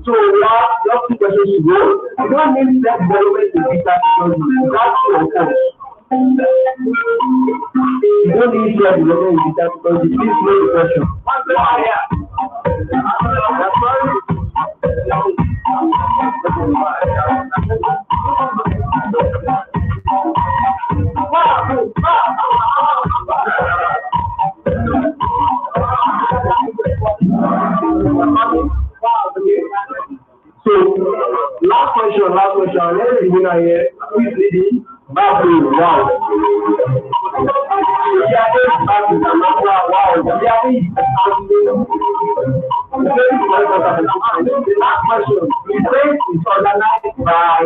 So we have just 2 questions to go. We don't need self-development in digital technology. That's true or false? You don't need self-development in digital technology. Please know the question. So, last question. Let's begin here. Who is leading? Babu. Wow. The last question. The race is organized by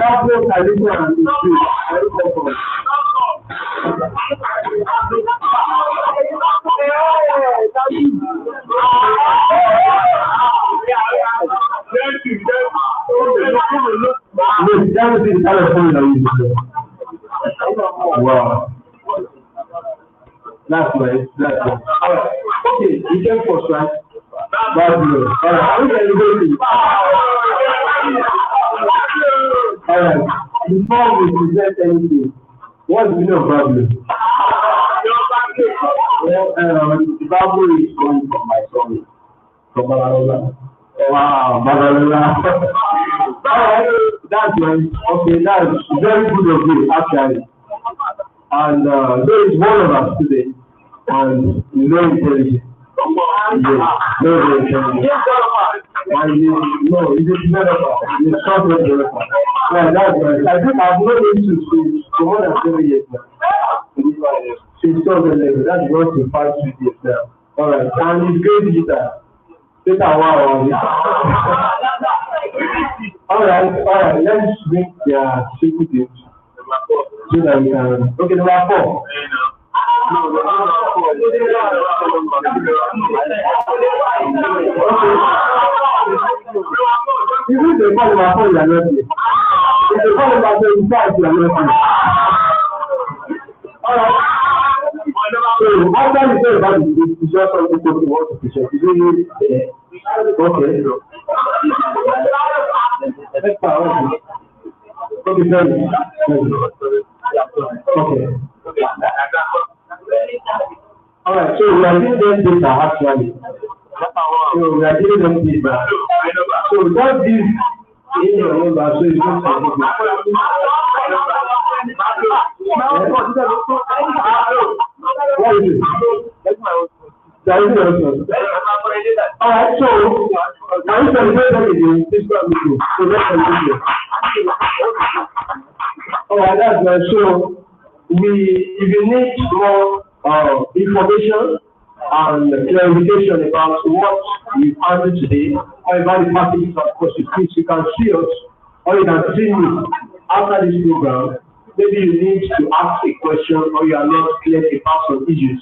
Pablo Califia and his group. Very welcome. Look, that was the telephone I used to. Wow. That's nice. That's nice. Alright. Okay, you came first, right? Pablo. Alright, how are you going to? Alright, before we present anything, what's the meaning of Pablo? Well, Pablo is coming from my son, from Balarola. Wow, Balarola. Alright, that's nice. Okay, that's very good of you, actually. And there is one of us today, and very intelligent. Very intelligent. And no, he's a developer. He's a software developer. Yeah, that's right. I think I've known him for more than 7 years now. Since software level, that's what to 5 years now. Alright, and he's great digital. Take a wow. Alright, let's make their secret so that we can. Okay, number 4. Even the call number 4 you are not here. If the call number 25 you are not here. Alright. So after you say about it, you just want to go to what to present. Okay. Okay, very. Okay. Alright, so we are giving them data actually. So we are giving them data. So without this in your number, so it's not what is it? Alright, so can you celebrate them again? This one we do. So let's continue. Alright, that's right. So if you need more information and clarification about what we handled today, or about the packages, of course, you can see us, or you can see me after this program. Maybe you need to ask a question, or you are not clear about some issues.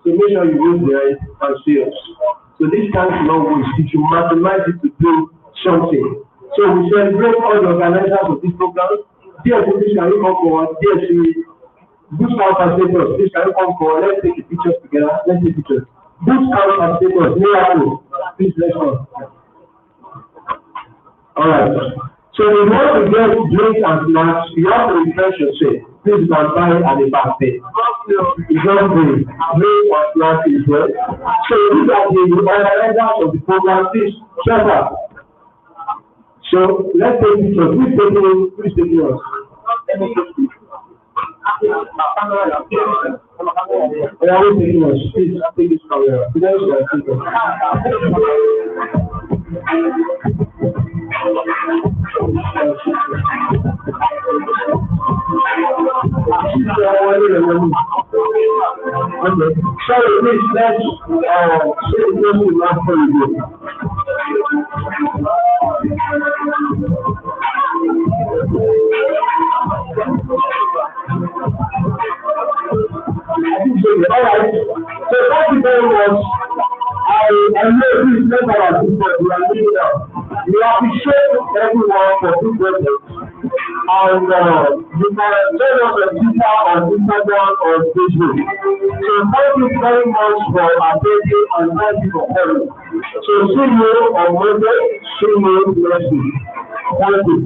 So make sure you go there and see us. So this kind of language, if you maximize it to do something. So we celebrate all the organizers of this program. DSC, please can you come forward? DSC, Boost Count Facilitators, please can you come forward? Let's take the pictures together. Let's take pictures. Boost Count Facilitators, Miracle, please let's go. Alright. So if you want to get drinks and snacks, you have to refresh yourself. Please you can buy at the back there. You don't bring drink or snacks is well. So these are the organizers of the program. Please shut up. So let's take pictures. Please take yours. I will take yours. Please take this camera. Sorry, please, let's say the question last for you. Alright, so thank you very much. I know this is not our people, we are leaving now. We appreciate everyone for this project. And you can join us on Twitter, on Instagram, on Facebook. So thank you very much for attending and thank you for coming. So see you on Monday, see you next week. Thank you.